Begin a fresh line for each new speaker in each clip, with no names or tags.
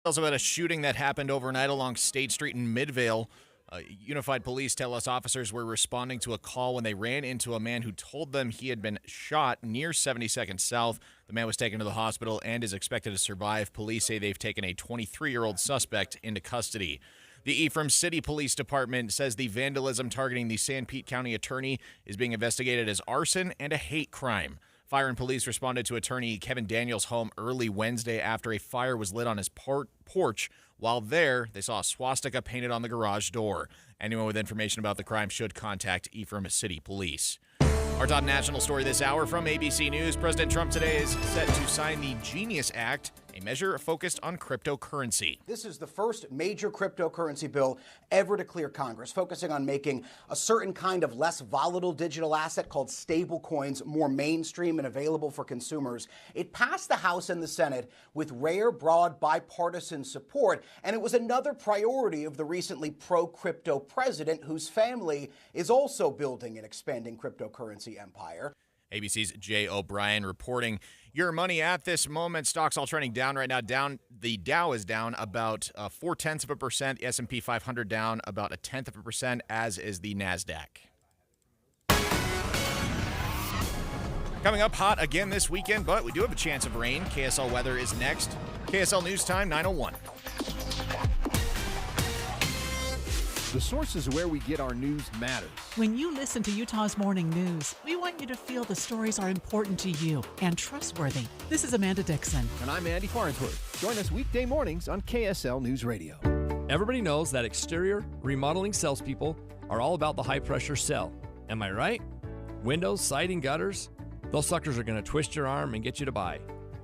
Also about a shooting that happened overnight along State Street in Midvale. Unified Police tell us officers were responding to a call when they ran into a man who told them he had been shot near 72nd South. The man was taken to the hospital and is expected to survive. Police say they've taken a 23-year-old suspect into custody. The Ephraim City Police Department says the vandalism targeting the San Pete County attorney is being investigated as arson and a hate crime. Fire and police responded to attorney Kevin Daniels' home early Wednesday after a fire was lit on his porch. While there, they saw a swastika painted on the garage door. Anyone with information about the crime should contact Ephraim City Police. Our top national story this hour from ABC News. President Trump today is set to sign the Genius Act, a measure focused on cryptocurrency.
This is the first major cryptocurrency bill ever to clear Congress, focusing on making a certain kind of less volatile digital asset called stable coins more mainstream and available for consumers. It passed the House and the Senate with rare, broad, bipartisan support, and it was another priority of the recently pro-crypto president, whose family is also building and expanding cryptocurrency empire.
ABC's Jay O'Brien reporting your money at this moment. Stocks all trending down right now. The Dow is down about 0.4%. The S&P 500 down about 0.1%, as is the NASDAQ. Coming up hot again this weekend, but we do have a chance of rain. KSL weather is next. KSL News Time 9:01.
The sources where we get our news matters.
When you listen to Utah's Morning News, we want you to feel the stories are important to you and trustworthy. This is Amanda Dixon.
And I'm Andy Farnsworth. Join us weekday mornings on KSL News Radio.
Everybody knows that exterior remodeling salespeople are all about the high-pressure sell. Am I right? Windows, siding, gutters, those suckers are going to twist your arm and get you to buy,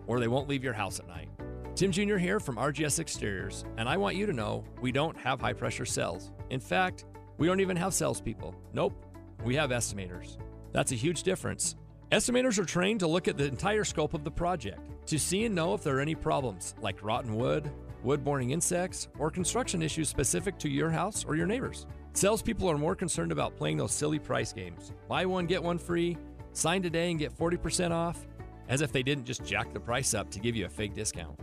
or they won't leave your house at night. Tim Jr. here from RGS Exteriors, and I want you to know we don't have high-pressure cells. In fact, we don't even have salespeople. Nope, we have estimators. That's a huge difference. Estimators are trained to look at the entire scope of the project, to see and know if there are any problems, like rotten wood, wood-borne insects, or construction issues specific to your house or your neighbors. Salespeople are more concerned about playing those silly price games. Buy one, get one free, sign today and get 40% off, as if they didn't just jack the price up to give you a fake discount.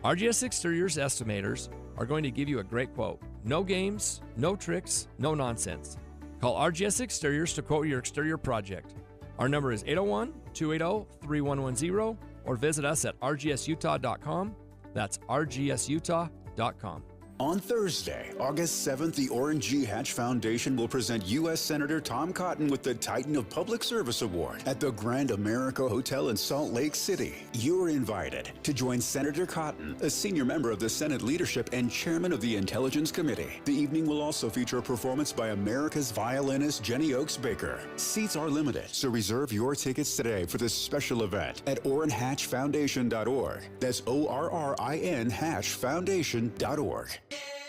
RGS Exteriors estimators are going to give you a great quote. No games, no tricks, no nonsense. Call RGS Exteriors to quote your exterior project. Our number is 801-280-3110 or visit us at rgsutah.com. That's rgsutah.com.
On Thursday, August 7th, the Orrin G. Hatch Foundation will present U.S. Senator Tom Cotton with the Titan of Public Service Award at the Grand America Hotel in Salt Lake City. You're invited to join Senator Cotton, a senior member of the Senate leadership and chairman of the Intelligence Committee. The evening will also feature a performance by America's violinist Jenny Oaks Baker. Seats are limited, so reserve your tickets today for this special event at OrrinHatchFoundation.org. That's ORRIN Hatchfoundation.org.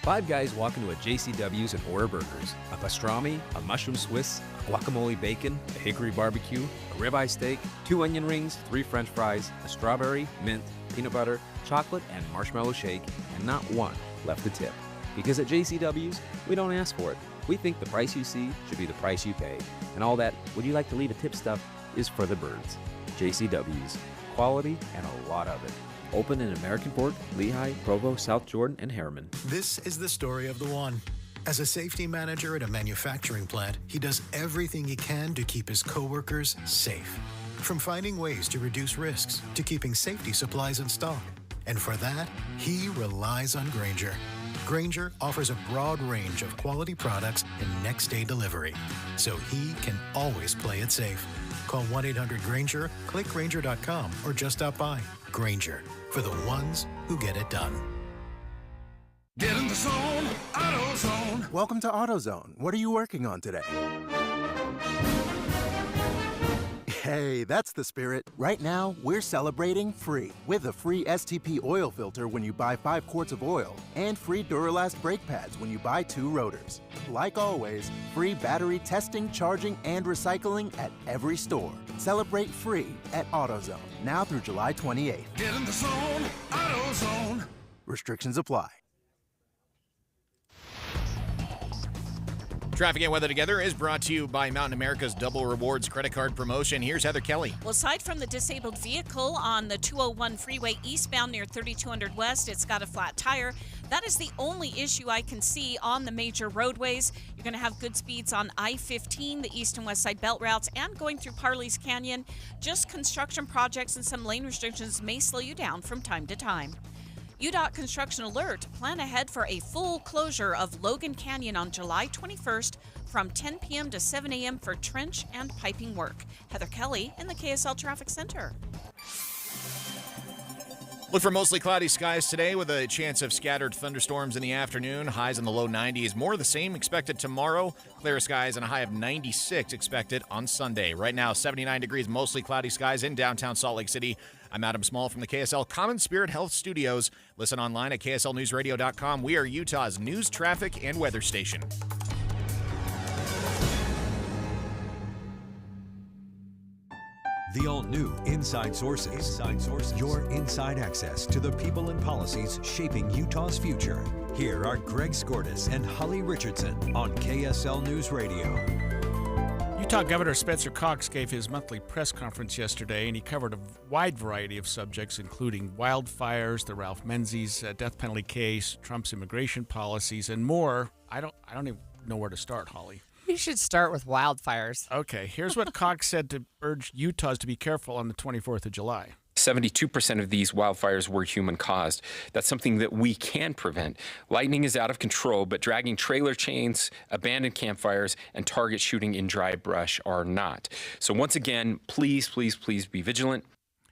Five guys walk into a JCW's and order burgers. A pastrami, a mushroom Swiss, a guacamole bacon, a hickory barbecue, a ribeye steak, 2 onion rings, 3 french fries, a strawberry, mint, peanut butter, chocolate, and marshmallow shake, and not one left to tip. Because at JCW's, we don't ask for it. We think the price you see should be the price you pay. And all that, would you like to leave a tip stuff, is for the birds. JCW's. Quality and a lot of it. Open in American Fork, Lehigh, Provo, South Jordan, and Harriman.
This is the story of the one. As a safety manager at a manufacturing plant, he does everything he can to keep his coworkers safe. From finding ways to reduce risks to keeping safety supplies in stock. And for that, he relies on Grainger. Grainger offers a broad range of quality products and next-day delivery, so he can always play it safe. Call 1-800-GRAINGER, click Grainger.com, or just stop by. Grainger, for the ones who get it done.
Get in the zone, AutoZone.
Welcome to AutoZone. What are you working on today? Hey, that's the spirit. Right now, we're celebrating free with a free STP oil filter when you buy 5 quarts of oil and free Duralast brake pads when you buy 2 rotors. Like always, free battery testing, charging, and recycling at every store. Celebrate free at AutoZone, now through July 28th.
Get in the zone, AutoZone.
Restrictions apply.
Traffic and weather together is brought to you by Mountain America's Double Rewards credit card promotion. Here's Heather Kelly.
Well, aside from the disabled vehicle on the 201 freeway eastbound near 3200 West, it's got a flat tire. That is the only issue I can see on the major roadways. You're going to have good speeds on I-15, the east and west side belt routes, and going through Parley's Canyon. Just construction projects and some lane restrictions may slow you down from time to time. UDOT construction alert. Plan ahead for a full closure of Logan Canyon on July 21st from 10 p.m. to 7 a.m. for trench and piping work. Heather Kelly in the KSL Traffic Center.
Look for mostly cloudy skies today with a chance of scattered thunderstorms in the afternoon. Highs in the low 90s. More of the same expected tomorrow. Clear skies and a high of 96 expected on Sunday. Right now, 79 degrees, mostly cloudy skies in downtown Salt Lake City. I'm Adam Small from the KSL Common Spirit Health Studios. Listen online at kslnewsradio.com. We are Utah's news, traffic, and weather station.
The all-new Inside Sources. Inside Sources. Your inside access to the people and policies shaping Utah's future. Here are Greg Skordas and Holly Richardson on KSL News Radio.
Utah Governor Spencer Cox gave his monthly press conference yesterday, and he covered a wide variety of subjects, including wildfires, the Ralph Menzies death penalty case, Trump's immigration policies, and more. I don't even know where to start, Holly.
We should start with wildfires.
Okay, here's what Cox said to urge Utahns to be careful on the 24th of July.
72% of these wildfires were human-caused. That's something that we can prevent. Lightning is out of control, but dragging trailer chains, abandoned campfires, and target shooting in dry brush are not. So once again, please, please, please be vigilant.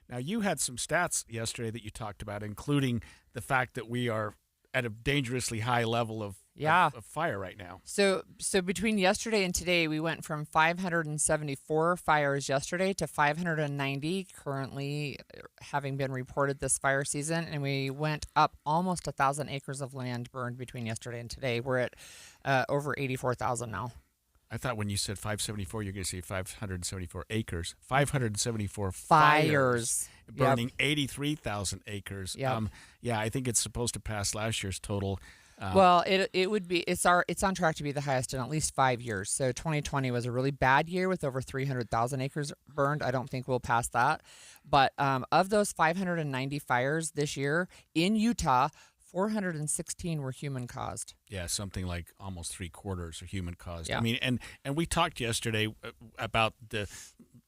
Now, you had some stats yesterday that you talked about, including the fact that we are at a dangerously high level of fire right now.
So between yesterday and today, we went from 574 fires yesterday to 590 currently having been reported this fire season, and we went up almost 1,000 acres of land burned between yesterday and today. We're at over 84,000 now.
I thought when you said 574, you're going to say 574 acres. 574
fires.
Burning 83,000 acres.
Yep.
Yeah, I think it's supposed to pass last year's total.
Well, it would be. It's on track to be the highest in at least 5 years. So 2020 was a really bad year with over 300,000 acres burned. I don't think we'll pass that. But of those 590 fires this year in Utah, 416 were human caused.
Yeah, something like almost 3/4 are human caused.
Yeah.
I mean, and we talked yesterday about the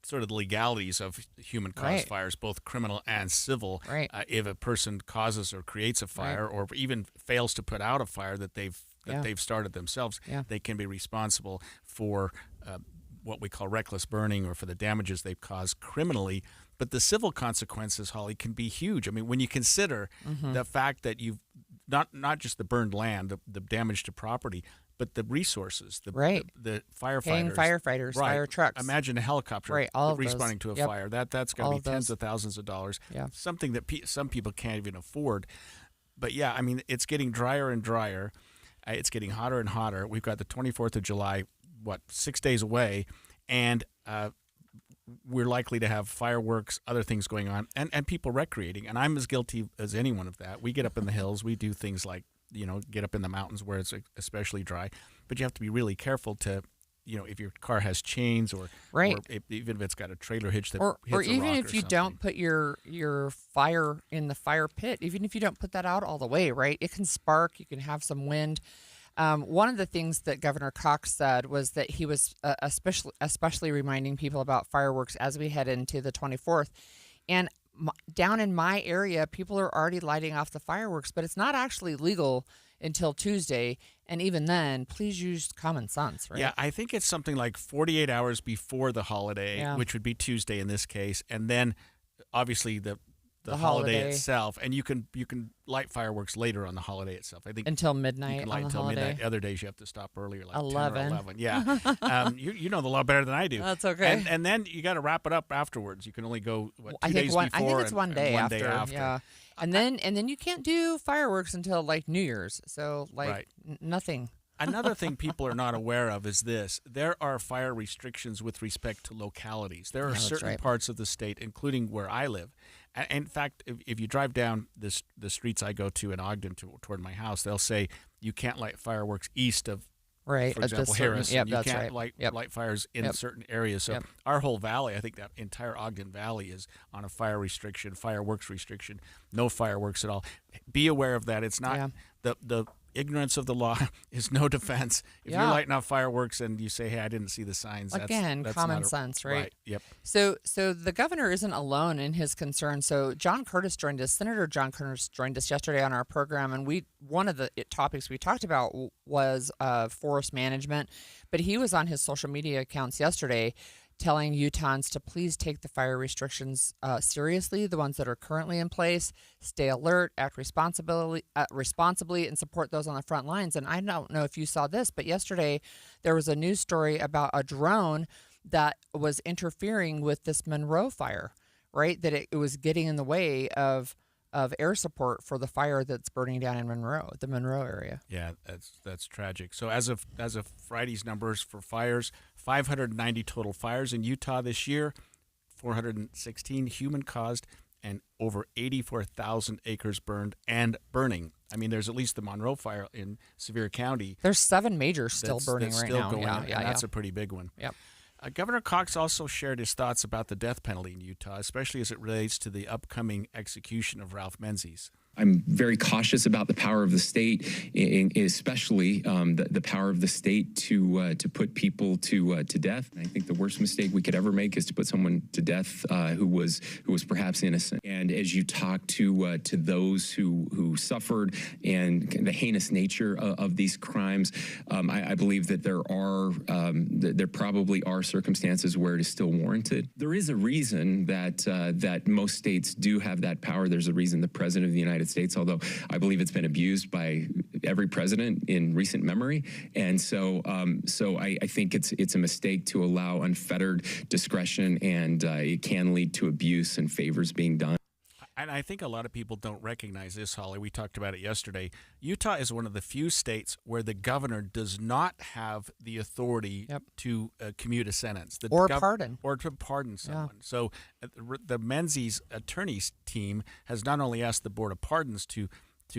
sort of the legalities of human caused fires, both criminal and civil.
Right.
If a person causes or creates a fire, or even fails to put out a fire that they've started themselves, they can be responsible for what we call reckless burning, or for the damages they've caused criminally. But the civil consequences, Holly, can be huge. I mean, when you consider the fact that you've not just the burned land, the damage to property, but the resources, the firefighters,
paying firefighters, fire trucks.
Imagine a helicopter responding to a fire. That's got to be tens of thousands of dollars.
Yeah.
Something that some people can't even afford. But yeah, I mean, it's getting drier and drier. It's getting hotter and hotter. We've got the 24th of July, 6 days away, and we're likely to have fireworks, other things going on, and people recreating. And I'm as guilty as anyone of that. We get up in the hills. We do things like, get up in the mountains where it's especially dry. But you have to be really careful to, if your car has chains or even if it's got a trailer hitch that hits a rock,
even if you
something.
don't put your fire in the fire pit, even if you don't put that out all the way, right? It can spark. You can have some wind. One of the things that Governor Cox said was that he was especially reminding people about fireworks as we head into the 24th. And down in my area, people are already lighting off the fireworks, but it's not actually legal until Tuesday. And even then, please use common sense, right?
Yeah, I think it's something like 48 hours before the holiday, which would be Tuesday in this case. And then, obviously, the holiday itself, and you can light fireworks later on the holiday itself. I think
until midnight.
You can light until midnight. Other days you have to stop earlier, like
11.
10 or 11. Yeah, you know the law better than I do.
That's okay.
And then you got to wrap it up afterwards. You can only go 2 days before.
I think it's one day
after.
Yeah, and then you can't do fireworks until like New Year's. So nothing.
Another thing people are not aware of is this. There are fire restrictions with respect to localities. There are certain parts of the state, including where I live. In fact, if you drive down the streets I go to in Ogden toward my house, they'll say you can't light fireworks east of
Right.
For example, Harris.
Yep,
you
that's
can't
right.
light fires in certain areas. So
Yep.
our whole valley, I think that entire Ogden Valley is on a fire restriction, fireworks restriction, no fireworks at all. Be aware of that. It's not the ignorance of the law is no defense. If you're lighting off fireworks and you say, "Hey, I didn't see the signs,"
Again,
that's
common
not
sense, right?
Yep.
So the governor isn't alone in his concern. So John Curtis joined us. Senator John Curtis joined us yesterday on our program, and one of the topics we talked about was forest management. But he was on his social media accounts yesterday, telling Utahns to please take the fire restrictions seriously, the ones that are currently in place, stay alert, act responsibly, and support those on the front lines. And I don't know if you saw this, but yesterday there was a news story about a drone that was interfering with this Monroe fire, right? That it was getting in the way of air support for the fire that's burning down in the Monroe area.
Yeah, that's tragic. So as of Friday's numbers for fires, 590 total fires in Utah this year, 416 human-caused, and over 84,000 acres burned and burning. I mean, there's at least the Monroe fire in Sevier County.
There's 7 majors still burning
that's
right
still
now.
Going,
Yeah,
and that's a pretty big one.
Yep.
Governor Cox also shared his thoughts about the death penalty in Utah, especially as it relates to the upcoming execution of Ralph Menzies.
I'm very cautious about the power of the state, especially the power of the state to put people to death. I think the worst mistake we could ever make is to put someone to death who was perhaps innocent. And as you talk to those who suffered and the heinous nature of these crimes, I believe that there probably are circumstances where it is still warranted. There is a reason that most states do have that power. There's a reason the President of the United States, although I believe it's been abused by every president in recent memory. And so I think it's a mistake to allow unfettered discretion, and it can lead to abuse and favors being done.
And I think a lot of people don't recognize this, Holly. We talked about it yesterday. Utah is one of the few states where the governor does not have the authority to commute a sentence.
Pardon.
Or to pardon someone. So the Menzies attorneys team has not only asked the Board of Pardons to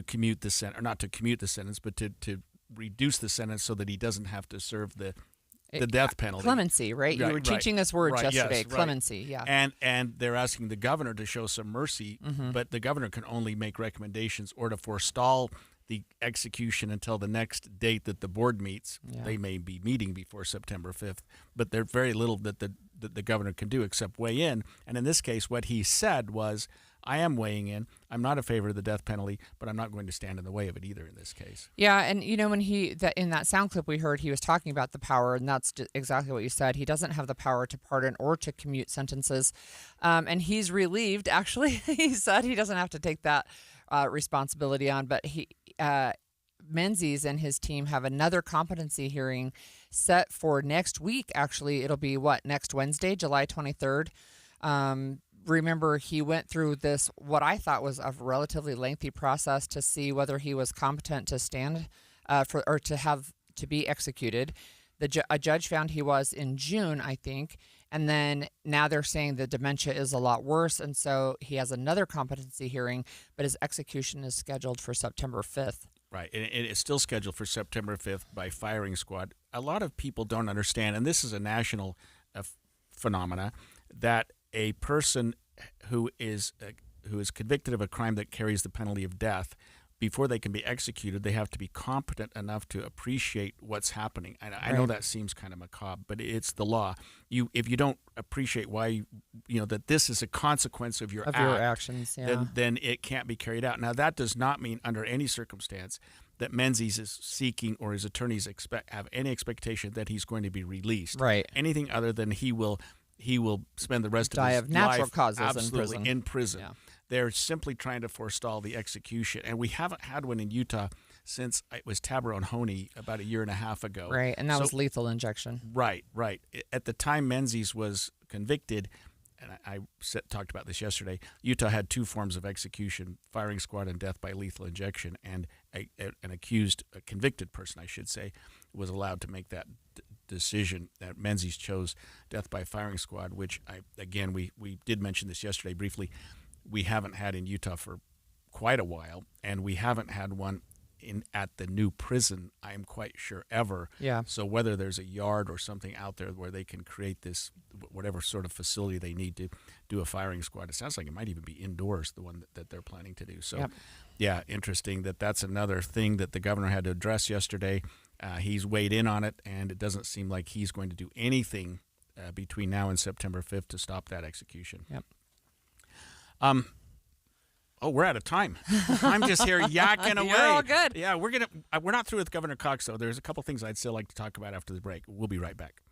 commute the sentence, or not to commute the sentence, but to reduce the sentence so that he doesn't have to serve the death penalty.
Clemency, right? You were teaching us words yesterday.
Yes,
clemency, yeah.
And they're asking the governor to show some mercy, but the governor can only make recommendations or to forestall the execution until the next date that the board meets.
Yeah.
They may be meeting before September 5th, but there's very little that the governor can do except weigh in. And in this case, what he said was, I am weighing in. I'm not a favor of the death penalty, but I'm not going to stand in the way of it either in this case.
Yeah, and when in that sound clip we heard, he was talking about the power, and that's exactly what you said. He doesn't have the power to pardon or to commute sentences, and he's relieved. Actually, he said he doesn't have to take that responsibility on, but Menzies and his team have another competency hearing set for next week. Actually, it'll be next Wednesday, July 23rd. Remember, he went through this, what I thought was a relatively lengthy process to see whether he was competent to stand to be executed. A judge found he was in June, I think, and then now they're saying the dementia is a lot worse, and so he has another competency hearing, but his execution is scheduled for September 5th.
Right, and it is still scheduled for September 5th by firing squad. A lot of people don't understand, and this is a national phenomena, that a person who is convicted of a crime that carries the penalty of death, before they can be executed, they have to be competent enough to appreciate what's happening. And I know that seems kind of macabre, but it's the law. If you don't appreciate why, that this is a consequence of your
actions,
then it can't be carried out. Now, that does not mean under any circumstance that Menzies is seeking or his attorneys have any expectation that he's going to be released.
Right.
Anything other than he will spend the rest of his life
natural causes
absolutely
in prison.
Yeah. They're simply trying to forestall the execution. And we haven't had one in Utah since it was Tabarone Honey about a year and a half ago.
Right, and that was lethal injection.
Right. At the time Menzies was convicted, and I talked about this yesterday, Utah had 2 forms of execution, firing squad and death by lethal injection, and a convicted person, I should say, was allowed to make that decision. That Menzies chose death by firing squad, which we did mention this yesterday briefly. We haven't had in Utah for quite a while, and we haven't had one at the new prison, I am quite sure, ever.
Yeah.
So whether there's a yard or something out there where they can create this, whatever sort of facility they need to do a firing squad, it sounds like it might even be indoors, the one that they're planning to do. So,
Yep.
yeah, interesting that's another thing that the governor had to address yesterday. He's weighed in on it, and it doesn't seem like he's going to do anything between now and September 5th to stop that execution.
Yep.
Oh, we're out of time. I'm just here yakking away.
You're all good.
Yeah, we're not through with Governor Cox, though. There's a couple things I'd still like to talk about after the break. We'll be right back.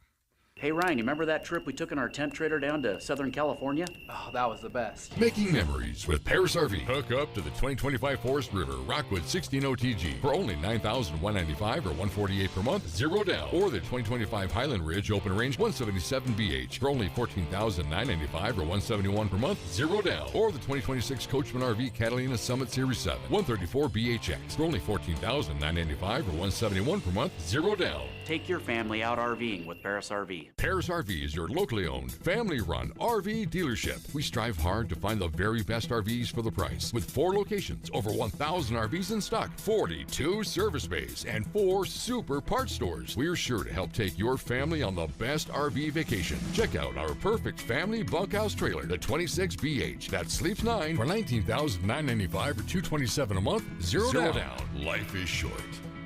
Hey, Ryan, you remember that trip we took in our tent trailer down to Southern California?
Oh, that was the best.
Making memories with Paris RV. Hook up to the 2025 Forest River Rockwood 16 OTG for only $9,195 or $148 per month, zero down. Or the 2025 Highland Ridge Open Range 177 BH for only $14,995 or $171 per month, zero down. Or the 2026 Coachman RV Catalina Summit Series 7 134 BHX for only $14,995 or $171 per month, zero down.
Take your family out RVing with Paris RV.
Paris RV is your locally owned, family-run RV dealership. We strive hard to find the very best RVs for the price. With 4 locations, over 1,000 RVs in stock, 42 service bays, and 4 super parts stores. We're sure to help take your family on the best RV vacation. Check out our perfect family bunkhouse trailer, the 26BH, that sleeps 9 for $19,995 or $227 a month, zero down. Life is short.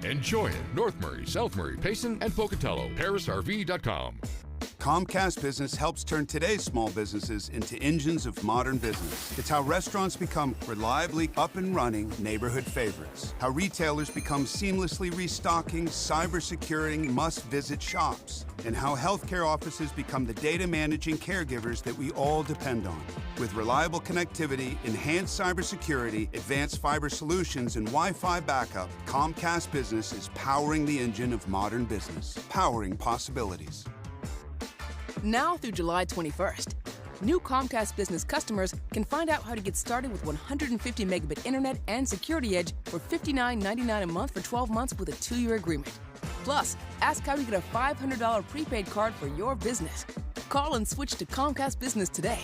Enjoy it. North Murray, South Murray, Payson, and Pocatello. ParisRV.com.
Comcast Business helps turn today's small businesses into engines of modern business. It's how restaurants become reliably up and running neighborhood favorites. How retailers become seamlessly restocking, cyber-securing, must-visit shops. And how healthcare offices become the data managing caregivers that we all depend on. With reliable connectivity, enhanced cybersecurity, advanced fiber solutions, and Wi-Fi backup, Comcast Business is powering the engine of modern business. Powering possibilities.
Now through July 21st, new Comcast Business customers can find out how to get started with 150 megabit internet and Security Edge for $59.99 a month for 12 months with a 2-year agreement. Plus, ask how to get a $500 prepaid card for your business. Call and switch to Comcast Business today.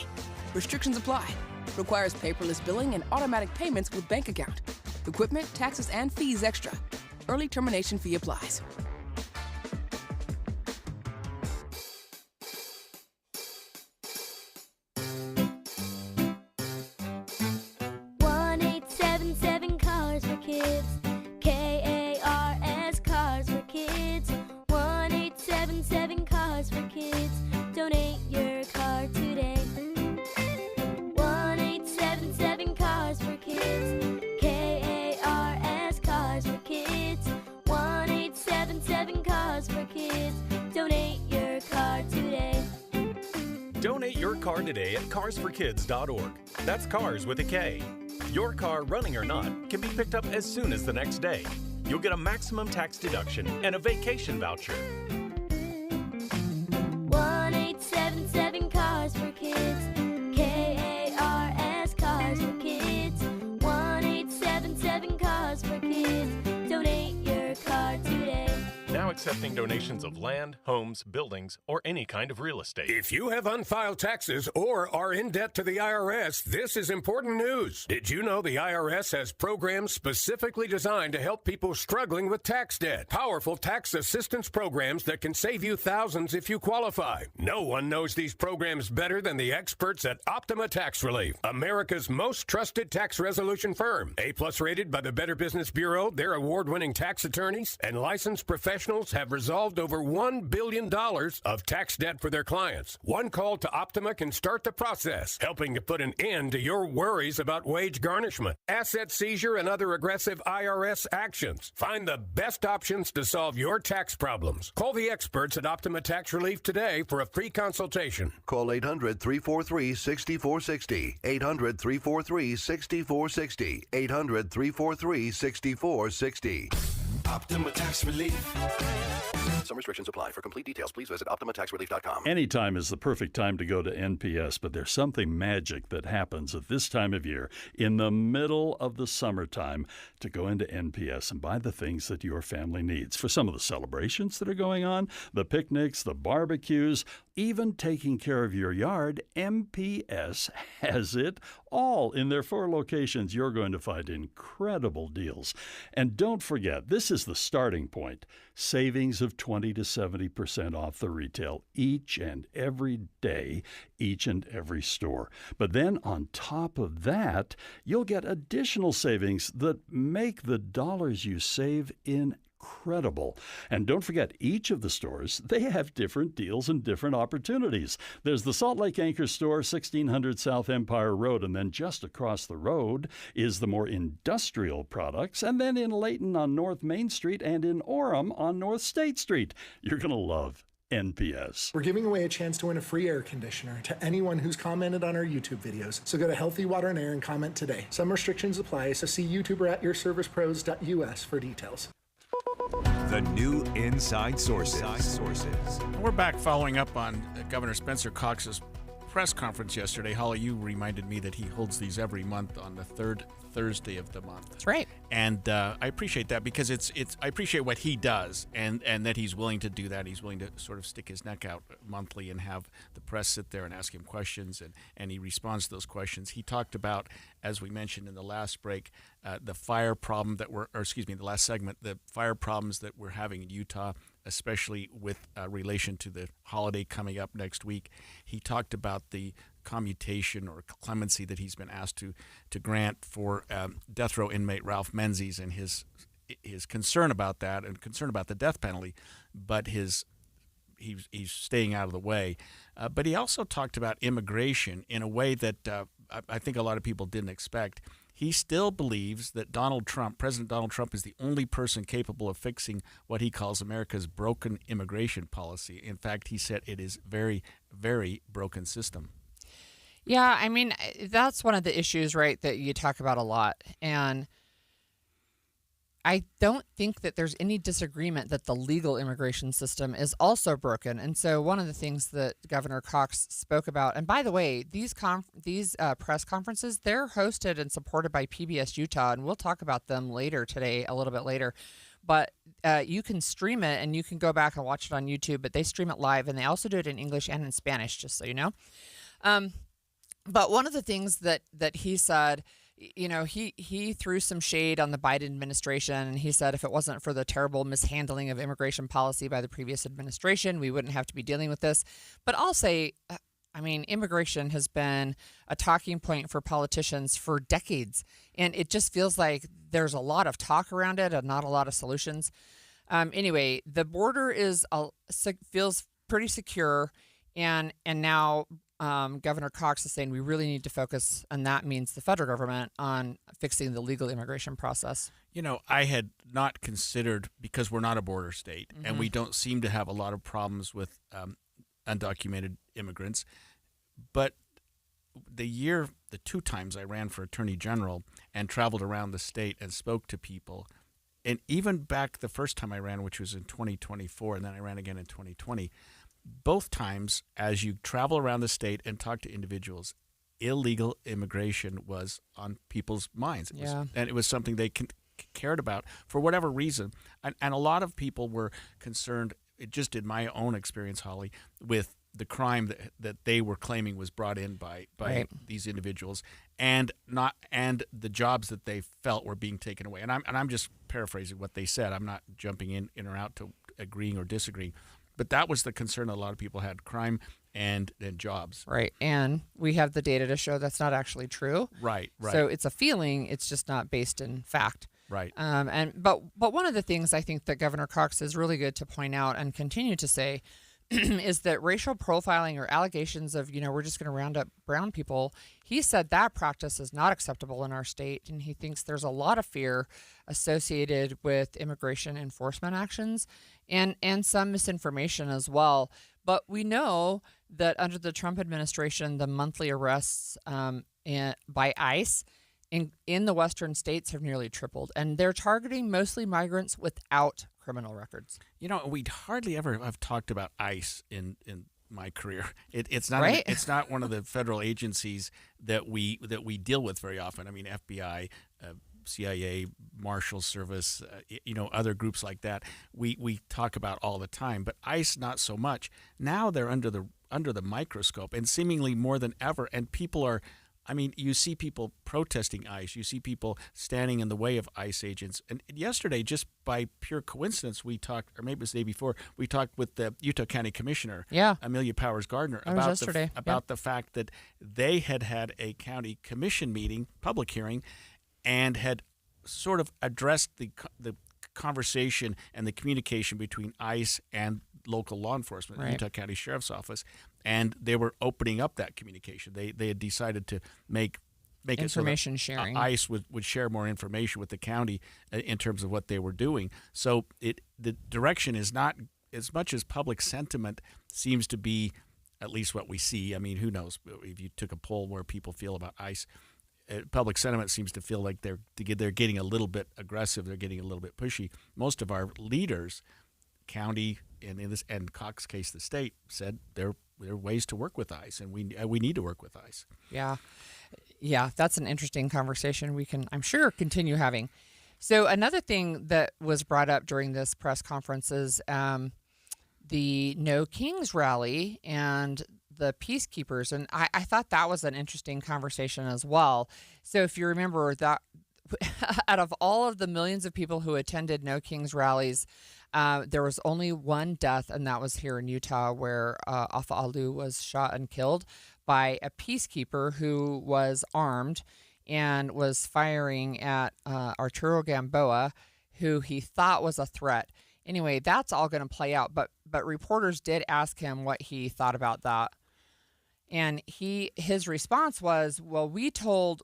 Restrictions apply. Requires paperless billing and automatic payments with bank account. Equipment, taxes, and fees extra. Early termination fee applies.
Donate your car today at carsforkids.org. That's cars with a K. Your car, running or not, can be picked up as soon as the next day. You'll get a maximum tax deduction and a vacation voucher.
1-877 Cars for Kids. KARS Cars for Kids. 1-877 Cars for Kids. Donate your car today.
Now accepting donations of land, homes, buildings, or any kind of real estate.
If you have unfiled taxes or are in debt to the IRS, this is important news. Did you know the IRS has programs specifically designed to help people struggling with tax debt? Powerful tax assistance programs that can save you thousands if you qualify. No one knows these programs better than the experts at Optima Tax Relief, America's most trusted tax resolution firm. A+ rated by the Better Business Bureau, their award-winning tax attorneys and licensed professionals have resolved over $1 billion of tax debt for their clients. One call to Optima can start the process, helping to put an end to your worries about wage garnishment, asset seizure, and other aggressive IRS actions. Find the best options to solve your tax problems. Call the experts at Optima Tax Relief today for a free consultation.
Call 800-343-6460. 800-343-6460. 800-343-6460.
Optima Tax Relief.
Some restrictions apply. For complete details, please visit OptimaTaxRelief.com.
Anytime is the perfect time to go to NPS, but there's something magic that happens at this time of year, in the middle of the summertime, to go into NPS and buy the things that your family needs. For some of the celebrations that are going on, the picnics, the barbecues, even taking care of your yard, MPS has it all. In their 4 locations, you're going to find incredible deals. And don't forget, this is the starting point. Savings of 20 to 70% off the retail each and every day, each and every store. But then on top of that, you'll get additional savings that make the dollars you save incredible. And don't forget, each of the stores, they have different deals and different opportunities. There's the Salt Lake Anchor Store, 1600 South Empire Road, and then just across the road is the more industrial products, and then in Layton on North Main Street and in Orem on North State Street. You're going to love NPS.
We're giving away a chance to win a free air conditioner to anyone who's commented on our YouTube videos. So go to Healthy Water and Air and comment today. Some restrictions apply, so see YouTuber at yourservicepros.us for details.
The new Inside Sources.
We're back following up on Governor Spencer Cox's press conference yesterday. Holly, you reminded me that he holds these every month on the third Thursday of the month.
That's right.
And I appreciate that because I appreciate what he does and that he's willing to do that. He's willing to sort of stick his neck out monthly and have the press sit there and ask him questions, and he responds to those questions. He talked about, as we mentioned in the last break, the fire problem the last segment, the fire problems that we're having in Utah, especially with relation to the holiday coming up next week. He talked about the commutation or clemency that he's been asked to grant for death row inmate Ralph Menzies and his concern about that and concern about the death penalty, but he's staying out of the way. But he also talked about immigration in a way that I think a lot of people didn't expect. He still believes that President Donald Trump, is the only person capable of fixing what he calls America's broken immigration policy. In fact, he said it is very, very broken system.
Yeah, I mean, that's one of the issues, right, that you talk about a lot. And I don't think that there's any disagreement that the legal immigration system is also broken. And so one of the things that Governor Cox spoke about, and by the way, these press conferences, they're hosted and supported by PBS Utah, and we'll talk about them later today, a little bit later. But you can stream it, and you can go back and watch it on YouTube, but they stream it live, and they also do it in English and in Spanish, just so you know. But one of the things that he said, you know, he threw some shade on the Biden administration, and he said if it wasn't for the terrible mishandling of immigration policy by the previous administration, we wouldn't have to be dealing with this. But I'll say, I mean, immigration has been a talking point for politicians for decades, and it just feels like there's a lot of talk around it and not a lot of solutions. Anyway, the border feels pretty secure, and now Governor Cox is saying we really need to focus, and that means the federal government, on fixing the legal immigration process.
You know, I had not considered, because we're not a border state, and we don't seem to have a lot of problems with undocumented immigrants, but the 2 times I ran for Attorney General and traveled around the state and spoke to people, and even back the first time I ran, which was in 2024, and then I ran again in 2020, both times, as you travel around the state and talk to individuals, illegal immigration was on people's minds. And it was something they cared about for whatever reason. And a lot of people were concerned, just in my own experience, Holly, with the crime that they were claiming was brought in by these individuals, and the jobs that they felt were being taken away. And I'm just paraphrasing what they said. I'm not jumping in or out to agreeing or disagreeing. But that was the concern a lot of people had: crime and jobs.
Right. And we have the data to show that's not actually true.
Right.
So it's a feeling. It's just not based in fact.
Right.
But one of the things I think that Governor Cox is really good to point out and continue to say is that racial profiling or allegations of, we're just going to round up brown people, he said that practice is not acceptable in our state, and he thinks there's a lot of fear associated with immigration enforcement actions and some misinformation as well. But we know that under the Trump administration, the monthly arrests by ICE in the western states have nearly tripled, and they're targeting mostly migrants without criminal records.
You know, we'd hardly ever have talked about ICE in my career. It's not
Right?
it's not one of the federal agencies that we deal with very often. I mean, FBI, CIA, Marshal Service, other groups like that. We talk about all the time, but ICE not so much. Now they're under the microscope, and seemingly more than ever. And people are. I mean, you see people protesting ICE. You see people standing in the way of ICE agents. And yesterday, just by pure coincidence, we talked, or maybe it was the day before, we talked with the Utah County Commissioner, Amelia Powers Gardner, about the fact that they had a county commission meeting, public hearing, and had sort of addressed the conversation and the communication between ICE and local law enforcement, the Utah County Sheriff's Office, and they were opening up that communication. They had decided to make
information
it so that
sharing.
ICE would share more information with the county in terms of what they were doing. So the direction is not, as much as public sentiment seems to be, at least what we see. I mean, who knows if you took a poll where people feel about ICE. Public sentiment seems to feel like they're getting a little bit aggressive. They're getting a little bit pushy. Most of our leaders, county and in Cox's case, the state, said there are ways to work with ICE, and we need to work with ICE.
Yeah, that's an interesting conversation we can, I'm sure, continue having. So another thing that was brought up during this press conference is the No Kings rally and the peacekeepers, and I thought that was an interesting conversation as well. So if you remember that, out of all of the millions of people who attended No Kings rallies, there was only one death, and that was here in Utah, where Afa Alu was shot and killed by a peacekeeper who was armed and was firing at Arturo Gamboa, who he thought was a threat. Anyway, that's all going to play out, but reporters did ask him what he thought about that. And his response was, well, we told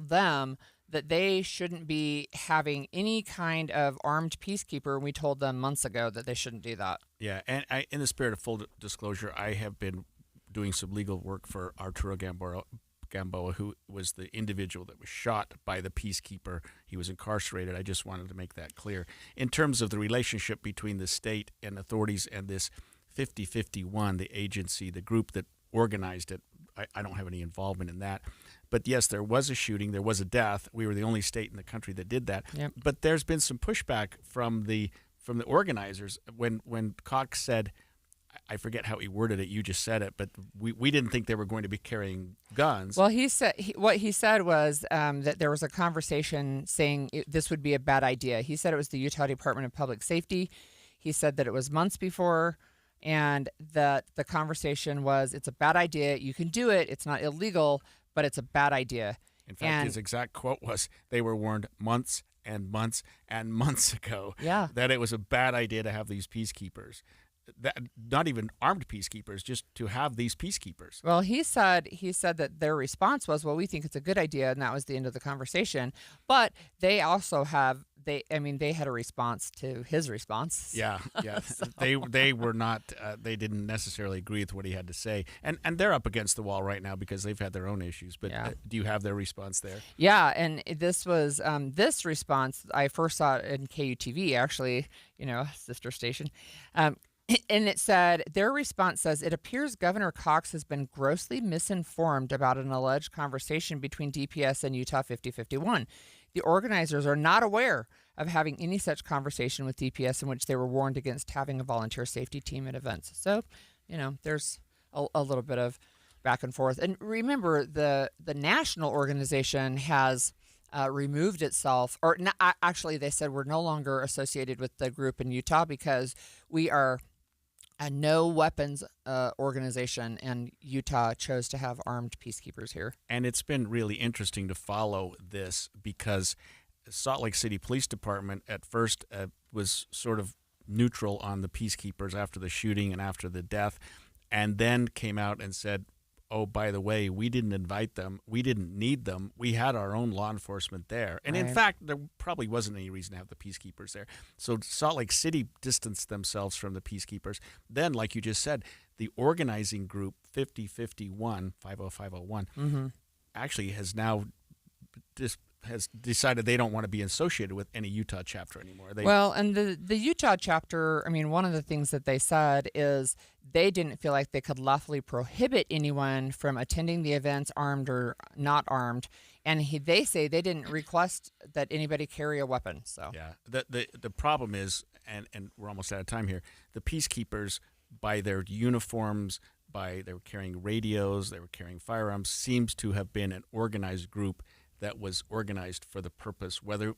them that they shouldn't be having any kind of armed peacekeeper. We told them months ago that they shouldn't do that.
Yeah, and in the spirit of full disclosure, I have been doing some legal work for Arturo Gamboa, who was the individual that was shot by the peacekeeper. He was incarcerated. I just wanted to make that clear. In terms of the relationship between the state and authorities and this 5051, the agency, the group that organized it, I don't have any involvement in that. But yes, there was a shooting. There was a death. We were the only state in the country that did that.
Yep.
But there's been some pushback from the organizers when Cox said, I forget how he worded it. You just said it, but we didn't think they were going to be carrying guns.
Well, what he said was that there was a conversation saying this would be a bad idea. He said it was the Utah Department of Public Safety. He said that it was months before, and that the conversation was, it's a bad idea. You can do it. It's not illegal, but it's a bad idea.
In fact, his exact quote was, they were warned months and months and months ago that it was a bad idea to have these peacekeepers. Not even armed peacekeepers, just to have these peacekeepers.
Well, he said that their response was, well, we think it's a good idea, and that was the end of the conversation. But they also they had a response to his response.
Yeah.
So.
They were not. They didn't necessarily agree with what he had to say, and they're up against the wall right now because they've had their own issues. But do you have their response there?
Yeah, and this was this response. I first saw it in KUTV, actually, sister station. And it said, their response says, it appears Governor Cox has been grossly misinformed about an alleged conversation between DPS and Utah 5051. The organizers are not aware of having any such conversation with DPS in which they were warned against having a volunteer safety team at events. So, there's a little bit of back and forth. And remember, the national organization has removed itself, or actually they said we're no longer associated with the group in Utah because we are a no weapons organization, and Utah chose to have armed peacekeepers here.
And it's been really interesting to follow this because Salt Lake City Police Department at first was sort of neutral on the peacekeepers after the shooting and after the death, and then came out and said, oh, by the way, we didn't invite them. We didn't need them. We had our own law enforcement there. And in fact, there probably wasn't any reason to have the peacekeepers there. So Salt Lake City distanced themselves from the peacekeepers. Then, like you just said, the organizing group 5051, 50501, actually has now has decided they don't want to be associated with any Utah chapter anymore.
And the Utah chapter, I mean, one of the things that they said is they didn't feel like they could lawfully prohibit anyone from attending the events, armed or not armed. And they say they didn't request that anybody carry a weapon. So
yeah, the problem is, and we're almost out of time here, the peacekeepers, by their uniforms, they were carrying radios, they were carrying firearms, seems to have been an organized group that was organized for the purpose, whether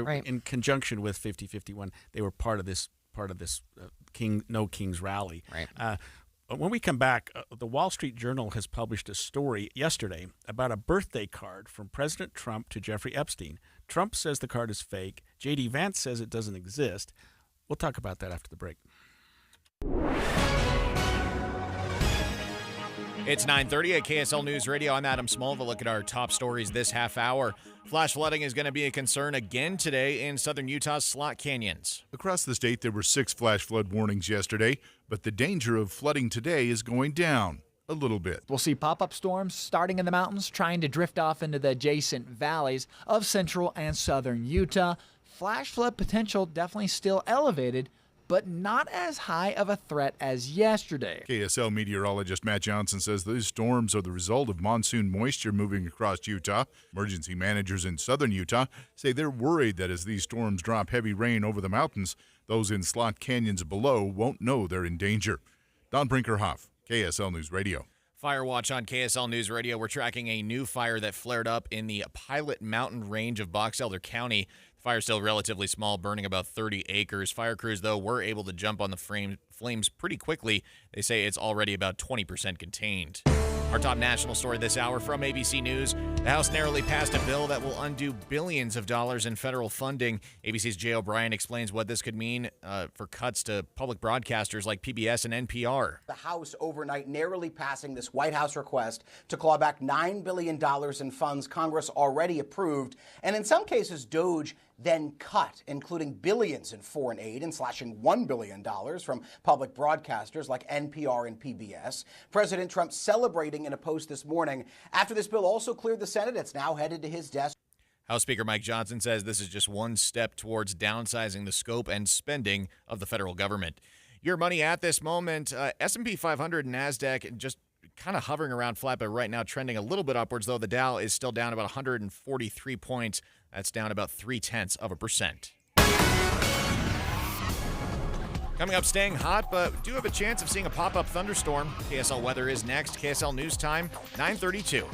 in conjunction with 5051, they were part of this No Kings rally.
Right.
When we come back, the Wall Street Journal has published a story yesterday about a birthday card from President Trump to Jeffrey Epstein. Trump says the card is fake. J.D. Vance says it doesn't exist. We'll talk about that after the break.
It's 9:30 at KSL News Radio. I'm Adam Small. To look at our top stories this half hour. Flash flooding is going to be a concern again today in southern Utah's slot canyons.
Across the state, there were 6 flash flood warnings yesterday, but the danger of flooding today is going down a little bit.
We'll see pop-up storms starting in the mountains, trying to drift off into the adjacent valleys of central and southern Utah. Flash flood potential definitely still elevated, but not as high of a threat as yesterday.
KSL meteorologist Matt Johnson says these storms are the result of monsoon moisture moving across Utah. Emergency managers in southern Utah say they're worried that as these storms drop heavy rain over the mountains, those in slot canyons below won't know they're in danger. Don Brinkerhoff, KSL News Radio.
Fire watch on KSL News Radio. We're tracking a new fire that flared up in the Pilot Mountain range of Box Elder County. The fire's still relatively small, burning about 30 acres. Fire crews, though, were able to jump on the flames pretty quickly. They say it's already about 20% contained. Our top national story this hour from ABC News. The House narrowly passed a bill that will undo billions of dollars in federal funding. ABC's Jay O'Brien explains what this could mean for cuts to public broadcasters like PBS and NPR.
The House overnight narrowly passing this White House request to claw back $9 billion in funds Congress already approved, and in some cases, DOJ then cut, including billions in foreign aid and slashing $1 billion from public broadcasters like NPR and PBS. President Trump celebrating in a post this morning. After this bill also cleared the Senate, it's now headed to his desk.
House Speaker Mike Johnson says this is just one step towards downsizing the scope and spending of the federal government. Your money at this moment, S&P 500 and NASDAQ just kind of hovering around flat, but right now trending a little bit upwards, though the Dow is still down about 143 points. That's down about 0.3%. Coming up, staying hot, but do have a chance of seeing a pop-up thunderstorm. KSL weather is next. KSL News Time, 9:32.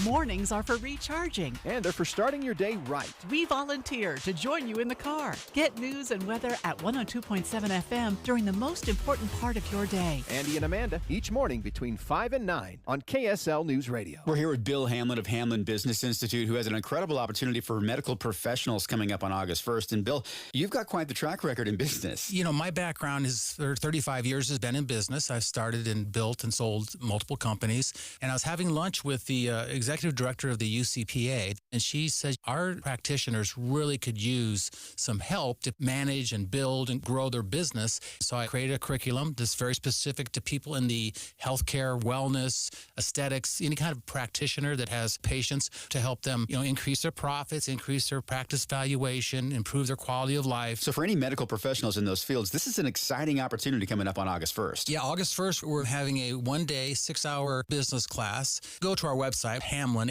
Mornings are for recharging.
And they're for starting your day right.
We volunteer to join you in the car. Get news and weather at 102.7 FM during the most important part of your day.
Andy and Amanda, each morning between 5 and 9 on KSL News Radio.
We're here with Bill Hamlin of Hamlin Business Institute, who has an incredible opportunity for medical professionals coming up on August 1st. And Bill, you've got quite the track record in business.
You know, my background is 35 years has been in business. I've started and built and sold multiple companies. And I was having lunch with the executive director of the UCPA, and she said our practitioners really could use some help to manage and build and grow their business. So I created a curriculum that's very specific to people in the healthcare, wellness, aesthetics, any kind of practitioner that has patients, to help them, increase their profits, increase their practice valuation, improve their quality of life.
So for any medical professionals in those fields, this is an exciting opportunity coming up on August 1st.
Yeah, August 1st, we're having a one-day, 6-hour business class. Go to our website, Hamlin, Hamlin,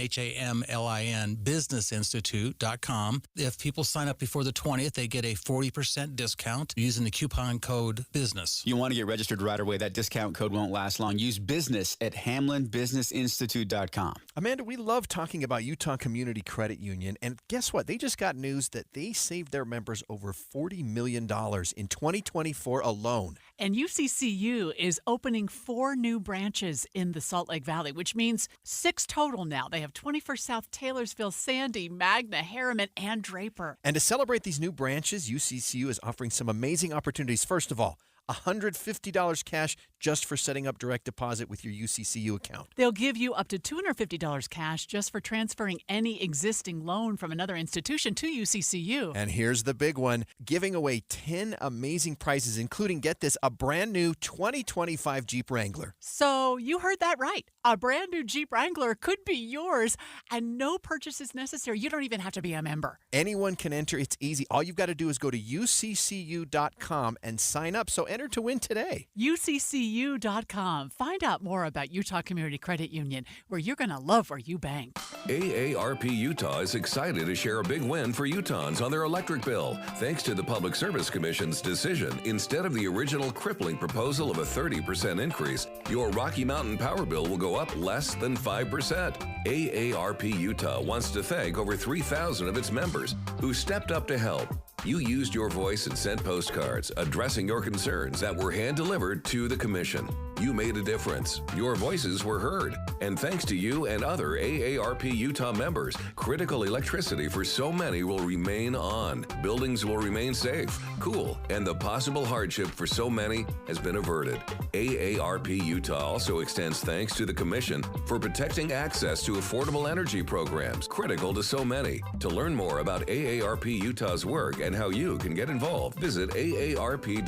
businessinstitute.com. If people sign up before the 20th, they get a 40% discount using the coupon code BUSINESS.
You want to get registered right away. That discount code won't last long. Use business at hamlinbusinessinstitute.com.
Amanda, we love talking about Utah Community Credit Union, and guess what? They just got news that they saved their members over $40 million in 2024 alone.
And UCCU is opening 4 new branches in the Salt Lake Valley, which means 6 total now. They have 21st South, Taylorsville, Sandy, Magna, Harriman, and Draper.
And to celebrate these new branches, UCCU is offering some amazing opportunities. First of all, $150 cash just for setting up direct deposit with your UCCU account.
They'll give you up to $250 cash just for transferring any existing loan from another institution to UCCU.
And here's the big one, giving away 10 amazing prizes, including, get this, a brand new 2025 Jeep Wrangler.
So you heard that right. A brand new Jeep Wrangler could be yours, and no purchase is necessary. You don't even have to be a member.
Anyone can enter. It's easy. All you've got to do is go to uccu.com and sign up. So enter to win today.
UCCU.com. Find out more about Utah Community Credit Union, where you're going to love where you bank.
AARP Utah is excited to share a big win for Utahns on their electric bill, thanks to the Public Service Commission's decision. Instead of the original crippling proposal of a 30% increase, your Rocky Mountain power bill will go up less than 5%. AARP Utah wants to thank over 3,000 of its members who stepped up to help. You used your voice and sent postcards addressing your concerns that were hand-delivered to the Commission. You made a difference. Your voices were heard. And thanks to you and other AARP Utah members, critical electricity for so many will remain on. Buildings will remain safe, cool, and the possible hardship for so many has been averted. AARP Utah also extends thanks to the Commission for protecting access to affordable energy programs critical to so many. To learn more about AARP Utah's work and how you can get involved, visit aarp.org/UT.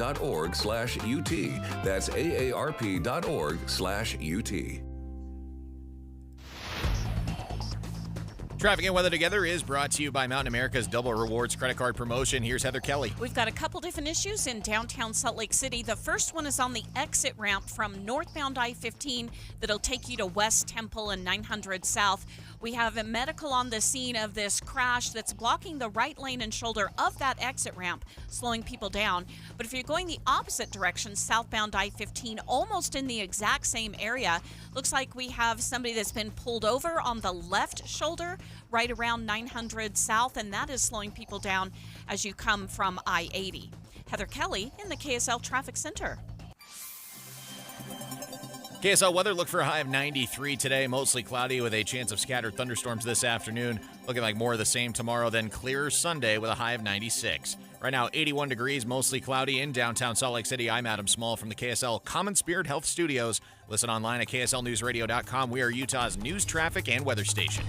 That's aarp.org/UT.
Traffic and weather together is brought to you by Mountain America's Double Rewards credit card promotion. Here's Heather Kelly.
We've got a couple different issues in downtown Salt Lake City. The first one is on the exit ramp from northbound I-15 that'll take you to West Temple and 900 South. We have a medical on the scene of this crash that's blocking the right lane and shoulder of that exit ramp, slowing people down. But if you're going the opposite direction, southbound I-15, almost in the exact same area, looks like we have somebody that's been pulled over on the left shoulder right around 900 South, and that is slowing people down as you come from I-80. Heather Kelly in the KSL Traffic Center.
KSL weather, look for a high of 93 today, mostly cloudy with a chance of scattered thunderstorms this afternoon. Looking like more of the same tomorrow, then clearer Sunday with a high of 96. Right now, 81 degrees, mostly cloudy in downtown Salt Lake City. I'm Adam Small from the KSL Common Spirit Health Studios. Listen online at kslnewsradio.com. We are Utah's news, traffic, and weather station.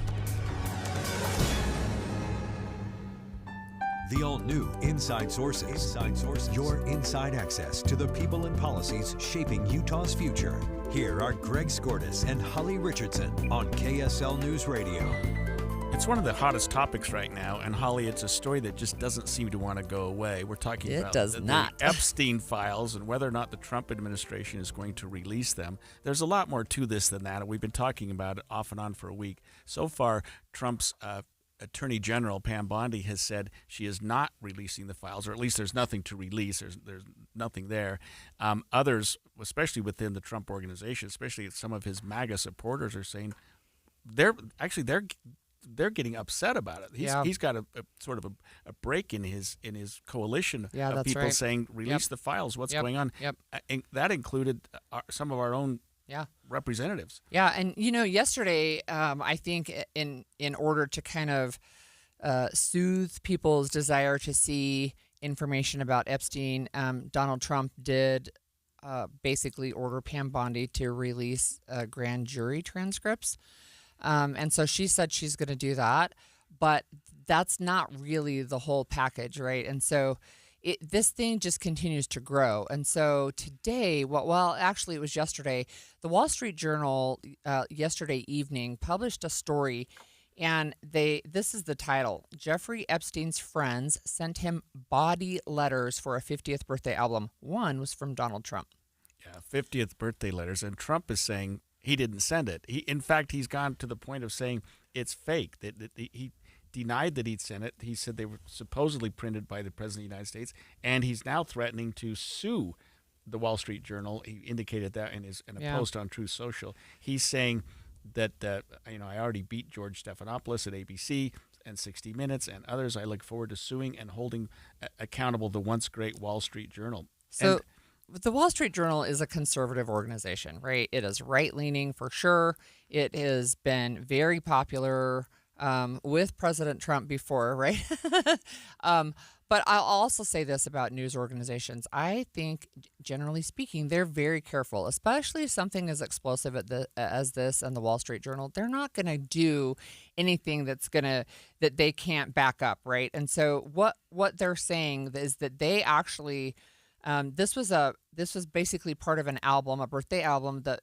The all-new Inside Sources. Inside Sources. Your inside access to the people and policies shaping Utah's future. Here are Greg Skordas and Holly Richardson on KSL News Radio.
It's one of the hottest topics right now, and Holly, it's a story that just doesn't seem to want to go away. We're talking about the Epstein files and whether or not the Trump administration is going to release them. There's a lot more to this than that, and we've been talking about it off and on for a week. So far, Trump's Attorney General Pam Bondi has said she is not releasing the files, or at least there's nothing to release. There's nothing there. Others, especially within the Trump organization, especially some of his MAGA supporters, are saying they're getting upset about it. He's got a sort of a break in his coalition of people saying release the files. What's going on? And that included some of our own representatives.
Yeah, and yesterday, I think in order to kind of soothe people's desire to see information about Epstein, Donald Trump did basically order Pam Bondi to release grand jury transcripts. And so she said she's going to do that, but that's not really the whole package, right? And so this thing just continues to grow. And so today, actually it was yesterday, the Wall Street Journal yesterday evening published a story, and this is the title: Jeffrey Epstein's friends sent him body letters for a 50th birthday album. One was from Donald Trump.
Yeah, 50th birthday letters, and Trump is saying he didn't send it. In fact, he's gone to the point of saying it's fake. That he denied that he'd sent it. He said they were supposedly printed by the President of the United States, and he's now threatening to sue the Wall Street Journal. He indicated that in a post on Truth Social. He's saying that I already beat George Stephanopoulos at ABC and 60 Minutes and others. I look forward to suing and holding accountable the once great Wall Street Journal.
So the Wall Street Journal is a conservative organization, right? It is right-leaning for sure. It has been very popular with President Trump before, right? But I'll also say this about news organizations. I think, generally speaking, they're very careful, especially something as explosive as this and the Wall Street Journal. They're not going to do anything that they can't back up, right? And so what they're saying is that they actually, this was basically part of an album, a birthday album that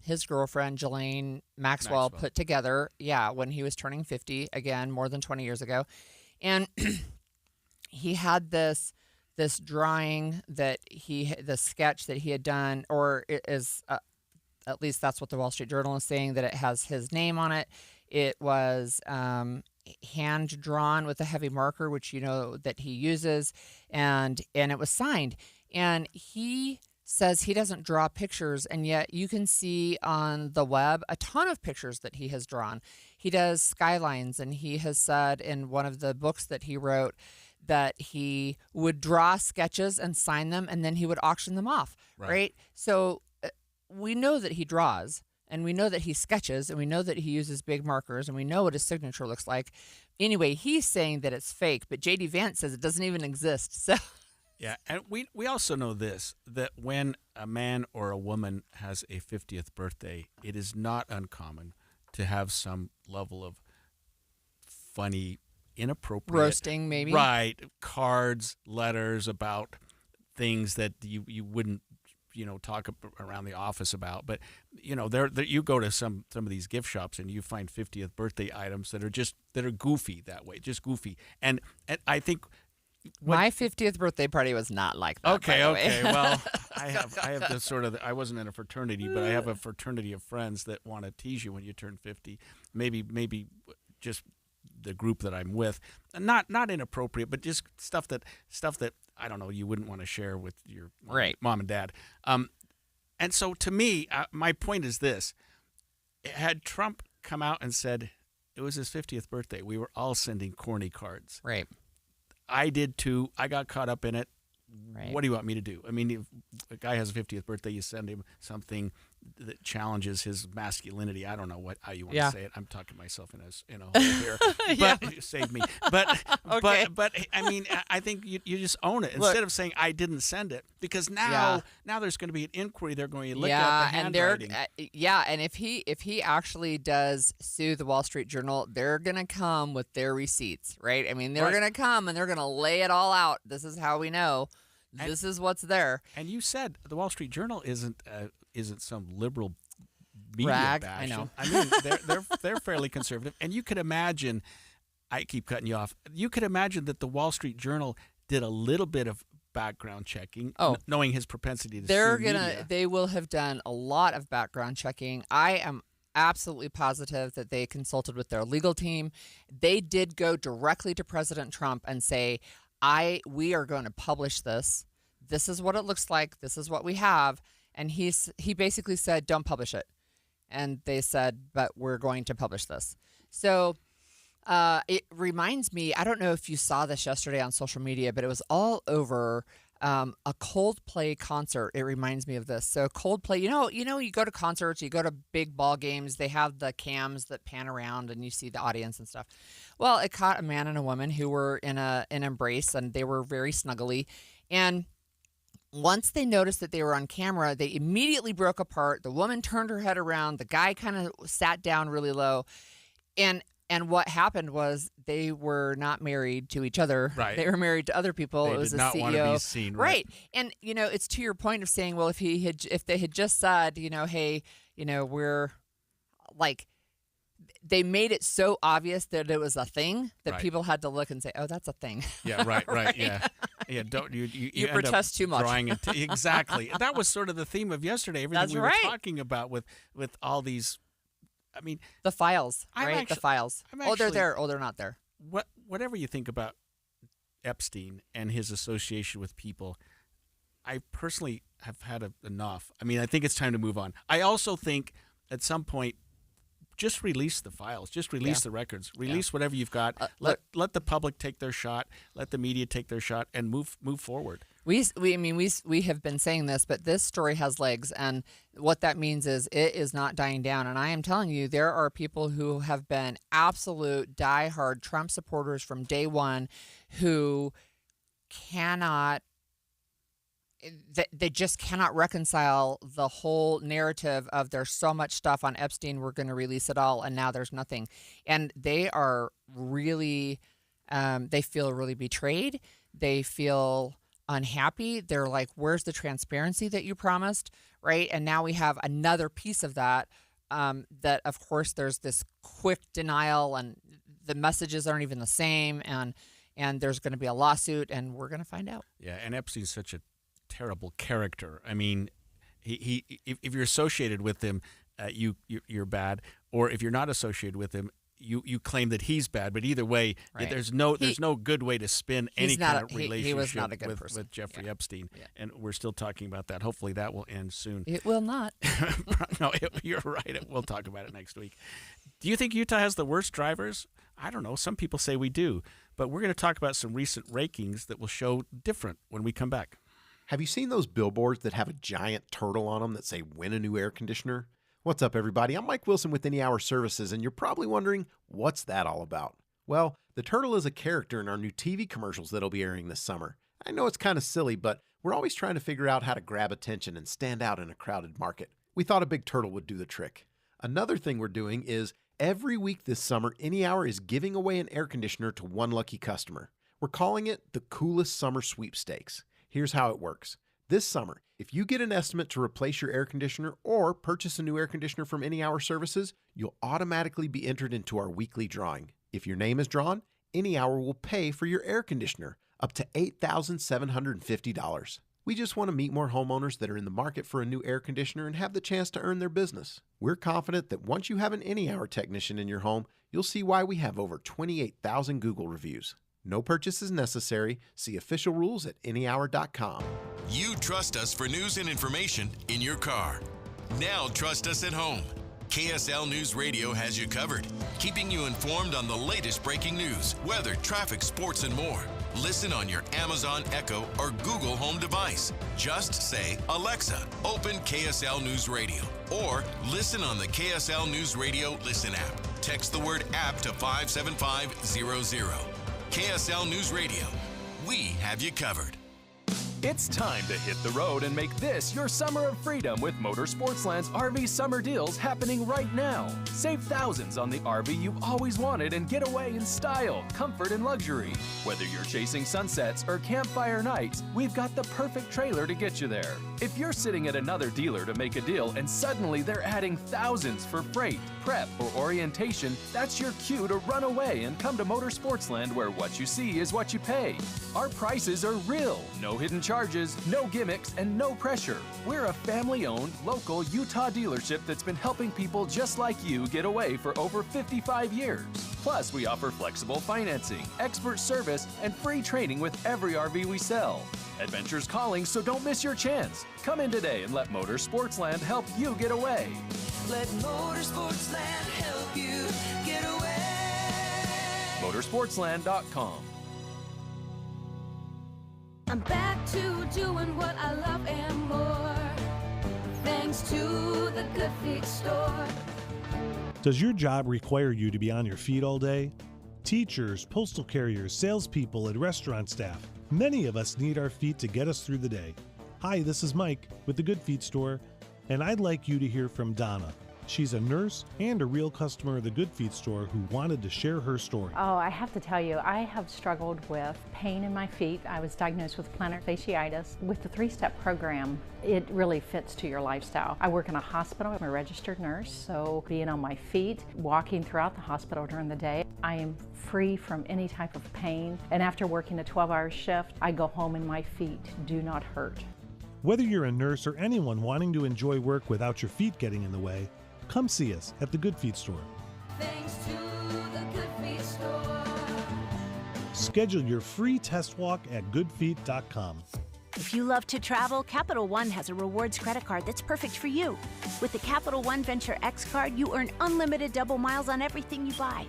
his girlfriend Ghislaine Maxwell put together. Yeah, when he was turning 50, again, more than 20 years ago, and he had this drawing the sketch that he had done, or it is at least that's what the Wall Street Journal is saying, that it has his name on it. It was hand drawn with a heavy marker, which you know that he uses, and it was signed. And he says he doesn't draw pictures, and yet you can see on the web a ton of pictures that he has drawn. He does skylines, and he has said in one of the books that he wrote that he would draw sketches and sign them, and then he would auction them off, right? So we know that he draws, and we know that he sketches, and we know that he uses big markers, and we know what his signature looks like. Anyway, he's saying that it's fake, but J.D. Vance says it doesn't even exist. So,
yeah, and we also know this, that when a man or a woman has a 50th birthday, it is not uncommon to have some level of funny, inappropriate
roasting, maybe,
right? Cards, letters about things that you wouldn't talk around the office about. But there you go to some of these gift shops and you find 50th birthday items that are goofy that way, just goofy. And I think
my 50th birthday party was not like that.
Okay.
By the way.
Well, I have this sort of. I wasn't in a fraternity, but I have a fraternity of friends that want to tease you when you turn 50. Maybe just the group that I'm with, not inappropriate, but just stuff that I don't know, you wouldn't want to share with your mom and dad. And so to me, my point is this: had Trump come out and said it was his 50th birthday, we were all sending corny cards.
Right.
I did too. I got caught up in it.
Right.
What do you want me to do? I mean, if a guy has a 50th birthday, you send him something that challenges his masculinity. I don't know how you want to say it. I'm talking myself in a hole here, but save me. But
okay.
but I mean, I think you just own it instead of saying I didn't send it, because now there's going to be an inquiry. They're going to look at the handwriting.
And if he actually does sue the Wall Street Journal, they're going to come with their receipts, right? I mean, they're going to come and they're going to lay it all out. This is how we know. This is what's there.
And you said the Wall Street Journal isn't some liberal media
rag.
bash.
I know.
I mean, they're fairly conservative. And you could imagine, I keep cutting you off. You could imagine that the Wall Street Journal did a little bit of background checking, knowing his propensity to sue media.
They will have done a lot of background checking. I am absolutely positive that they consulted with their legal team. They did go directly to President Trump and say, we are going to publish this. This is what it looks like. This is what we have. And he basically said, don't publish it. And they said, but we're going to publish this. So it reminds me, I don't know if you saw this yesterday on social media, but it was all over a Coldplay concert. It reminds me of this. So Coldplay, you go to concerts, you go to big ball games, they have the cams that pan around and you see the audience and stuff. Well, it caught a man and a woman who were in an embrace, and they were very snuggly. And once they noticed that they were on camera, they immediately broke apart. The woman turned her head around. The guy kind of sat down really low. And what happened was they were not married to each other.
Right.
They were married to other people.
They
it was
did
a
not
CEO.
want to be seen. Right.
And it's to your point of saying, well, if they had just said, hey, we're like, they made it so obvious that it was a thing that people had to look and say, oh, that's a thing.
Yeah. Right. Yeah. Don't you end
protest
up
too much.
Drawing it exactly. That was sort of the theme of yesterday. Everything
That's
we
right.
were talking about with all these. I mean,
the files,
the
files. They're there. Oh, they're not there.
Whatever you think about Epstein and his association with people, I personally have had enough. I mean, I think it's time to move on. I also think at some point, just release the files. Just release the records. Release whatever you've got. Let the public take their shot. Let the media take their shot, and move forward.
We have been saying this, but this story has legs, and what that means is it is not dying down. And I am telling you, there are people who have been absolute diehard Trump supporters from day one, who cannot. They just cannot reconcile the whole narrative of there's so much stuff on Epstein, we're going to release it all, and now there's nothing. And they are really, they feel really betrayed. They feel unhappy. They're like, where's the transparency that you promised, right? And now we have another piece of that, that, of course, there's this quick denial, and the messages aren't even the same, and there's going to be a lawsuit, and we're going to find out.
Yeah, and Epstein's such a terrible character. I mean, if you're associated with him, you're bad, or if you're not associated with him, you claim that he's bad. But either way,
Right.
there's no good way to spin any kind of relationship
he was not a good person.
with Jeffrey Epstein.
Yeah.
And we're still talking about that. Hopefully that will end soon.
It will not.
No, you're right. We'll talk about it next week. Do you think Utah has the worst drivers? I don't know. Some people say we do. But we're going to talk about some recent rankings that will show different when we come back.
Have you seen those billboards that have a giant turtle on them that say, win a new air conditioner? What's up, everybody? I'm Mike Wilson with Any Hour Services, and you're probably wondering, what's that all about? Well, the turtle is a character in our new TV commercials that'll be airing this summer. I know it's kind of silly, but we're always trying to figure out how to grab attention and stand out in a crowded market. We thought a big turtle would do the trick. Another thing we're doing is every week this summer, Any Hour is giving away an air conditioner to one lucky customer. We're calling it the Coolest Summer Sweepstakes. Here's how it works. This summer, if you get an estimate to replace your air conditioner or purchase a new air conditioner from Any Hour Services, you'll automatically be entered into our weekly drawing. If your name is drawn, Any Hour will pay for your air conditioner, up to $8,750. We just want to meet more homeowners that are in the market for a new air conditioner and have the chance to earn their business. We're confident that once you have an Any Hour technician in your home, you'll see why we have over 28,000 Google reviews. No purchase is necessary. See official rules at anyhour.com.
You trust us for news and information in your car. Now trust us at home. KSL News Radio has you covered, keeping you informed on the latest breaking news, weather, traffic, sports, and more. Listen on your Amazon Echo or Google Home device. Just say, Alexa, open KSL News Radio, or listen on the KSL News Radio Listen app. Text the word app to 57500. KSL News Radio. We have you covered.
It's time to hit the road and make this your summer of freedom with Motorsportsland's RV summer deals happening right now. Save thousands on the RV you've always wanted and get away in style, comfort, and luxury. Whether you're chasing sunsets or campfire nights, we've got the perfect trailer to get you there. If you're sitting at another dealer to make a deal and suddenly they're adding thousands for freight, prep, or orientation, that's your cue to run away and come to Motorsportsland, where what you see is what you pay. Our prices are real. No hidden charges, no gimmicks, and no pressure. We're a family-owned, local Utah dealership that's been helping people just like you get away for over 55 years. Plus, we offer flexible financing, expert service, and free training with every RV we sell. Adventure's calling, so don't miss your chance. Come in today and let Motorsportsland help you get away.
Let Motorsportsland help you get away.
Motorsportsland.com.
I'm back to doing what I love and more, thanks to the Good Feet store.
Does your job require you to be on your feet all day? Teachers, postal carriers, salespeople, and restaurant staff. Many of us need our feet to get us through the day. Hi, this is Mike with the Good Feet store, and I'd like you to hear from Donna. She's a nurse and a real customer of the Good Feet store who wanted to share her story.
Oh, I have to tell you, I have struggled with pain in my feet. I was diagnosed with plantar fasciitis. With the 3-step program, it really fits to your lifestyle. I work in a hospital. I'm a registered nurse, so being on my feet, walking throughout the hospital during the day, I am free from any type of pain. And after working a 12-hour shift, I go home and my feet do not hurt.
Whether you're a nurse or anyone wanting to enjoy work without your feet getting in the way, come see us at the Good Feet store.
Thanks to the Good Feet store.
Schedule your free test walk at goodfeet.com.
If you love to travel, Capital One has a rewards credit card that's perfect for you. With the Capital One Venture X card, you earn unlimited double miles on everything you buy.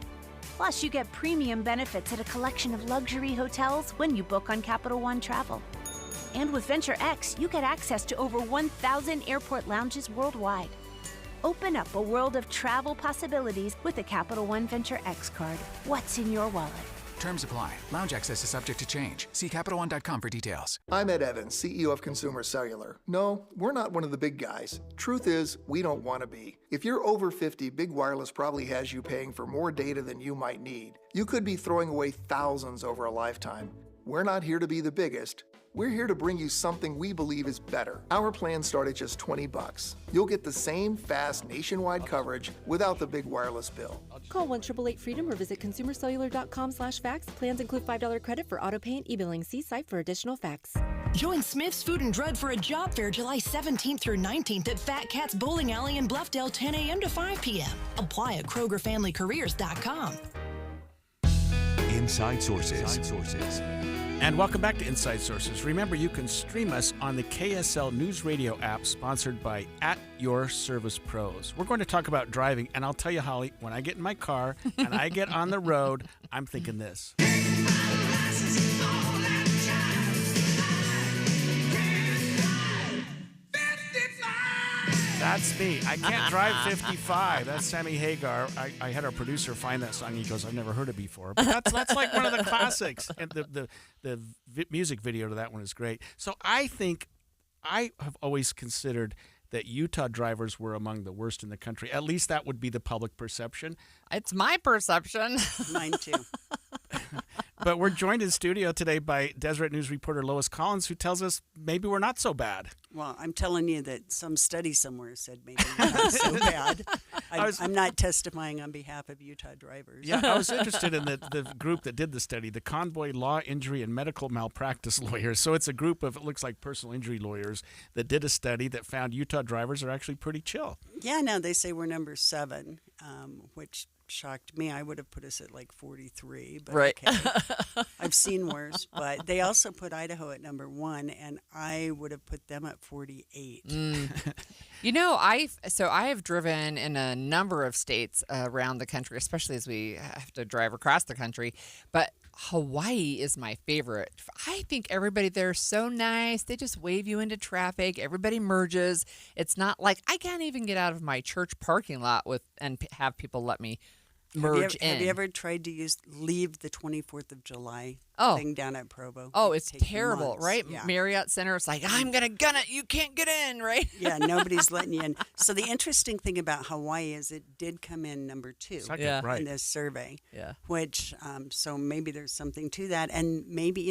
Plus, you get premium benefits at a collection of luxury hotels when you book on Capital One Travel. And with Venture X, you get access to over 1,000 airport lounges worldwide. Open up a world of travel possibilities with the Capital One Venture X card. What's in your wallet?
Terms apply. Lounge access is subject to change. See CapitalOne.com for details.
I'm Ed Evans, CEO of Consumer Cellular. No, we're not one of the big guys. Truth is, we don't want to be. If you're over 50, Big Wireless probably has you paying for more data than you might need. You could be throwing away thousands over a lifetime. We're not here to be the biggest. We're here to bring you something we believe is better. Our plans start at just $20. You'll get the same fast nationwide coverage without the big wireless bill.
Call 1-888-FREEDOM or visit consumercellular.com/facts. Plans include $5 credit for auto pay and e-billing. See site for additional facts.
Join Smith's Food and Drug for a job fair July 17th through 19th at Fat Cat's Bowling Alley in Bluffdale, 10 a.m. to 5 p.m. Apply at KrogerFamilyCareers.com.
Inside Sources.
And welcome back to Inside Sources. Remember, you can stream us on the KSL News Radio app sponsored by At Your Service Pros. We're going to talk about driving, and I'll tell you, Holly, when I get in my car and I get on the road, I'm thinking this. That's me. I can't drive 55. That's Sammy Hagar. I had our producer find that song. He goes, I've never heard it before. But that's like one of the classics. And the music video to that one is great. So I think I have always considered that Utah drivers were among the worst in the country. At least that would be the public perception.
It's my perception.
Mine too.
But we're joined in studio today by Deseret News reporter Lois Collins, who tells us maybe we're not so bad.
Well, I'm telling you that some study somewhere said maybe we're not so bad. I'm not testifying on behalf of Utah drivers.
Yeah, I was interested in the group that did the study, the Convoy Law, Injury, and Medical Malpractice Lawyers. So it's a group of, it looks like personal injury lawyers that did a study that found Utah drivers are actually pretty chill.
Yeah, no, they say we're number 7, which shocked me. I would have put us at like 43, but
right.
Okay. I've seen worse. But they also put Idaho at number 1, and I would have put them at 48.
You know, I have driven in a number of states around the country, especially as we have to drive across the country. But Hawaii is my favorite. I think everybody there is so nice. They just wave you into traffic. Everybody merges. It's not like I can't even get out of my church parking lot and have people let me merge in.
Have you ever tried to leave the 24th of July thing down at Provo?
Oh, it's terrible,
months.
right?
Yeah.
Marriott Center, it's like, I'm going to gun it. You can't get in, right?
Yeah, nobody's letting you in. So the interesting thing about Hawaii is it did come in number 2 in this survey.
Yeah.
Which, so maybe there's something to that. And maybe,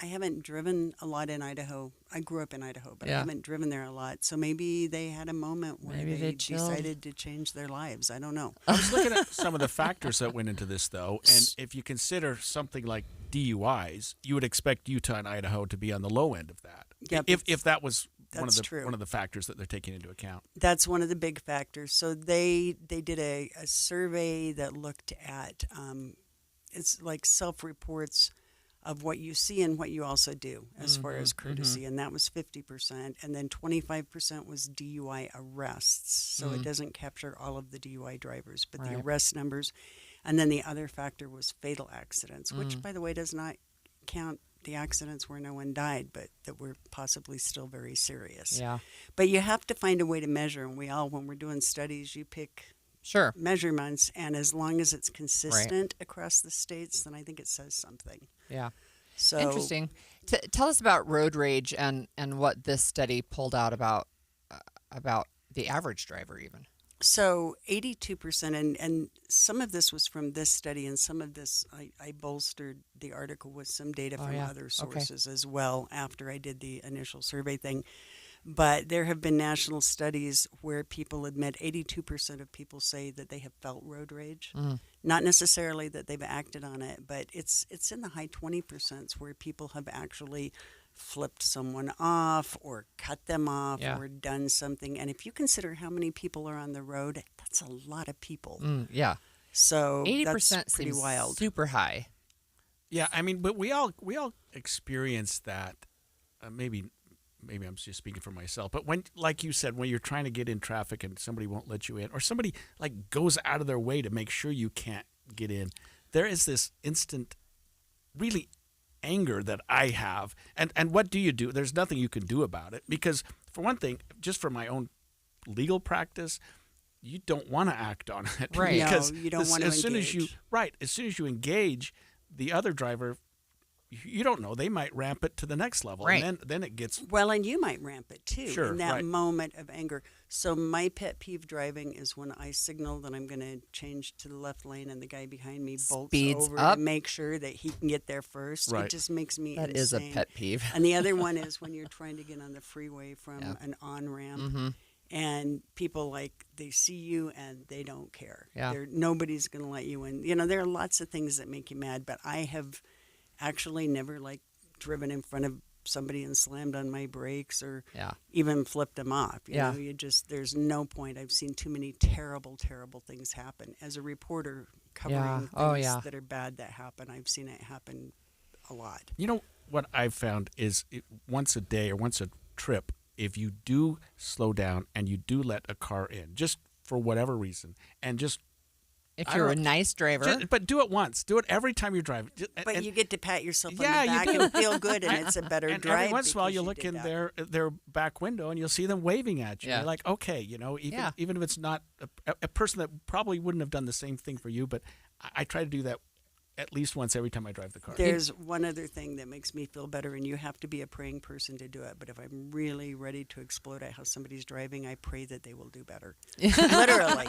I haven't driven a lot in Idaho. I grew up in Idaho, but I haven't driven there a lot. So maybe they had a moment where they decided to change their lives. I don't know.
I was looking at some of the factors that went into this, though, and if you consider something like DUIs, you would expect Utah and Idaho to be on the low end of that.
Yep,
if that was one
true.
of the factors that they're taking into account.
That's one of the big factors. So they did a survey that looked at it's like self-reports of what you see and what you also do as far as courtesy, and that was 50%, and then 25% was DUI arrests. So it doesn't capture all of the DUI drivers, but the arrest numbers, and then the other factor was fatal accidents, which, by the way, does not count the accidents where no one died, but that were possibly still very serious.
Yeah.
But you have to find a way to measure, and when we're doing studies, you pick measurements, and as long as it's consistent across the states, then I think it says something.
Yeah.
So
interesting. Tell us about road rage and what this study pulled out about the average driver even.
So 82%, and some of this was from this study, and some of this I bolstered the article with some data from other sources as well after I did the initial survey thing. But there have been national studies where people admit 82% of people say that they have felt road rage. Not necessarily that they've acted on it, but it's in the high 20% where people have actually flipped someone off or cut them off or done something. And if you consider how many people are on the road, that's a lot of people.
Yeah.
So
80%
that's pretty
seems
wild.
Super high.
Yeah, I mean, but we all experience that. Maybe I'm just speaking for myself, but when, like you said, when you're trying to get in traffic and somebody won't let you in, or somebody like goes out of their way to make sure you can't get in, there is this instant, really anger that I have. And what do you do? There's nothing you can do about it because, for one thing, just for my own legal practice, you don't want to act on it,
right?
Because you don't want to
as soon as you engage, the other driver, you don't know. They might ramp it to the next level,
Right.
and then it gets
Well, and you might ramp it too
Sure,
in that
right.
moment of anger. So my pet peeve driving is when I signal that I'm going to change to the left lane and the guy behind me bolts
Speeds
over
up.
to make sure that he can get there first.
Right.
It just makes me
That
insane.
is a pet peeve.
And the other one is when you're trying to get on the freeway from an on-ramp.
Mm-hmm.
And people they see you and they don't care.
Yeah.
Nobody's going to let you in. There are lots of things that make you mad, but I have actually never driven in front of somebody and slammed on my brakes or even flipped them off. You know, there's no point. I've seen too many terrible, terrible things happen. As a reporter covering things that are bad that happen, I've seen it happen a lot.
You know what I've found is once a day or once a trip, if you do slow down and you do let a car in, just for whatever reason, and just
If you're a nice driver.
but do it once. Do it every time you're driving.
But you get to pat yourself on the
Yeah,
back
you do.
and feel good, and it's a better
and
drive.
every once in a while,
because
you look
did
in
that.
their back window and you'll see them waving at you.
Yeah.
You're like, okay, even if it's not a person that probably wouldn't have done the same thing for you, but I try to do that at least once every time I drive the car.
There's one other thing that makes me feel better, and you have to be a praying person to do it. But if I'm really ready to explode at how somebody's driving, I pray that they will do better. Literally.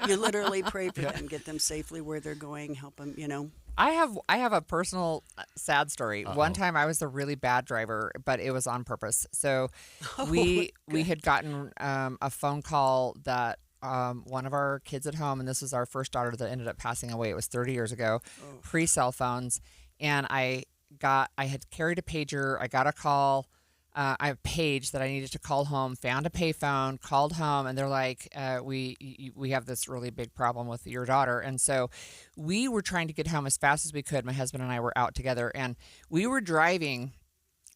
You literally pray for them, get them safely where they're going, help them,
I have a personal sad story.
Uh-oh.
One time I was a really bad driver, but it was on purpose. So we had gotten a phone call that one of our kids at home, and this was our first daughter that ended up passing away. It was 30 years ago, pre-cell phones, and I had carried a pager. I got a call. I have a page that I needed to call home, found a payphone, called home, and they're like, we have this really big problem with your daughter. And so we were trying to get home as fast as we could. My husband and I were out together, and we were driving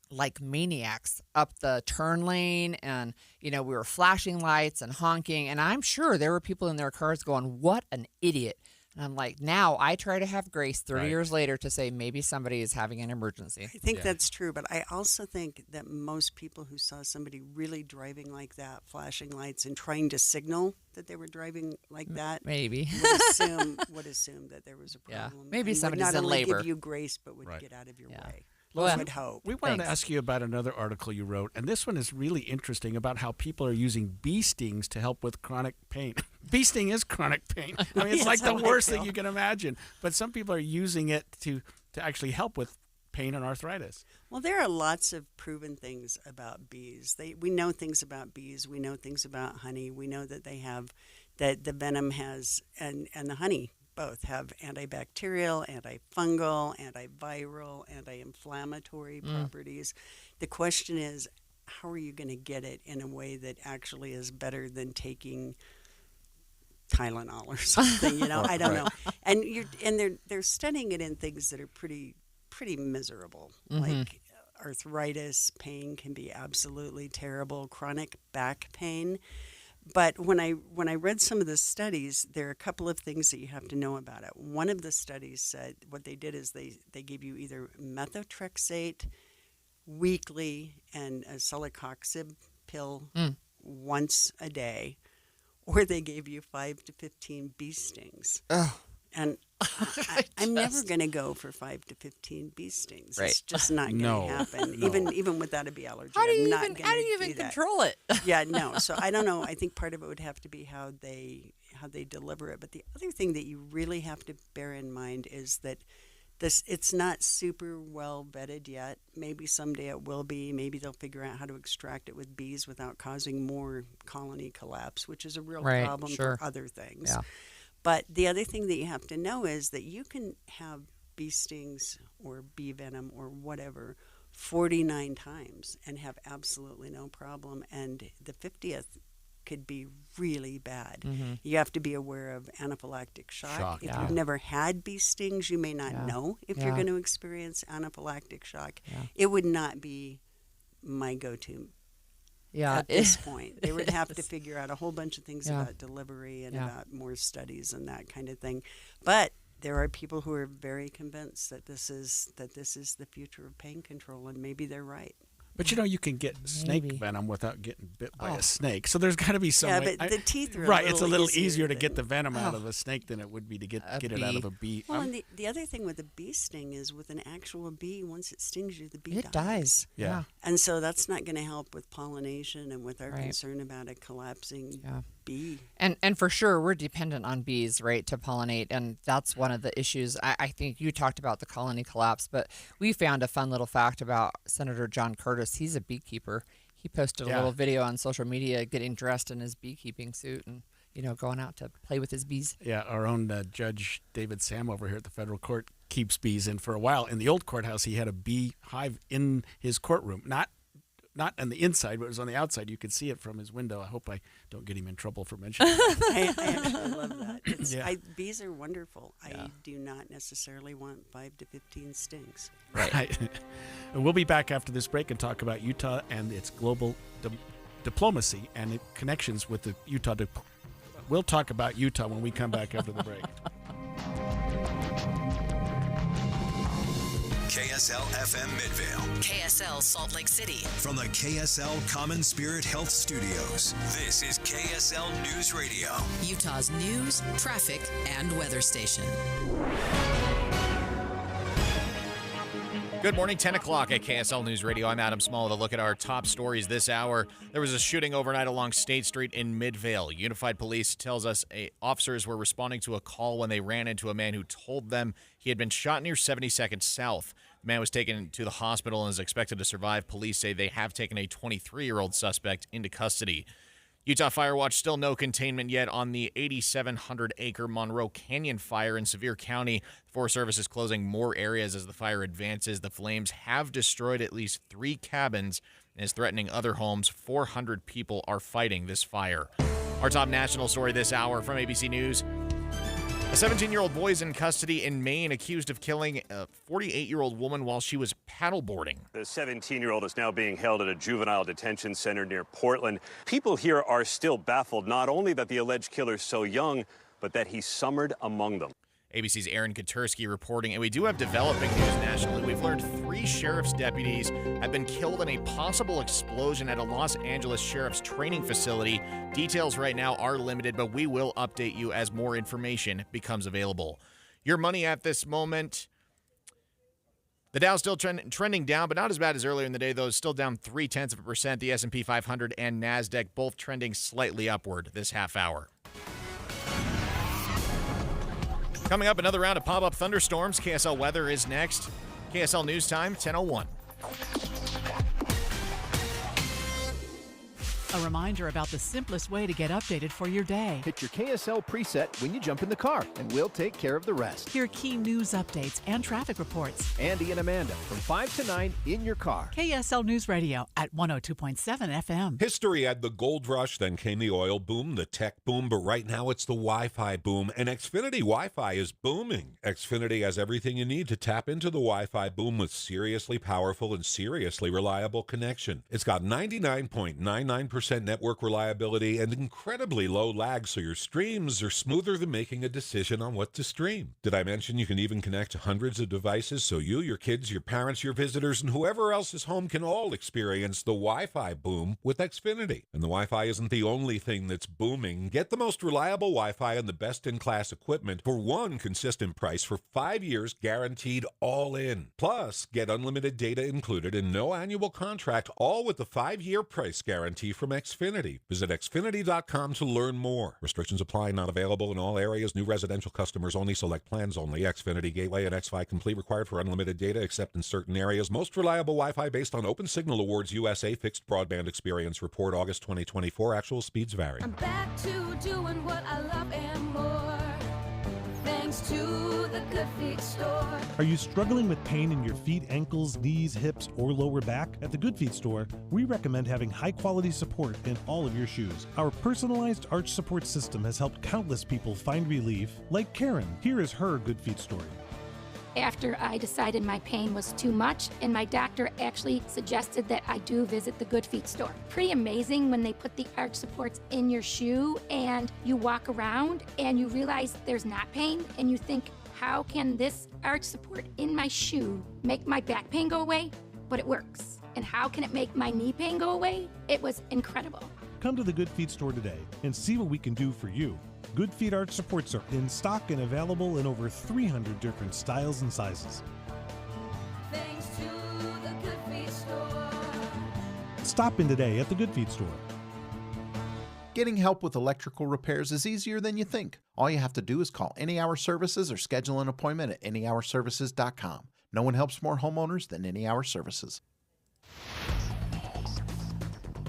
like maniacs up the turn lane, and we were flashing lights and honking, and I'm sure there were people in their cars going, what an idiot. And I'm like, now I try to have grace 30 years later to say maybe somebody is having an emergency.
I think that's true, but I also think that most people who saw somebody really driving like that, flashing lights and trying to signal that they were driving like that,
maybe
would assume that there was a problem.
Maybe
and
somebody's
would not
in
only
labor.
give you grace, but would get out of your way.
Well,
I would hope.
We wanted to ask you about another article you wrote, and this one is really interesting about how people are using bee stings to help with chronic pain. Bee sting is chronic pain. I mean, it's like the worst thing you can imagine. But some people are using it to actually help with pain and arthritis.
Well, there are lots of proven things about bees. We know things about bees. We know things about honey. We know that they have, that the venom has, and the honey both have antibacterial, antifungal, antiviral, anti-inflammatory properties. The question is, how are you going to get it in a way that actually is better than taking Tylenol or something? I don't know. And they're studying it in things that are pretty miserable, like arthritis. Pain can be absolutely terrible. Chronic back pain. But when I read some of the studies, there are a couple of things that you have to know about it. One of the studies said what they did is they gave you either methotrexate weekly and a celecoxib pill once a day, or they gave you 5 to 15 bee stings.
Oh.
And I'm never going to go for 5 to 15 bee stings.
Right.
It's just not going to happen.
No.
Even without a bee allergy,
How do you
I'm
even control it?
Yeah, no. So I don't know. I think part of it would have to be how they deliver it. But the other thing that you really have to bear in mind is that it's not super well vetted yet. Maybe someday it will be. Maybe they'll figure out how to extract it with bees without causing more colony collapse, which is a real problem for other things.
Yeah.
But the other thing that you have to know is that you can have bee stings or bee venom or whatever 49 times and have absolutely no problem. And the 50th could be really bad.
Mm-hmm.
You have to be aware of anaphylactic shock. If
yeah.
you've never had bee stings, you may not know if you're going to experience anaphylactic shock.
Yeah.
It would not be my go-to.
Yeah,
At this point, they would have to figure out a whole bunch of things about delivery and about more studies and that kind of thing. But there are people who are very convinced that this is the future of pain control, and maybe they're right.
But you can get snake venom without getting bit by a snake. So there's got to be some way.
But the teeth are
right. It's a little easier to get the venom out of a snake than it would be to get it out of a bee.
Well, and the other thing with a bee sting is with an actual bee, once it stings you, the bee
dies.
Yeah.
And so that's not going to help with pollination and with our concern about a collapsing bee.
And for sure, we're dependent on bees, right, to pollinate. And that's one of the issues. I think you talked about the colony collapse, but we found a fun little fact about Senator John Curtis. He's a beekeeper. He posted a little video on social media getting dressed in his beekeeping suit and, going out to play with his bees.
Yeah, our own Judge David Sam over here at the federal court keeps bees in for a while. In the old courthouse, he had a bee hive in his courtroom. Not on the inside, but it was on the outside. You could see it from his window. I hope I don't get him in trouble for mentioning that.
I actually love that. Bees are wonderful. I do not necessarily want 5 to 15 stings.
Right. We'll be back after this break and talk about Utah and its global diplomacy and its connections with the Utah. We'll talk about Utah when we come back after the break.
KSL FM Midvale.
KSL Salt Lake City.
From the KSL Common Spirit Health Studios, this is KSL News Radio.
Utah's news, traffic, and weather station.
Good morning, 10 o'clock at KSL News Radio. I'm Adam Small with a look at our top stories this hour. There was a shooting overnight along State Street in Midvale. Unified Police tells us officers were responding to a call when they ran into a man who told them he had been shot near 72nd South. The man was taken to the hospital and is expected to survive. Police say they have taken a 23-year-old suspect into custody. Utah Fire Watch, still no containment yet on the 8,700-acre Monroe Canyon fire in Sevier County. The Forest Service is closing more areas as the fire advances. The flames have destroyed at least 3 cabins and is threatening other homes. 400 people are fighting this fire. Our top national story this hour from ABC News. A 17-year-old boy is in custody in Maine, accused of killing a 48-year-old woman while she was paddleboarding.
The 17-year-old is now being held at a juvenile detention center near Portland. People here are still baffled, not only that the alleged killer is so young, but that he summered among them.
ABC's Aaron Katursky reporting, and we do have developing news nationally. We've learned 3 sheriff's deputies have been killed in a possible explosion at a Los Angeles sheriff's training facility. Details right now are limited, but we will update you as more information becomes available. Your money at this moment, the Dow's still trending down, but not as bad as earlier in the day, though. It's still down 0.3%. The S&P 500 and NASDAQ both trending slightly upward this half hour. Coming up, another round of pop-up thunderstorms. KSL weather is next. KSL News Time, 10:01.
A reminder about the simplest way to get updated for your day.
Hit your KSL preset when you jump in the car, and we'll take care of the rest.
Hear key news updates and traffic reports.
Andy and Amanda from 5 to 9 in your car.
KSL News Radio at 102.7 FM.
History had the gold rush, then came the oil boom, the tech boom, but right now it's the Wi-Fi boom, and Xfinity Wi-Fi is booming. Xfinity has everything you need to tap into the Wi-Fi boom with seriously powerful and seriously reliable connection. It's got 99.99% network reliability and incredibly low lag, so your streams are smoother than making a decision on what to stream. Did I mention you can even connect to hundreds of devices so you, your kids, your parents, your visitors, and whoever else is home can all experience the Wi-Fi boom with Xfinity? And the Wi-Fi isn't the only thing that's booming. Get the most reliable Wi-Fi and the best-in-class equipment for one consistent price for 5 years, guaranteed all in. Plus, get unlimited data included and no annual contract, all with the 5-year price guarantee from Xfinity. Visit Xfinity.com to learn more. Restrictions apply, not available in all areas. New residential customers only. Select plans only. Xfinity Gateway and XFi Complete required for unlimited data except in certain areas. Most reliable Wi-Fi based on Open Signal Awards USA Fixed Broadband Experience Report August 2024. Actual speeds vary.
I'm back to doing what I love and more. Thanks to the Good Feet store.
Are you struggling with pain in your feet, ankles, knees, hips, or lower back? At the Good Feet store, we recommend having high-quality support in all of your shoes. Our personalized arch support system has helped countless people find relief, like Karen. Here is her Good Feet story.
After I decided my pain was too much, and my doctor actually suggested that I do visit the Good Feet store. Pretty amazing when they put the arch supports in your shoe and you walk around and you realize there's not pain and you think, how can this arch support in my shoe make my back pain go away? But it works. And how can it make my knee pain go away? It was incredible.
Come to the Good Feet store today and see what we can do for you. Good Feet arch supports are in stock and available in over 300 different styles and sizes.
Thanks to the Good Feet store.
Stop in today at the Good Feet store.
Getting help with electrical repairs is easier than you think. All you have to do is call Any Hour Services or schedule an appointment at anyhourservices.com. No one helps more homeowners than Any Hour Services.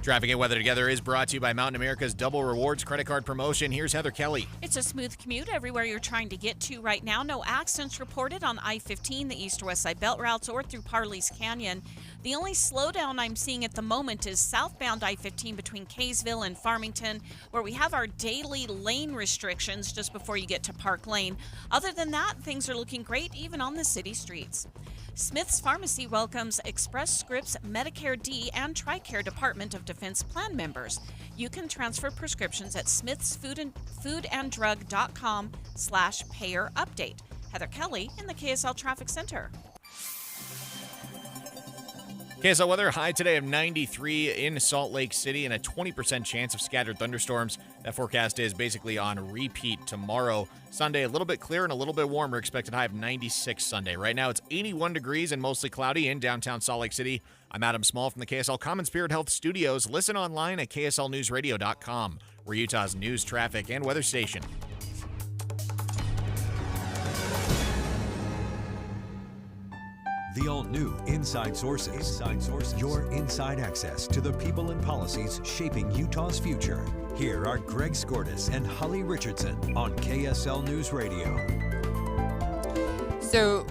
Traffic and weather together is brought to you by Mountain America's Double Rewards credit card promotion. Here's Heather Kelly.
It's a smooth commute everywhere you're trying to get to right now. No accidents reported on I-15, the east or west side belt routes, or through Parley's Canyon. The only slowdown I'm seeing at the moment is southbound I-15 between Kaysville and Farmington, where we have our daily lane restrictions just before you get to Park Lane. Other than that, things are looking great even on the city streets. Smith's Pharmacy welcomes Express Scripts Medicare D and TRICARE Department of Defense plan members. You can transfer prescriptions at smithsfoodanddrug.com/payer update. Heather Kelly in the KSL Traffic Center.
KSL weather, high today of 93 in Salt Lake City and a 20% chance of scattered thunderstorms. That forecast is basically on repeat tomorrow. Sunday, a little bit clear and a little bit warmer. Expected high of 96 Sunday. Right now, it's 81 degrees and mostly cloudy in downtown Salt Lake City. I'm Adam Small from the KSL Common Spirit Health Studios. Listen online at kslnewsradio.com. We're Utah's news, traffic, and weather station.
The all-new Inside Sources. Inside Sources. Your inside access to the people and policies shaping Utah's future. Here are Greg Skordas and Holly Richardson on KSL News Radio.
So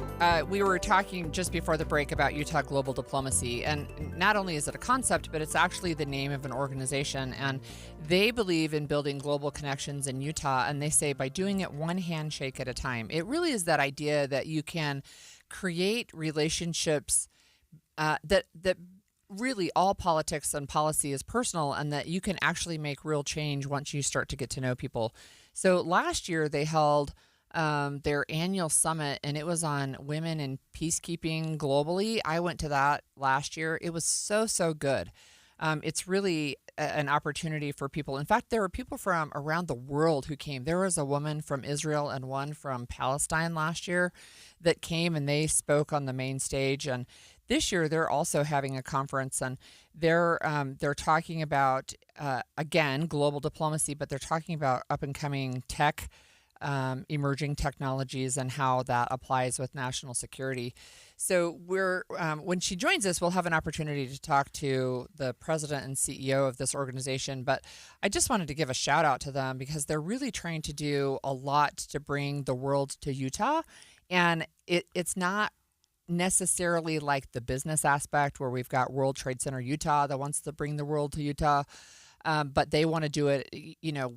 we were talking just before the break about Utah Global Diplomacy, and not only is it a concept, but it's actually the name of an organization, and they believe in building global connections in Utah, and they say by doing it one handshake at a time. It really is that idea that you can create relationships that really all politics and policy is personal, and that you can actually make real change once you start to get to know people. So last year they held their annual summit, and it was on women in peacekeeping globally. I went to that last year. It was so good. It's really an opportunity for people. In fact, there were people from around the world who came. There was a woman from Israel and one from Palestine last year that came, and they spoke on the main stage. And this year, they're also having a conference, and they're talking about again global diplomacy, but they're talking about up and coming tech. Emerging technologies and how that applies with national security. So when she joins us, we'll have an opportunity to talk to the president and CEO of this organization. But I just wanted to give a shout out to them because they're really trying to do a lot to bring the world to Utah. And it's not necessarily like the business aspect where we've got World Trade Center Utah that wants to bring the world to Utah. But they want to do it,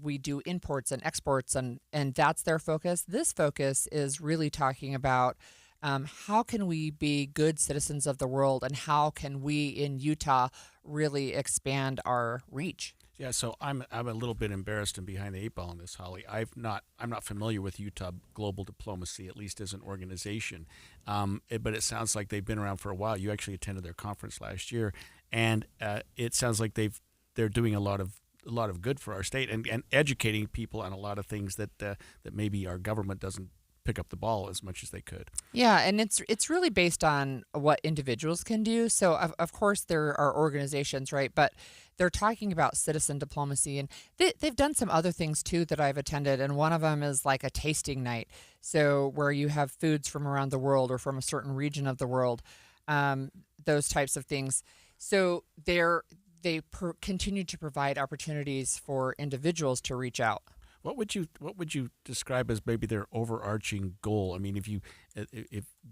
we do imports and exports, and that's their focus. This focus is really talking about how can we be good citizens of the world, and how can we in Utah really expand our reach.
Yeah, so I'm a little bit embarrassed and behind the eight ball on this, Holly. I'm not familiar with Utah Global Diplomacy, at least as an organization. But it sounds like they've been around for a while. You actually attended their conference last year, and it sounds like they're doing a lot of good for our state and educating people on a lot of things that maybe our government doesn't pick up the ball as much as they could.
Yeah, and it's really based on what individuals can do. So of course there are organizations, right? But they're talking about citizen diplomacy, and they've done some other things too that I've attended, and one of them is like a tasting night. So where you have foods from around the world or from a certain region of the world, those types of things. So they continue to provide opportunities for individuals to reach out.
What would you describe as maybe their overarching goal? I mean, if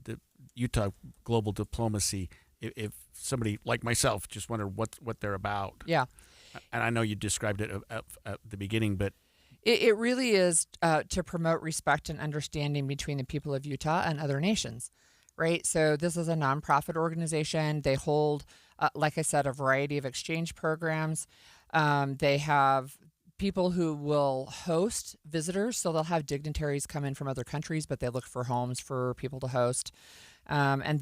the Utah Global Diplomacy, if somebody like myself just wondered what they're about.
Yeah.
And I know you described it at the beginning, but
it really is to promote respect and understanding between the people of Utah and other nations, right? So this is a nonprofit organization. They hold like I said, a variety of exchange programs. They have people who will host visitors, so they'll have dignitaries come in from other countries, but they look for homes for people to host. And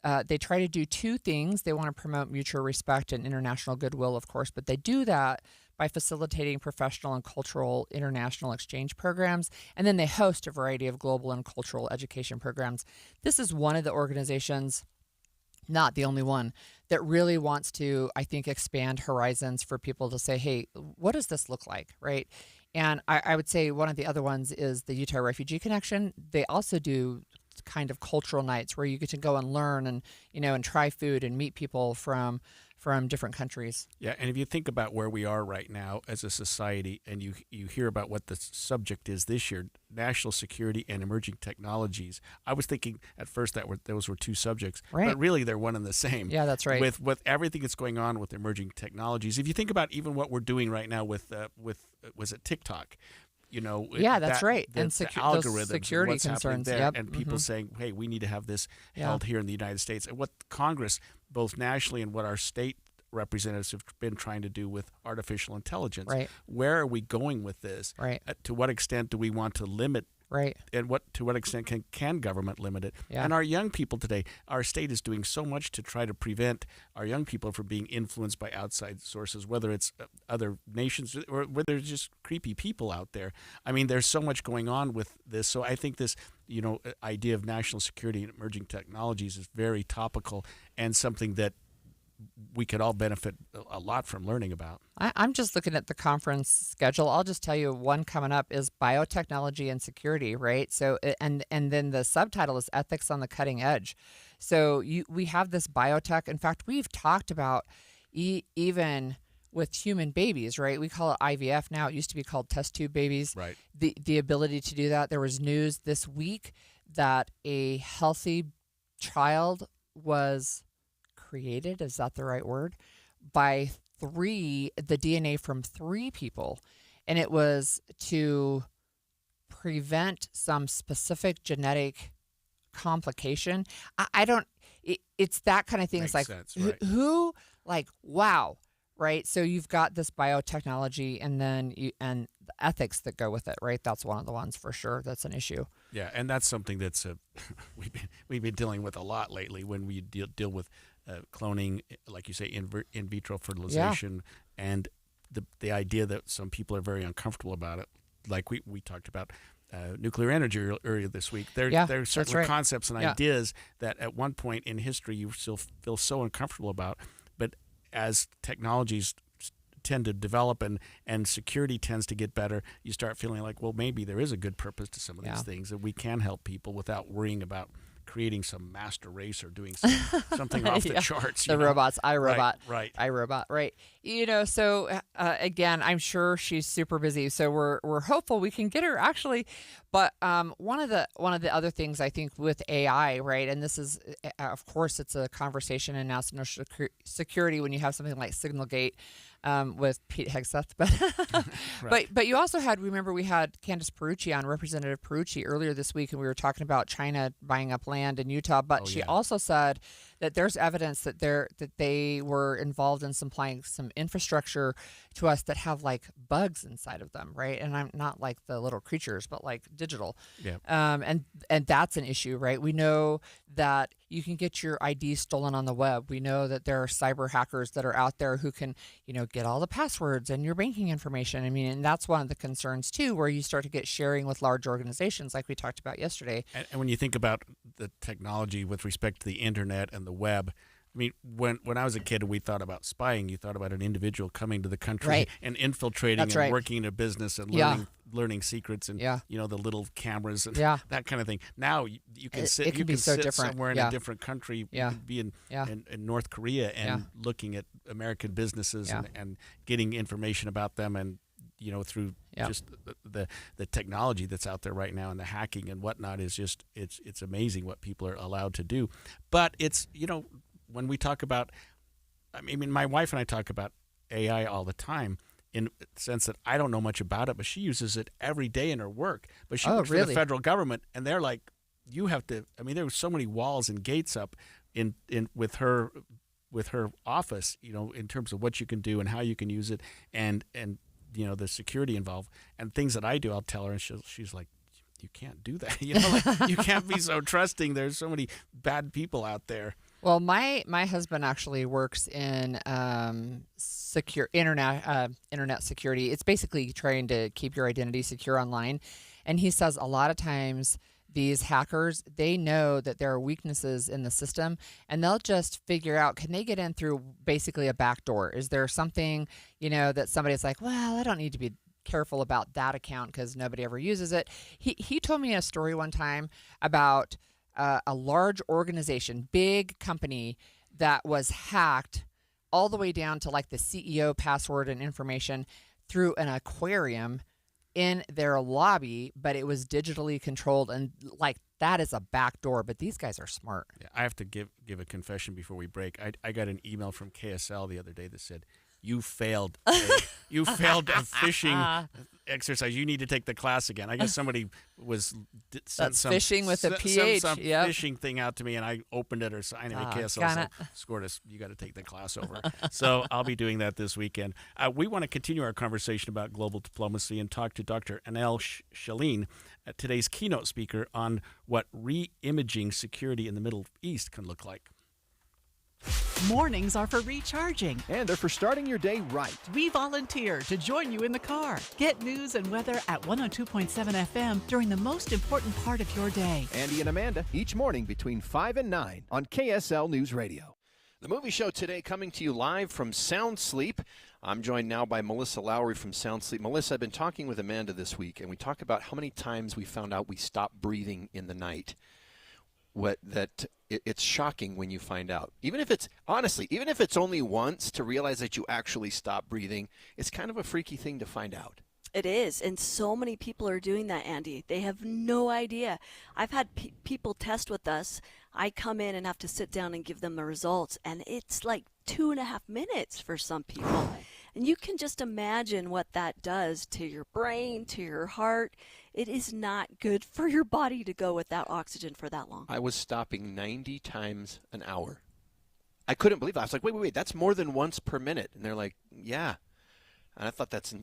they try to do two things. They want to promote mutual respect and international goodwill, of course, but they do that by facilitating professional and cultural international exchange programs. And then they host a variety of global and cultural education programs. This is one of the organizations, not the only one, that really wants to, I think, expand horizons for people to say, hey, what does this look like, right? And I would say one of the other ones is the Utah Refugee Connection. They also do kind of cultural nights where you get to go and learn and, and try food and meet people from different countries.
Yeah, and if you think about where we are right now as a society, and you hear about what the subject is this year, national security and emerging technologies, I was thinking at first that those were two subjects,
right.
But really they're one and the same.
Yeah, that's right.
With everything that's going on with emerging technologies, if you think about even what we're doing right now with was it TikTok?
Yeah, that's right. And
the algorithms,
those security
what's happening
concerns,
there,
yep.
and people saying, "Hey, we need to have this
Yeah.
held here in the United States." And what Congress, both nationally and what our state representatives have been trying to do with artificial intelligence.
Right.
Where are we going with this?
Right.
To what extent do we want to limit?
Right.
And to what extent can government limit it?
Yeah.
And our young people today, our state is doing so much to try to prevent our young people from being influenced by outside sources, whether it's other nations or whether it's just creepy people out there. I mean, there's so much going on with this. So I think this, idea of national security and emerging technologies is very topical and something that we could all benefit a lot from learning about.
I'm just looking at the conference schedule. I'll just tell you one coming up is biotechnology and security, right? So, and then the subtitle is ethics on the cutting edge. So we have this biotech. In fact, we've talked about even with human babies, right? We call it IVF now. It used to be called test tube babies.
Right.
The ability to do that. There was news this week that a healthy child was created, is that the right word, by the DNA from 3 people, and it was to prevent some specific genetic complication. It's that kind of thing.
Makes
it's like
sense, right.
who wow, right? So you've got this biotechnology and then and the ethics that go with it, right? That's one of the ones for sure that's an issue.
Yeah, and that's something that's we've been dealing with a lot lately when we deal with cloning, like you say, in vitro fertilization, and the idea that some people are very uncomfortable about it. Like we talked about nuclear energy earlier this week. There are certain concepts and ideas that at one point in history you still feel so uncomfortable about, but as technologies tend to develop and security tends to get better, you start feeling like, well, maybe there is a good purpose to some of these things, that we can help people without worrying about creating some master race or doing something off the charts.
The robots, iRobot.
Right.
iRobot, right. So again, I'm sure she's super busy. So we're hopeful we can get her actually. But one of the other things I think with AI, right, and this is, of course, it's a conversation in national security when you have something like Signalgate with Pete Hegseth. But but you also remember we had Candace Perucci on, Representative Perucci, earlier this week, and we were talking about China buying up land in Utah. But she also said that there's evidence that they were involved in supplying some infrastructure to us that have like bugs inside of them, right? And I'm not like the little creatures, but like digital.
Yeah.
And that's an issue, right? We know that you can get your ID stolen on the web. We know that there are cyber hackers that are out there who can, get all the passwords and your banking information. I mean, and that's one of the concerns too, where you start to get sharing with large organizations like we talked about yesterday.
And when you think about the technology with respect to the internet and the web, I mean, when I was a kid and we thought about spying, you thought about an individual coming to the country and infiltrating and working in a business and learning secrets and the little cameras and that kind of thing. Now you can sit somewhere in a different country. You can be in North Korea and looking at American businesses and getting information about them, and through just the technology that's out there right now and the hacking and whatnot is just it's amazing what people are allowed to do. But it's when we talk about, I mean, my wife and I talk about AI all the time in the sense that I don't know much about it, but she uses it every day in her work. But she works for the federal government, and they're like, you have to, I mean, there were so many walls and gates up in with her office, in terms of what you can do and how you can use it and the security involved and things that I do. I'll tell her, and she's like, you can't do that. You can't be so trusting. There's so many bad people out there.
Well, my husband actually works in secure internet security. It's basically trying to keep your identity secure online. And he says a lot of times these hackers, they know that there are weaknesses in the system, and they'll just figure out, can they get in through basically a back door? Is there something, that somebody's like, well, I don't need to be careful about that account because nobody ever uses it. He told me a story one time about a large organization, big company that was hacked all the way down to like the CEO password and information through an aquarium in their lobby, but it was digitally controlled, and like that is a back door. But these guys are smart.
Yeah, I have to give a confession before we break. I got an email from KSL the other day that said, "You failed. You failed a phishing exercise. You need to take the class again." I guess somebody sent some
phishing with a PH.
Some phishing thing out to me, and I opened it or so. Anyway, KSL scored us. You got to take the class over. So I'll be doing that this weekend. We want to continue our conversation about global diplomacy and talk to Dr. Anel Shaleen, today's keynote speaker, on what re-imaging security in the Middle East can look like.
Mornings are for recharging.
And they're for starting your day right.
We volunteer to join you in the car. Get news and weather at 102.7 FM during the most important part of your day.
Andy and Amanda, each morning between 5 and 9 on KSL News Radio. The movie show today coming to you live from Sound Sleep. I'm joined now by Melissa Lowry from Sound Sleep. Melissa, I've been talking with Amanda this week, and we talk about how many times we found out we stopped breathing in the night. It's shocking when you find out. Even if it's only once, to realize that you actually stop breathing, it's kind of a freaky thing to find out.
It is, and so many people are doing that, Andy. They have no idea. I've had people test with us. I come in and have to sit down and give them the results, and it's like 2.5 minutes for some people. And you can just imagine what that does to your brain, to your heart. It is not good for your body to go without oxygen for that long.
I was stopping 90 times an hour. I couldn't believe that. I was like, wait, that's more than once per minute. And they're like, yeah. And I thought that's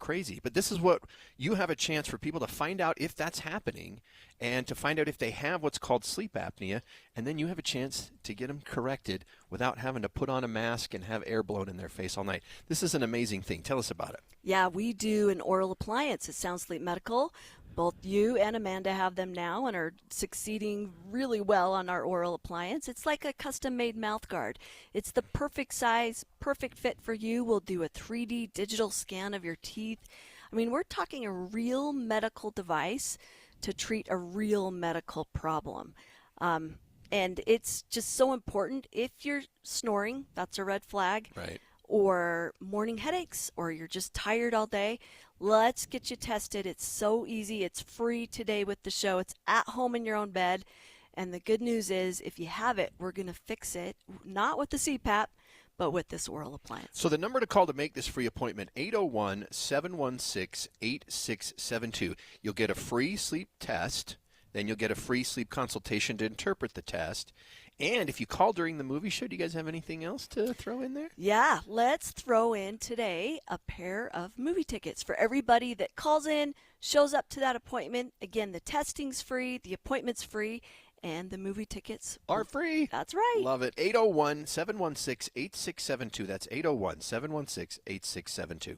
crazy. But this is what you have a chance for people to find out if that's happening and to find out if they have what's called sleep apnea. And then you have a chance to get them corrected without having to put on a mask and have air blown in their face all night. This is an amazing thing. Tell us about it.
Yeah, we do an oral appliance at Sound Sleep Medical. Both you and Amanda have them now and are succeeding really well on our oral appliance. It's like a custom-made mouth guard. It's the perfect size, perfect fit for you. We'll do a 3D digital scan of your teeth. I mean, we're talking a real medical device to treat a real medical problem. And it's just so important. If you're snoring, that's a red flag.
Right.
Or morning headaches, or you're just tired all day, let's get you tested. It's so easy. It's free today with the show. It's at home in your own bed. And the good news is, if you have it, we're going to fix it, not with the CPAP, but with this oral appliance.
So the number to call to make this free appointment, 801-716-8672. You'll get a free sleep test. Then you'll get a free sleep consultation to interpret the test. And if you call during the movie show, do you guys have anything else to throw in there?
Yeah, let's throw in today a pair of movie tickets for everybody that calls in, shows up to that appointment. Again, the testing's free, the appointment's free, and the movie tickets
are free.
That's right.
Love it. 801-716-8672. That's 801-716-8672.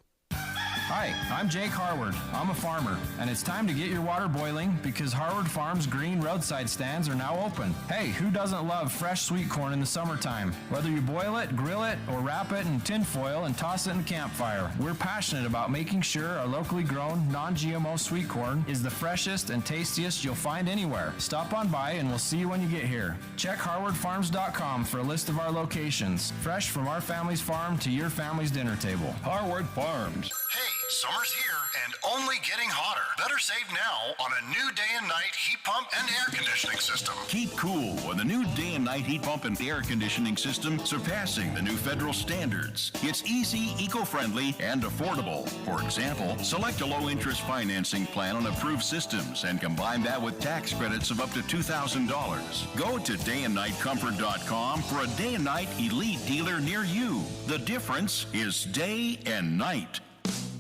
Hi, I'm Jake Harward. I'm a farmer, and it's time to get your water boiling because Harward Farms green roadside stands are now open. Hey, who doesn't love fresh sweet corn in the summertime? Whether you boil it, grill it, or wrap it in tin foil and toss it in the campfire, we're passionate about making sure our locally grown, non-GMO sweet corn is the freshest and tastiest you'll find anywhere. Stop on by and we'll see you when you get here. Check harwardfarms.com for a list of our locations. Fresh from our family's farm to your family's dinner table.
Harward Farms. Hey, summer's here and only getting hotter. Better save now on a new day and night heat pump and air conditioning system.
Keep cool with a new day and night heat pump and air conditioning system surpassing the new federal standards. It's easy, eco-friendly, and affordable. For example, select a low-interest financing plan on approved systems and combine that with tax credits of up to $2,000. Go to dayandnightcomfort.com for a day and night elite dealer near you. The difference is day and night.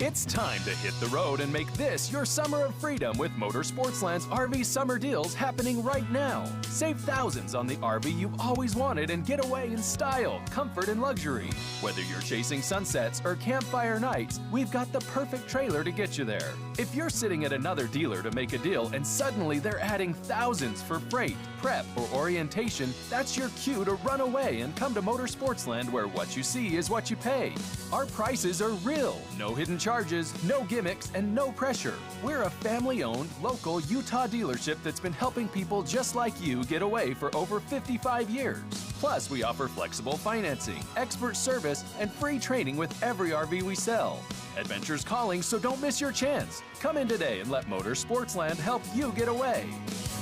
It's time to hit the road and make this your summer of freedom with Motorsportsland's RV summer deals happening right now. Save thousands on the RV you've always wanted and get away in style, comfort, and luxury. Whether you're chasing sunsets or campfire nights, we've got the perfect trailer to get you there. If you're sitting at another dealer to make a deal and suddenly they're adding thousands for freight, prep, or orientation, that's your cue to run away and come to Motorsportsland, where what you see is what you pay. Our prices are real. No hidden charges, no gimmicks, and no pressure. We're a family-owned, local Utah dealership that's been helping people just like you get away for over 55 years. Plus, we offer flexible financing, expert service, and free training with every RV we sell. Adventure's calling, so don't miss your chance. Come in today and let Motorsportsland help you get away.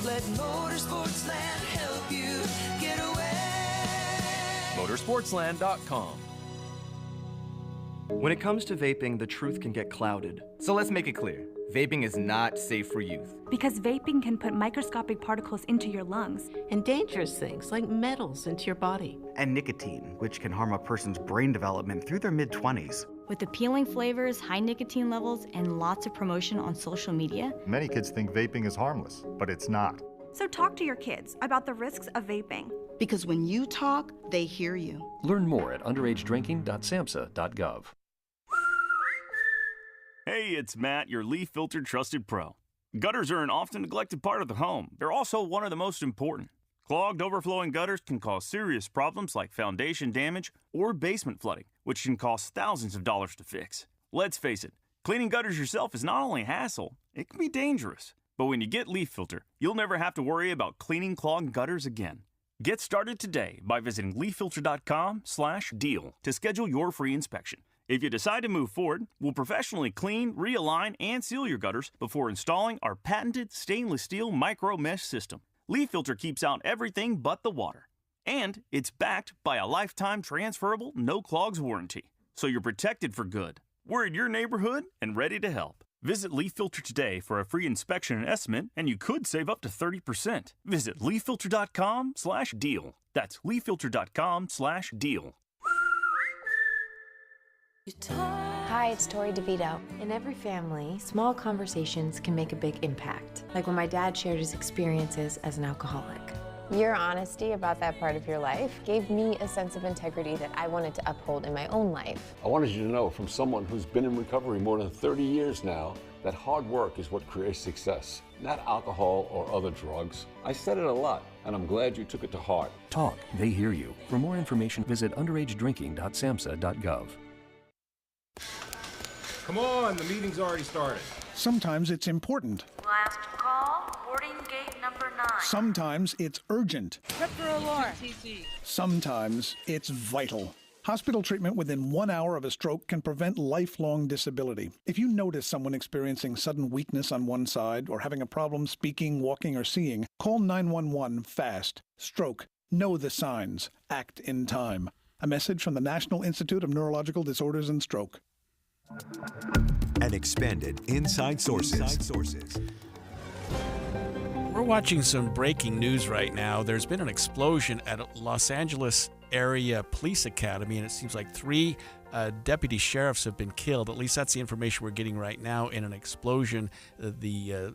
Let Motorsportsland help you get away.
Motorsportsland.com.
When it comes to vaping, the truth can get clouded. So let's make it clear. Vaping is not safe for youth.
Because vaping can put microscopic particles into your lungs.
And dangerous things like metals into your body.
And nicotine, which can harm a person's brain development through their mid-20s.
With appealing flavors, high nicotine levels, and lots of promotion on social media.
Many kids think vaping is harmless, but it's not.
So talk to your kids about the risks of vaping.
Because when you talk, they hear you.
Learn more at underagedrinking.samhsa.gov.
Hey, it's Matt, your leaf filter trusted pro. Gutters are an often neglected part of the home. They're also one of the most important. Clogged, overflowing gutters can cause serious problems like foundation damage or basement flooding, which can cost thousands of dollars to fix. Let's face it, cleaning gutters yourself is not only a hassle, it can be dangerous. But when you get Leaf Filter, you'll never have to worry about cleaning clogged gutters again. Get started today by visiting leaffilter.com/deal to schedule your free inspection. If you decide to move forward, we'll professionally clean, realign, and seal your gutters before installing our patented stainless steel micro mesh system. Leaf Filter keeps out everything but the water. And it's backed by a lifetime transferable no clogs warranty. So you're protected for good. We're in your neighborhood and ready to help. Visit Leaf Filter today for a free inspection and estimate, and you could save up to 30%. Visit leaffilter.com/deal. That's leaffilter.com/deal.
Hi, it's Tori DeVito. In every family, small conversations can make a big impact, like when my dad shared his experiences as an alcoholic.
Your honesty about that part of your life gave me a sense of integrity that I wanted to uphold in my own life.
I wanted you to know, from someone who's been in recovery more than 30 years now, that hard work is what creates success, not alcohol or other drugs. I said it a lot, and I'm glad you took it to heart.
Talk, they hear you. For more information, visit underagedrinking.samhsa.gov.
Come on, the meeting's already started.
Sometimes it's important.
Last call, boarding gate number 9.
Sometimes it's urgent.
Trip for alarm.
Sometimes it's vital. Hospital treatment within 1 hour of a stroke can prevent lifelong disability. If you notice someone experiencing sudden weakness on one side or having a problem speaking, walking, or seeing, call 911 fast. Stroke. Know the signs. Act in time. A message from the National Institute of Neurological Disorders and Stroke.
And expanded Inside Sources.
We're watching some breaking news right now. There's been an explosion at a Los Angeles area police academy, and it seems like 3 deputy sheriffs have been killed. At least that's the information we're getting right now in an explosion. The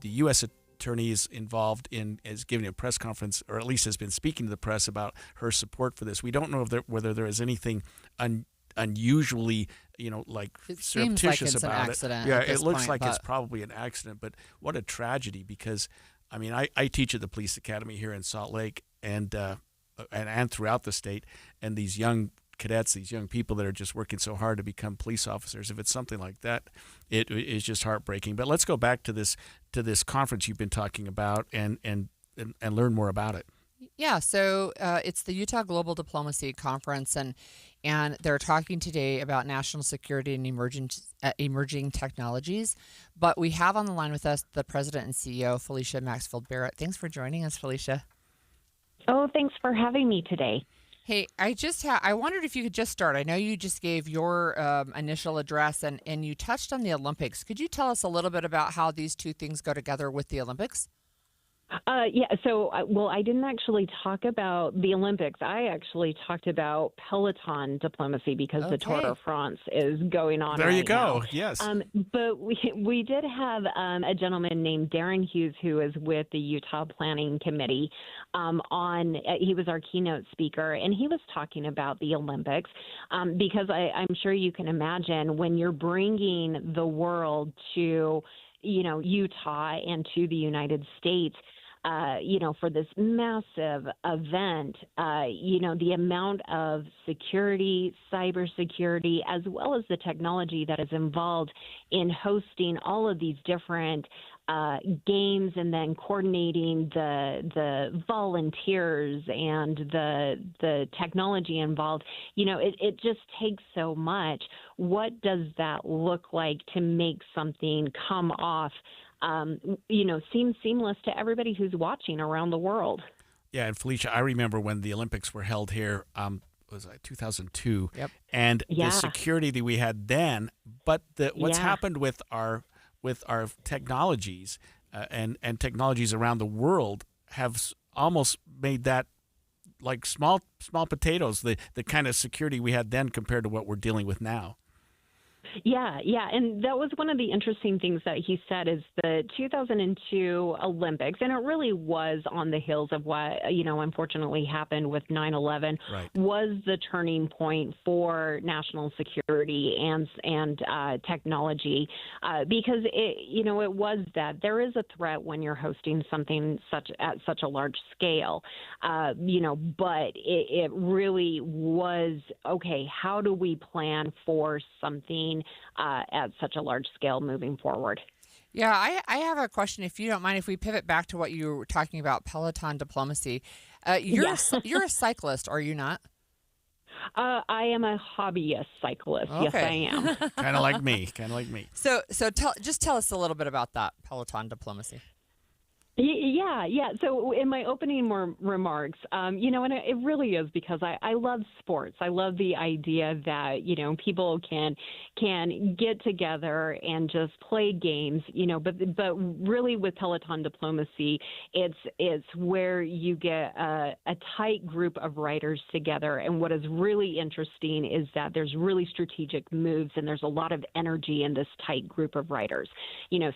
U.S. attorney is involved is giving a press conference, or at least has been speaking to the press about her support for this. We don't know whether there is anything unusually, like surreptitious about it. Yeah, it looks like it's probably an accident, but what a tragedy, because, I mean, I teach at the police academy here in Salt Lake and throughout the state, and these young cadets, these young people that are just working so hard to become police officers, if it's something like that, it is just heartbreaking. But let's go back to this conference you've been talking about and learn more about it.
Yeah, so it's the Utah Global Diplomacy Conference, and they're talking today about national security and emerging technologies. But we have on the line with us the president and CEO, Felicia Maxfield Barrett. Thanks for joining us, Felicia.
Oh, thanks for having me today.
Hey, I wondered if you could just start. I know you just gave your initial address, and you touched on the Olympics. Could you tell us a little bit about how these two things go together with the Olympics?
Yeah, so, well, I didn't actually talk about the Olympics. I actually talked about Peloton diplomacy because the Tour de France is going on
There
right
you go.
now.
Yes.
But we did have a gentleman named Darren Hughes who is with the Utah Planning Committee he was our keynote speaker, and he was talking about the Olympics because I'm sure you can imagine when you're bringing the world to Utah and to the United States, for this massive event, the amount of security, cybersecurity, as well as the technology that is involved in hosting all of these different games and then coordinating the volunteers and the technology involved, it just takes so much. What does that look like to make something come off seems seamless to everybody who's watching around the world?
Yeah, and Felicia, I remember when the Olympics were held here, was it 2002?
Yep.
And the security that we had then, but what's happened with our technologies and technologies around the world have almost made that like small potatoes, the kind of security we had then compared to what we're dealing with now.
Yeah. And that was one of the interesting things that he said is the 2002 Olympics, and it really was on the heels of what, unfortunately happened with 9/11, was the turning point for national security and technology because it was that there is a threat when you're hosting something at such a large scale, but it really was, okay, how do we plan for something at such a large scale moving forward?
Yeah, I have a question, if you don't mind, if we pivot back to what you were talking about, Peloton diplomacy. You're a cyclist, are you not?
I am a hobbyist cyclist.
Okay.
Yes, I am.
Kind of like me.
So tell us a little bit about that Peloton diplomacy.
Yeah. So in my opening remarks, and it really is because I love sports. I love the idea that, people can get together and just play games, but really with Peloton diplomacy, it's where you get a tight group of riders together. And what is really interesting is that there's really strategic moves and there's a lot of energy in this tight group of riders.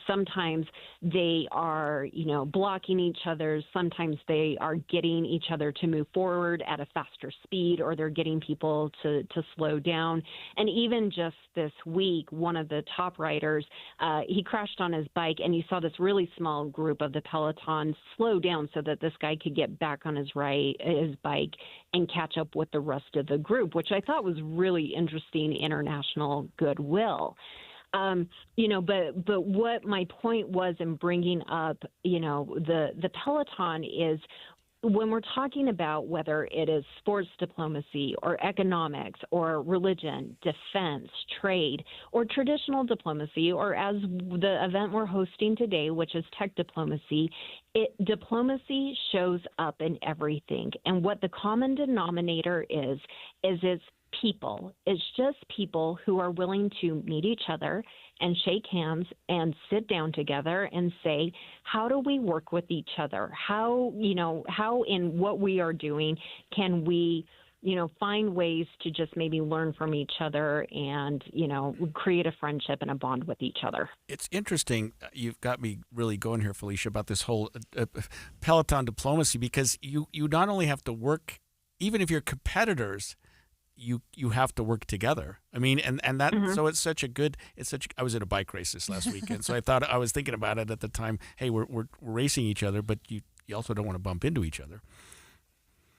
Sometimes they are, blocking each other. Sometimes they are getting each other to move forward at a faster speed, or they're getting people to slow down. And even just this week, one of the top riders, he crashed on his bike, and you saw this really small group of the Peloton slow down so that this guy could get back on his bike and catch up with the rest of the group, which I thought was really interesting international goodwill. But what my point was in bringing up, the Peloton is when we're talking about whether it is sports diplomacy or economics or religion, defense, trade, or traditional diplomacy, or as the event we're hosting today, which is tech diplomacy, diplomacy shows up in everything. And what the common denominator is it's people. It's just people who are willing to meet each other and shake hands and sit down together and say, how do we work with each other? How in what we are doing can we, find ways to just maybe learn from each other and, create a friendship and a bond with each other.
It's interesting. You've got me really going here, Felicia, about this whole Peloton diplomacy, because you not only have to work, even if you're competitors, you have to work together. I mean, and that, so it's such a good, I was at a bike race this last weekend, so I was thinking about it at the time. Hey, we're racing each other, but you also don't want to bump into each other.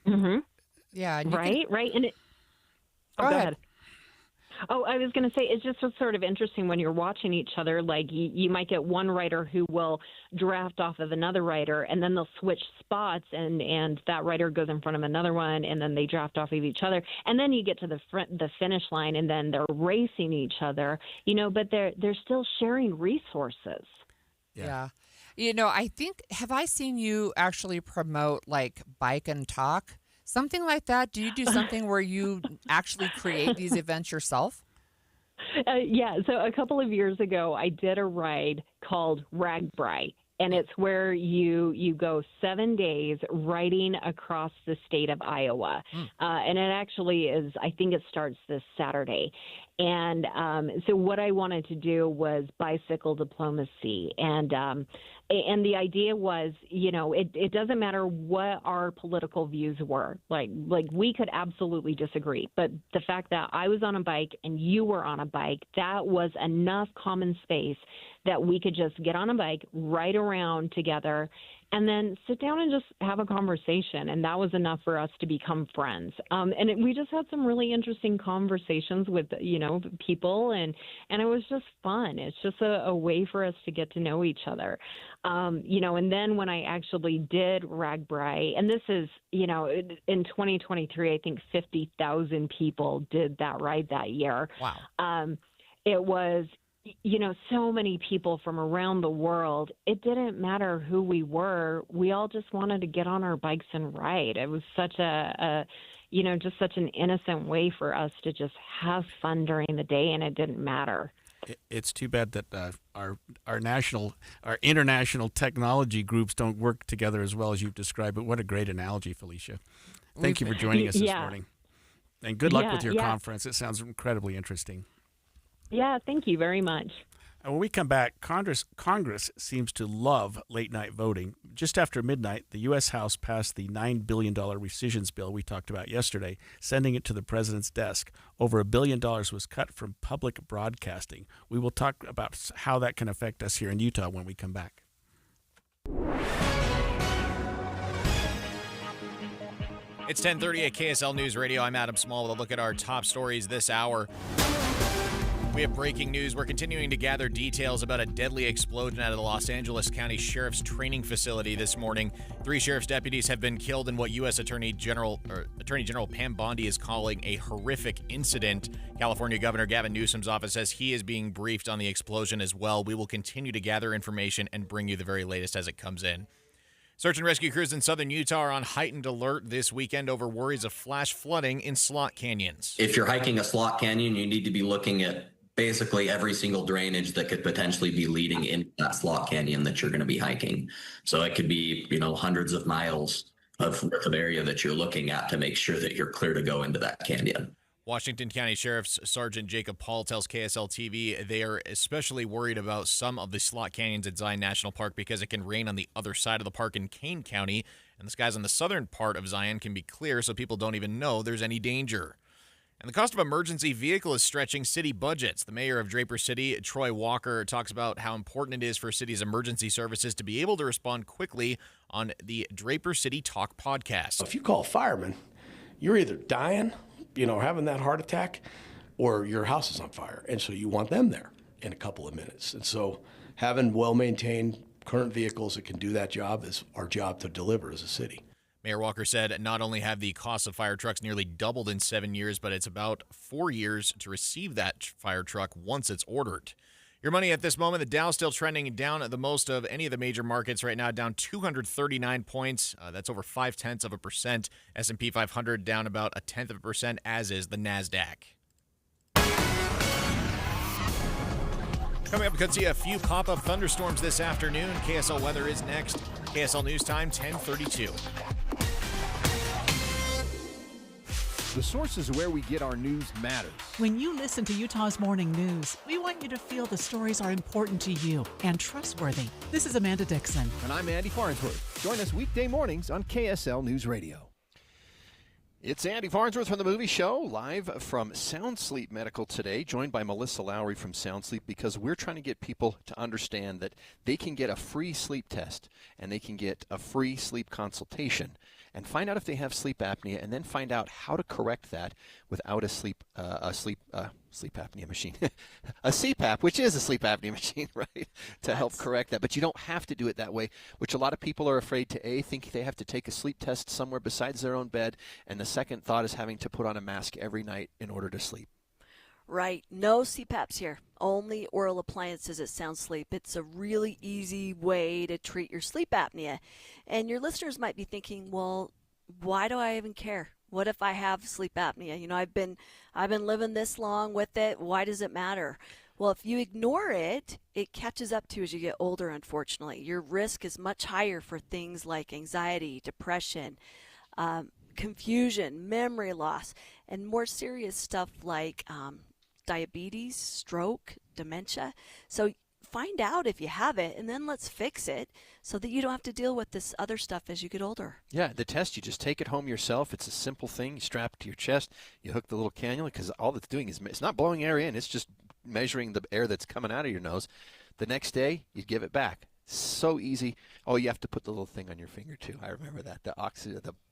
Mm-hmm.
Yeah.
Right. And go ahead. Oh, I was going to say, it's just sort of interesting when you're watching each other, like you might get one rider who will draft off of another rider, and then they'll switch spots, and that rider goes in front of another one, and then they draft off of each other. And then you get to the finish line, and then they're racing each other, but they're still sharing resources.
Yeah. I think, have I seen you actually promote like Bike and Talk? Something like that? Do you do something where you actually create these events yourself?
Yeah. So a couple of years ago, I did a ride called Ragbri. and it's where you go 7 days riding across the state of Iowa. And it actually is, I think it starts this Saturday. And so what I wanted to do was bicycle diplomacy. And the idea was, it doesn't matter what our political views were. Like we could absolutely disagree. But the fact that I was on a bike and you were on a bike, that was enough common space that we could just get on a bike, ride around together, and then sit down and just have a conversation. And that was enough for us to become friends. We just had some really interesting conversations with, people, and it was just fun. It's just a way for us to get to know each other. And then when I actually did RAGBRAI, and this is, in 2023, I think 50,000 people did that ride that year.
Wow.
It was, so many people from around the world. It didn't matter who we were. We all just wanted to get on our bikes and ride. It was such just such an innocent way for us to just have fun during the day, and it didn't matter.
It's too bad that our international technology groups don't work together as well as you've described. But what a great analogy, Felicia. Thank you for joining us this morning. And good luck with your conference. It sounds incredibly interesting.
Yeah, thank you very much.
And when we come back, Congress seems to love late-night voting. Just after midnight, the U.S. House passed the $9 billion rescissions bill we talked about yesterday, sending it to the president's desk. Over $1 billion was cut from public broadcasting. We will talk about how that can affect us here in Utah when we come back.
It's 10:30 at KSL News Radio. I'm Adam Small with a look at our top stories this hour. We have breaking news. We're continuing to gather details about a deadly explosion at the Los Angeles County Sheriff's Training Facility this morning. 3 sheriff's deputies have been killed in what U.S. Attorney General Pam Bondi is calling a horrific incident. California Governor Gavin Newsom's office says he is being briefed on the explosion as well. We will continue to gather information and bring you the very latest as it comes in. Search and rescue crews in southern Utah are on heightened alert this weekend over worries of flash flooding in slot canyons.
If you're hiking a slot canyon, you need to be looking at basically every single drainage that could potentially be leading into that slot canyon that you're going to be hiking. So it could be, hundreds of miles of area that you're looking at to make sure that you're clear to go into that canyon.
Washington County Sheriff's Sergeant Jacob Paul tells KSL TV they are especially worried about some of the slot canyons at Zion National Park because it can rain on the other side of the park in Kane County, and the skies on the southern part of Zion can be clear so people don't even know there's any danger. And the cost of emergency vehicle is stretching city budgets. The mayor of Draper City, Troy Walker, talks about how important it is for city's emergency services to be able to respond quickly on the Draper City Talk podcast.
If you call a fireman, you're either dying, having that heart attack, or your house is on fire. And so you want them there in a couple of minutes. And so having well-maintained current vehicles that can do that job is our job to deliver as a city.
Mayor Walker said not only have the cost of fire trucks nearly doubled in 7 years, but it's about 4 years to receive that fire truck once it's ordered. Your money at this moment, the Dow still trending down at the most of any of the major markets right now, down 239 points. That's over 0.5%. S&P 500 down about 0.1%, as is the NASDAQ. Coming up, we could see a few pop-up thunderstorms this afternoon. KSL weather is next. KSL News Time, 10:32.
The sources where we get our news matters.
When you listen to Utah's Morning News, we want you to feel the stories are important to you and trustworthy. This is Amanda Dixon.
And I'm Andy Farnsworth. Join us weekday mornings on KSL News Radio. It's Andy Farnsworth from The Movie Show, live from Sound Sleep Medical today, joined by Melissa Lowry from Sound Sleep, because we're trying to get people to understand that they can get a free sleep test and they can get a free sleep consultation and find out if they have sleep apnea, and then find out how to correct that without a sleep apnea machine, a CPAP, which is a sleep apnea machine, right? To help correct that, but you don't have to do it that way, which a lot of people are afraid to think they have to take a sleep test somewhere besides their own bed, and the second thought is having to put on a mask every night in order to sleep.
Right. No CPAPs here. Only oral appliances at Sound Sleep. It's a really easy way to treat your sleep apnea. And your listeners might be thinking, well, why do I even care? What if I have sleep apnea? I've been living this long with it. Why does it matter? Well, if you ignore it, it catches up to you as you get older, unfortunately. Your risk is much higher for things like anxiety, depression, confusion, memory loss, and more serious stuff like diabetes, stroke, dementia. So find out if you have it, and then let's fix it so that you don't have to deal with this other stuff as you get older.
Yeah, the test, you just take it home yourself. It's a simple thing. You strap it to your chest. You hook the little cannula, because all it's doing is it's not blowing air in. It's just measuring the air that's coming out of your nose. The next day, you give it back. So easy. Oh, you have to put the little thing on your finger, too. I remember that, the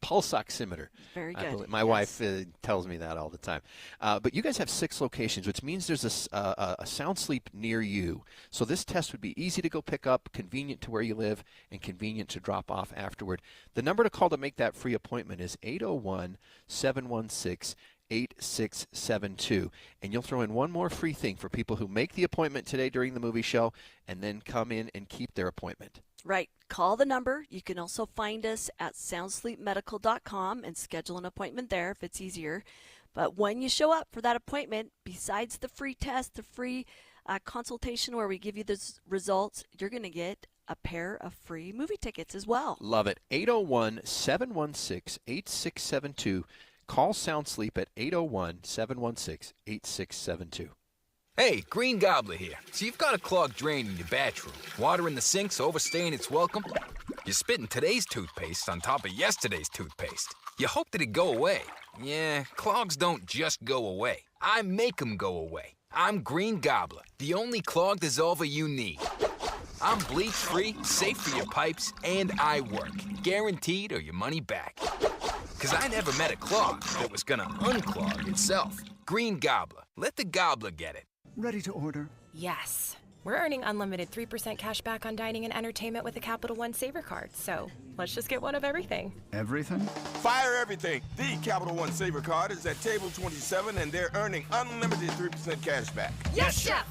pulse oximeter.
Very good.
My wife tells me that all the time. But you guys have 6 locations, which means there's a Sound Sleep near you. So this test would be easy to go pick up, convenient to where you live, and convenient to drop off afterward. The number to call to make that free appointment is 801-716-8672. And you'll throw in one more free thing for people who make the appointment today during the movie show and then come in and keep their appointment.
Right. Call the number. You can also find us at soundsleepmedical.com and schedule an appointment there if it's easier. But when you show up for that appointment, besides the free test, the free consultation where we give you the results, you're going to get a pair of free movie tickets as well.
Love it. 801-716-8672. Call Sound Sleep at 801-716-8672.
Hey, Green Gobbler here. So you've got a clogged drain in your bathroom. Water in the sink's overstaying its welcome. You're spitting today's toothpaste on top of yesterday's toothpaste. You hope that it'd go away. Yeah, clogs don't just go away. I make them go away. I'm Green Gobbler, the only clog dissolver you need. I'm bleach-free, safe for your pipes, and I work. Guaranteed or your money back. Because I never met a clog that was gonna unclog itself. Green Gobbler. Let the gobbler get it.
Ready to order?
Yes. We're earning unlimited 3% cash back on dining and entertainment with a Capital One Saver card, so let's just get one of everything.
Everything?
Fire everything. The Capital One Saver card is at table 27, and they're earning unlimited 3% cash back.
Yes, Chef!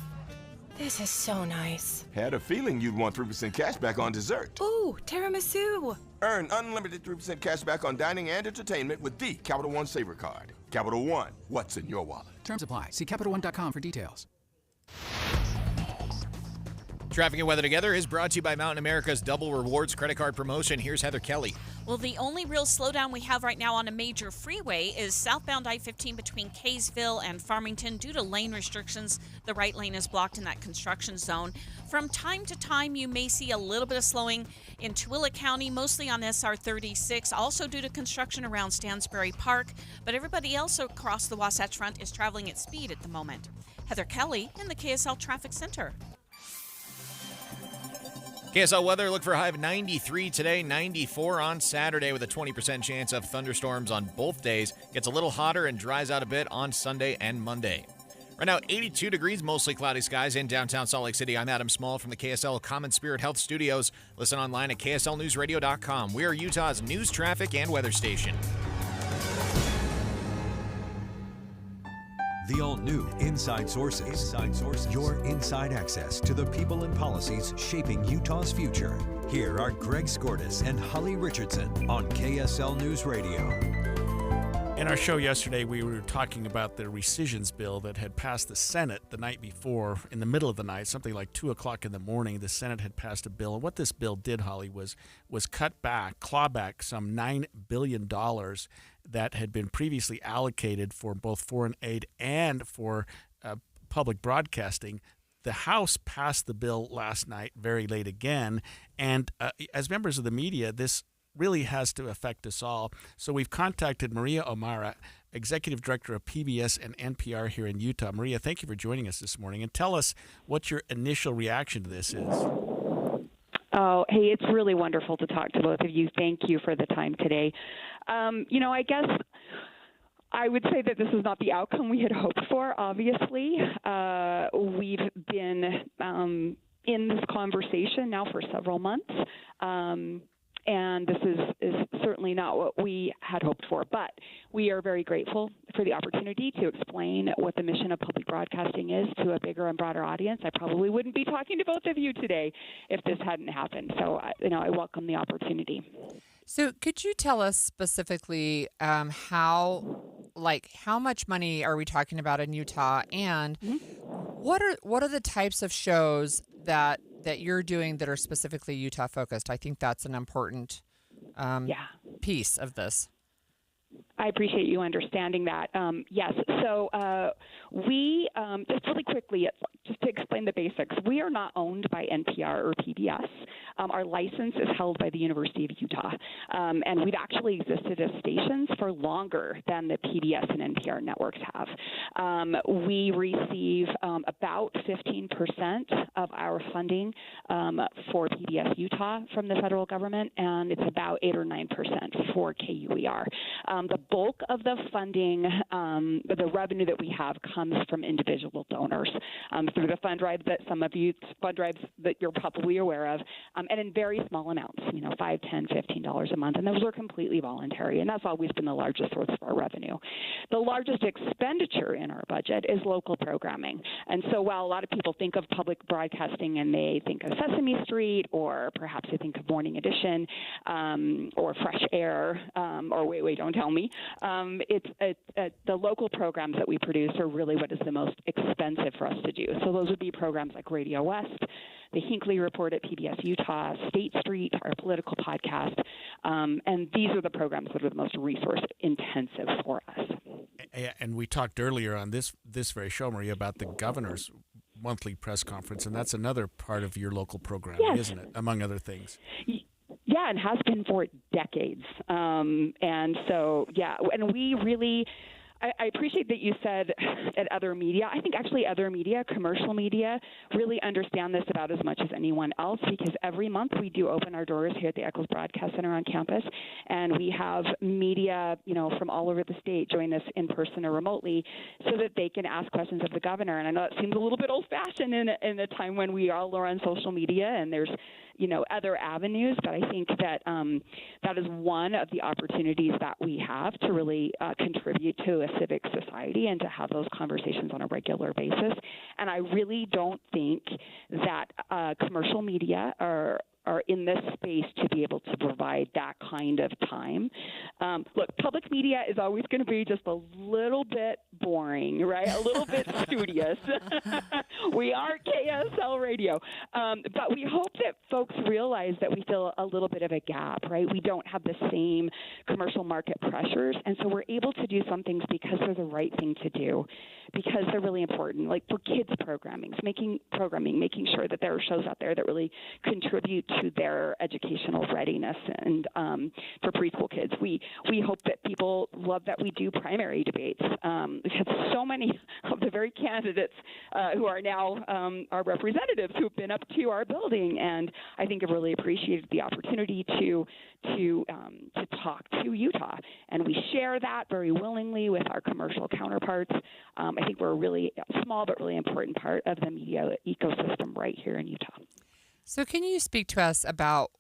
This is so nice.
Had a feeling you'd want 3% cash back on dessert.
Ooh, tiramisu.
Earn unlimited 3% cash back on dining and entertainment with the Capital One Saver card. Capital One, what's in your wallet?
Terms apply. See CapitalOne.com for details.
Traffic and weather together is brought to you by Mountain America's Double Rewards credit card promotion. Here's Heather Kelly.
Well, the only real slowdown we have right now on a major freeway is southbound I-15 between Kaysville and Farmington due to lane restrictions. The right lane is blocked in that construction zone. From time to time, you may see a little bit of slowing in Tooele County, mostly on SR 36, also due to construction around Stansbury Park. But everybody else across the Wasatch Front is traveling at speed at the moment. Heather Kelly in the KSL Traffic Center.
KSL weather, look for a high of 93 today, 94 on Saturday with a 20% chance of thunderstorms on both days. Gets a little hotter and dries out a bit on Sunday and Monday. Right now, 82 degrees, mostly cloudy skies in downtown Salt Lake City. I'm Adam Small from the KSL Common Spirit Health Studios. Listen online at kslnewsradio.com. We are Utah's news, traffic, and weather station.
The all-new Inside Sources. Inside Sources. Your inside access to the people and policies shaping Utah's future. Here are Greg Skordas and Holly Richardson on KSL News Radio.
In our show yesterday, we were talking about the rescissions bill that had passed the Senate the night before, in the middle of the night, something like 2 o'clock in the morning. The Senate had passed a bill. And what this bill did, Holly, was claw back some $9 billion that had been previously allocated for both foreign aid and for public broadcasting. The House passed the bill last night, very late again. And as members of the media, this really has to affect us all. So we've contacted Maria O'Mara, Executive Director of PBS and NPR here in Utah. Maria, thank you for joining us this morning. And tell us what your initial reaction to this is.
Oh, hey, it's really wonderful to talk to both of you. Thank you for the time today. I guess I would say that this is not the outcome we had hoped for, obviously. We've been in this conversation now for several months. And this is certainly not what we had hoped for. But we are very grateful for the opportunity to explain what the mission of public broadcasting is to a bigger and broader audience. I probably wouldn't be talking to both of you today if this hadn't happened. So, I welcome the opportunity.
So could you tell us specifically how much money are we talking about in Utah, and What are the types of shows that you're doing that are specifically Utah focused? I think that's an important piece of this.
I appreciate you understanding that. Yes, so we, just really quickly, just to explain the basics, we are not owned by NPR or PBS. Our license is held by the University of Utah, and we've actually existed as stations for longer than the PBS and NPR networks have. We receive about 15% of our funding for PBS Utah from the federal government, and it's about 8 or 9% for KUER. The bulk of the funding, the revenue that we have, comes from individual donors through the fund drives that you're probably aware of, and in very small amounts, $5, $10, $15 a month, and those are completely voluntary, and that's always been the largest source of our revenue. The largest expenditure in our budget is local programming, and so while a lot of people think of public broadcasting and they think of Sesame Street, or perhaps they think of Morning Edition, or Fresh Air, or Wait, Don't Tell Me, the local programs that we produce are really what is the most expensive for us to do. So those would be programs like Radio West, the Hinckley Report at PBS Utah, State Street, our political podcast, and these are the programs that are the most resource intensive for us.
And we talked earlier on this very show, Maria, about the governor's monthly press conference, and that's another part of your local programming,
Yes.
isn't it, among other things?
Yeah, and has been for decades. And so, and we really, I appreciate that you said at other media. I think actually other media, commercial media, really understand this about as much as anyone else, because every month we do open our doors here at the Eccles Broadcast Center on campus, and we have media, from all over the state join us in person or remotely so that they can ask questions of the governor. And I know it seems a little bit old-fashioned in a time when we all are on social media and there's other avenues, but I think that that is one of the opportunities that we have to really contribute to a civic society and to have those conversations on a regular basis. And I really don't think that commercial media are in this space to be able to provide that kind of time. Look, public media is always going to be just a little bit boring, right? A little bit studious. We are KSL Radio. But we hope that folks realize that we fill a little bit of a gap, right? We don't have the same commercial market pressures, and so we're able to do some things because they're the right thing to do, because they're really important, like for kids programming, making sure that there are shows out there that really contribute to their educational readiness. And for preschool kids, we hope that people love that we do primary debates. We've had so many of the very candidates who are now our representatives who've been up to our building, and I think have really appreciated the opportunity to talk to Utah. And we share that very willingly with our commercial counterparts. I think we're a really small but really important part of the media ecosystem right here in Utah.
So can you speak to us about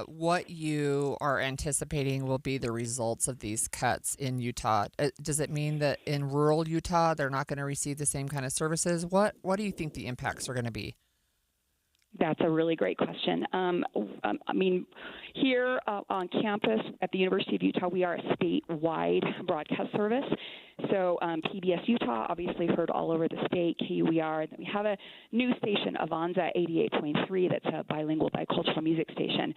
what you are anticipating will be the results of these cuts in Utah? Does it mean that in rural Utah they're not going to receive the same kind of services? What do you think the impacts are going to be?
That's a really great question. Here on campus at the University of Utah, we are a statewide broadcast service. So PBS Utah, obviously heard all over the state, KUER, and then we have a new station, Avanza 88.3, that's a bilingual, bicultural music station.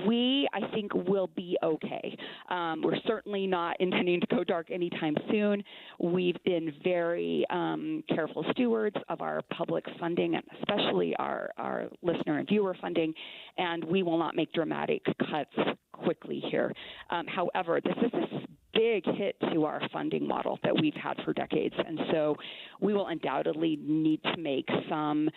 We, I think, will be okay. We're certainly not intending to go dark anytime soon. We've been very careful stewards of our public funding, and especially our listener and viewer funding, and we will not make dramatic cuts quickly here. However, this is a big hit to our funding model that we've had for decades, and so we will undoubtedly need to make some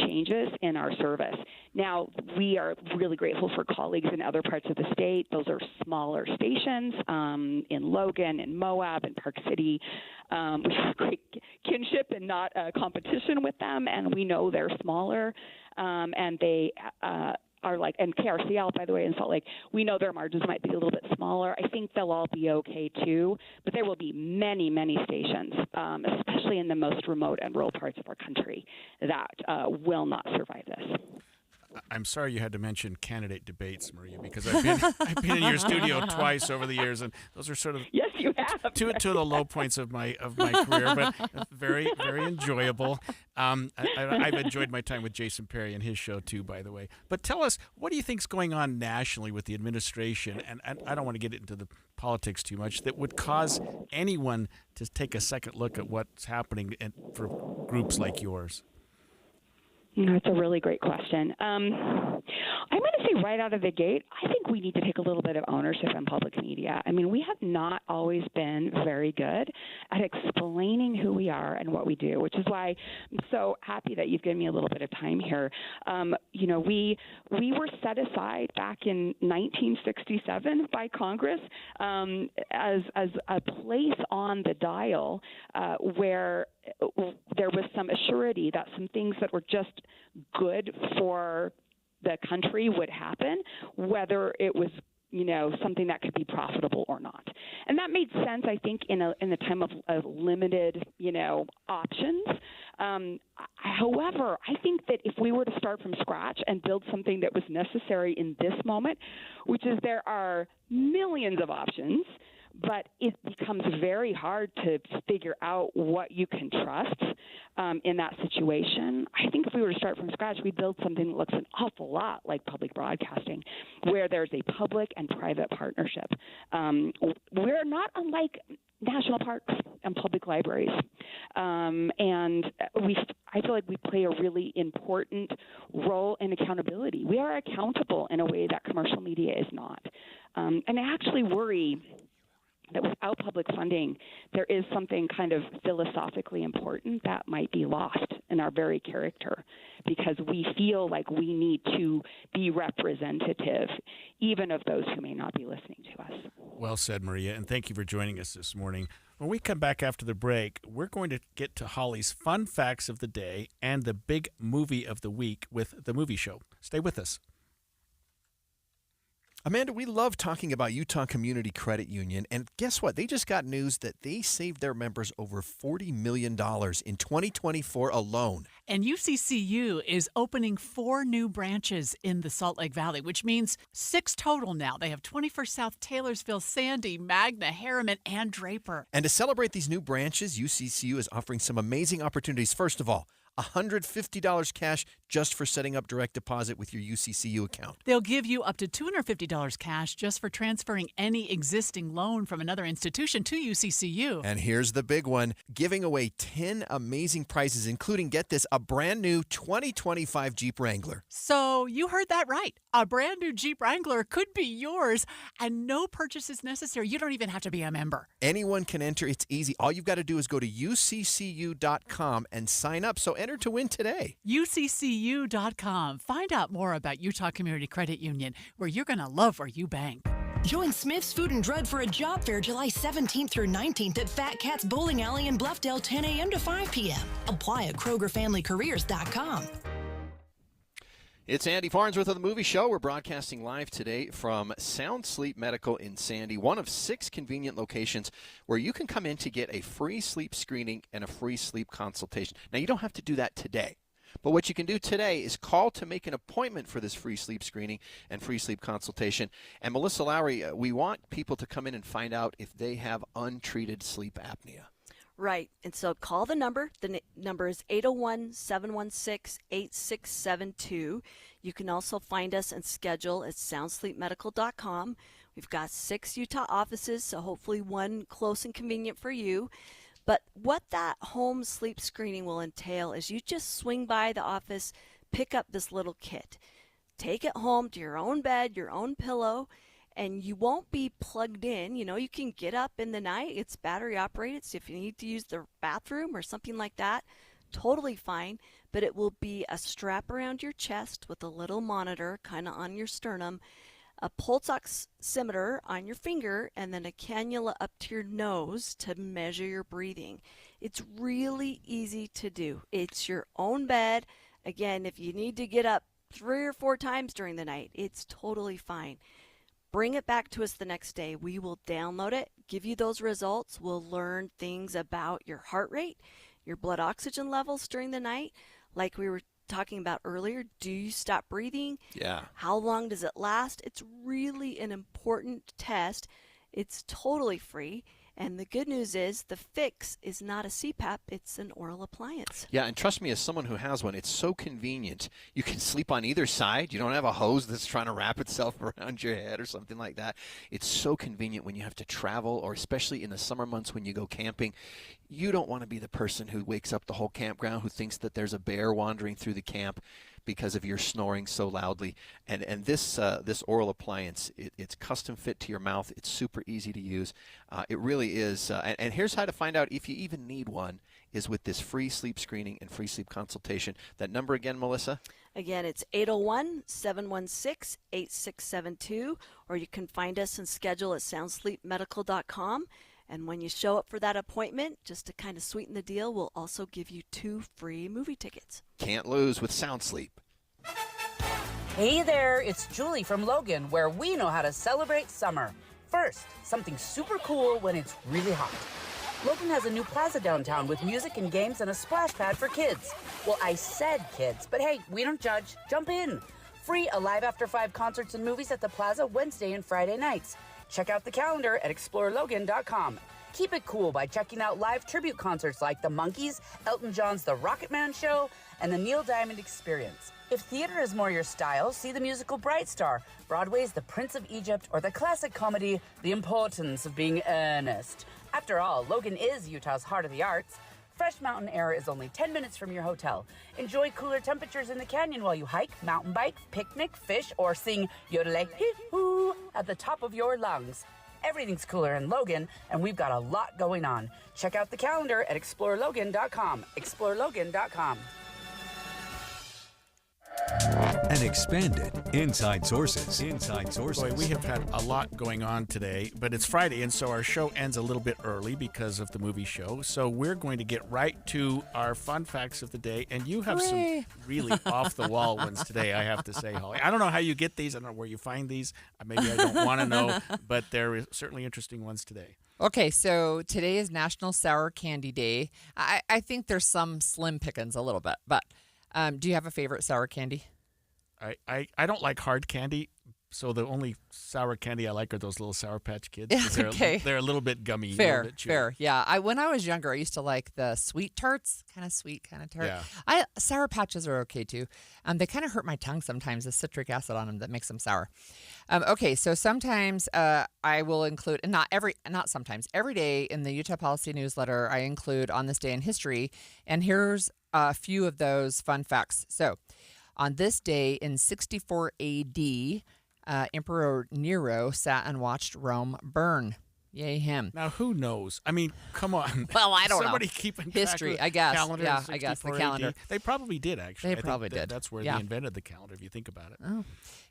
changes in our service. Now, we are really grateful for colleagues in other parts of the state. Those are smaller stations in Logan, in Moab, in Park City. We have great kinship and not competition with them, and we know they're smaller, and they are like, and KRCL, by the way, in Salt Lake, we know their margins might be a little bit smaller. I think they'll all be okay too, but there will be many, many stations, especially in the most remote and rural parts of our country, that will not survive this.
I'm sorry you had to mention candidate debates, Maria, because I've been in your studio twice over the years, and those are sort of
yes, you have
two of the low points of my career, but very very enjoyable. I've enjoyed my time with Jason Perry and his show too, by the way. But tell us, what do you think's going on nationally with the administration? And I don't want to get into the politics too much, that would cause anyone to take a second look at what's happening for groups like yours?
That's a really great question. I'm going to say right out of the gate, I think we need to take a little bit of ownership in public media. I mean, we have not always been very good at explaining who we are and what we do, which is why I'm so happy that you've given me a little bit of time here. We were set aside back in 1967 by Congress as a place on the dial where there was some assurity that some things that were just good for the country would happen, whether it was something that could be profitable or not. And that made sense, I think, in the time of limited, options. However, I think that if we were to start from scratch and build something that was necessary in this moment, which is there are millions of options, but it becomes very hard to figure out what you can trust in that situation. I think if we were to start from scratch, we'd build something that looks an awful lot like public broadcasting, where there's a public and private partnership. We're not unlike national parks and public libraries. And I feel like we play a really important role in accountability. We are accountable in a way that commercial media is not. And I actually worry that without public funding, there is something kind of philosophically important that might be lost in our very character, because we feel like we need to be representative, even of those who may not be listening to us.
Well said, Maria, and thank you for joining us this morning. When we come back after the break, we're going to get to Holly's fun facts of the day and the big movie of the week with The Movie Show. Stay with us.
Amanda, we love talking about Utah Community Credit Union, and guess what? They just got news that they saved their members over $40 million in 2024 alone.
And UCCU is opening 4 new branches in the Salt Lake Valley, which means 6 total now. They have 21st South, Taylorsville, Sandy, Magna, Harriman, and Draper.
And to celebrate these new branches, UCCU is offering some amazing opportunities. First of all, $150 cash just for setting up direct deposit with your UCCU account.
They'll give you up to $250 cash just for transferring any existing loan from another institution to UCCU.
And here's the big one, giving away 10 amazing prizes, including, get this, a brand new 2025 Jeep Wrangler.
So you heard that right. A brand new Jeep Wrangler could be yours, and no purchase is necessary. You don't even have to be a member.
Anyone can enter. It's easy. All you've got to do is go to uccu.com and sign up. So enter to win today.
UCCU.com. Find out more about Utah Community Credit Union, where you're going to love where you bank.
Join Smith's Food and Drug for a job fair July 17th through 19th at Fat Cat's Bowling Alley in Bluffdale, 10 a.m. to 5 p.m. Apply at KrogerFamilyCareers.com.
It's Andy Farnsworth of The Movie Show. We're broadcasting live today from Sound Sleep Medical in Sandy, one of 6 convenient locations where you can come in to get a free sleep screening and a free sleep consultation. Now, you don't have to do that today, but what you can do today is call to make an appointment for this free sleep screening and free sleep consultation. And Melissa Lowry, we want people to come in and find out if they have untreated sleep apnea.
Right. And so call the number. The number is 801-716-8672. You can also find us and schedule at soundsleepmedical.com. We've got 6 Utah offices, so hopefully one close and convenient for you. But what that home sleep screening will entail is you just swing by the office, pick up this little kit. Take it home to your own bed, your own pillow, and you won't be plugged in. You know, you can get up in the night. It's battery operated, so if you need to use the bathroom or something like that, totally fine. But it will be a strap around your chest with a little monitor kind of on your sternum, a pulse oximeter on your finger, and then a cannula up to your nose to measure your breathing. It's really easy to do. It's your own bed. Again, if you need to get up 3 or 4 times during the night, it's totally fine. Bring it back to us the next day. We will download it, give you those results. We'll learn things about your heart rate, your blood oxygen levels during the night. Like we were talking about earlier. Do you stop breathing?
Yeah.
How long does it last? It's really an important test. It's totally free. And the good news is the fix is not a CPAP, it's an oral appliance.
Yeah, and trust me, as someone who has one, it's so convenient. You can sleep on either side. You don't have a hose that's trying to wrap itself around your head or something like that. It's so convenient when you have to travel, or especially in the summer months when you go camping. You don't want to be the person who wakes up the whole campground who thinks that there's a bear wandering through the camp because of your snoring so loudly. And this oral appliance, it's custom fit to your mouth. It's super easy to use. It really is. And here's how to find out if you even need one, is with this free sleep screening and free sleep consultation. That number again, Melissa?
Again, it's 801-716-8672, or you can find us and schedule at soundsleepmedical.com. And when you show up for that appointment, just to kind of sweeten the deal, we'll also give you 2 free movie tickets.
Can't lose with Sound Sleep.
Hey there, it's Julie from Logan, where we know how to celebrate summer. First, something super cool when it's really hot. Logan has a new plaza downtown with music and games and a splash pad for kids. Well, I said kids, but hey, we don't judge. Jump in. Free Alive After 5 concerts and movies at the plaza Wednesday and Friday nights. Check out the calendar at explorelogan.com. Keep it cool by checking out live tribute concerts like The Monkees, Elton John's The Rocket Man Show, and the Neil Diamond Experience. If theater is more your style, see the musical Bright Star, Broadway's The Prince of Egypt, or the classic comedy The Importance of Being Earnest. After all, Logan is Utah's heart of the arts. Fresh mountain air is only 10 minutes from your hotel. Enjoy cooler temperatures in the canyon while you hike, mountain bike, picnic, fish, or sing yodelay-hee-hoo at the top of your lungs. Everything's cooler in Logan, and we've got a lot going on. Check out the calendar at explorelogan.com. explorelogan.com.
And expanded Inside Sources. Inside Sources.
Boy, we have had a lot going on today, but it's Friday, and so our show ends a little bit early because of the movie show. So we're going to get right to our fun facts of the day, and you have some really off-the-wall ones today, I have to say, Holly. I don't know how you get these. I don't know where you find these. Maybe I don't want to know, but there are certainly interesting ones today.
Okay, so today is National Sour Candy Day. I think there's some slim pickings a little bit, but do you have a favorite sour candy?
I don't like hard candy, so the only sour candy I like are those little Sour Patch Kids.
Okay.
They're a little bit gummy.
Fair,
a little bit chewy.
fair. Yeah, when I was younger, I used to like the sweet tarts, kind of sweet, kind of tart.
Yeah.
Sour Patches are okay too. They kind of hurt my tongue sometimes. The citric acid on them that makes them sour. Okay, so sometimes I will include, and not sometimes, every day in the Utah Policy newsletter, I include on this day in history, and here's a few of those fun facts. So, on this day in 64 A.D., Emperor Nero sat and watched Rome burn. Yay him.
Now, who knows? I mean, come on.
Well, I don't know.
Somebody keeping
history,
track of
I guess.
calendar
Yeah,
in
I guess the
64
calendar.
AD. They probably did, actually.
They probably did.
That's where
Yeah.
they invented the calendar, if you think about it.
Oh,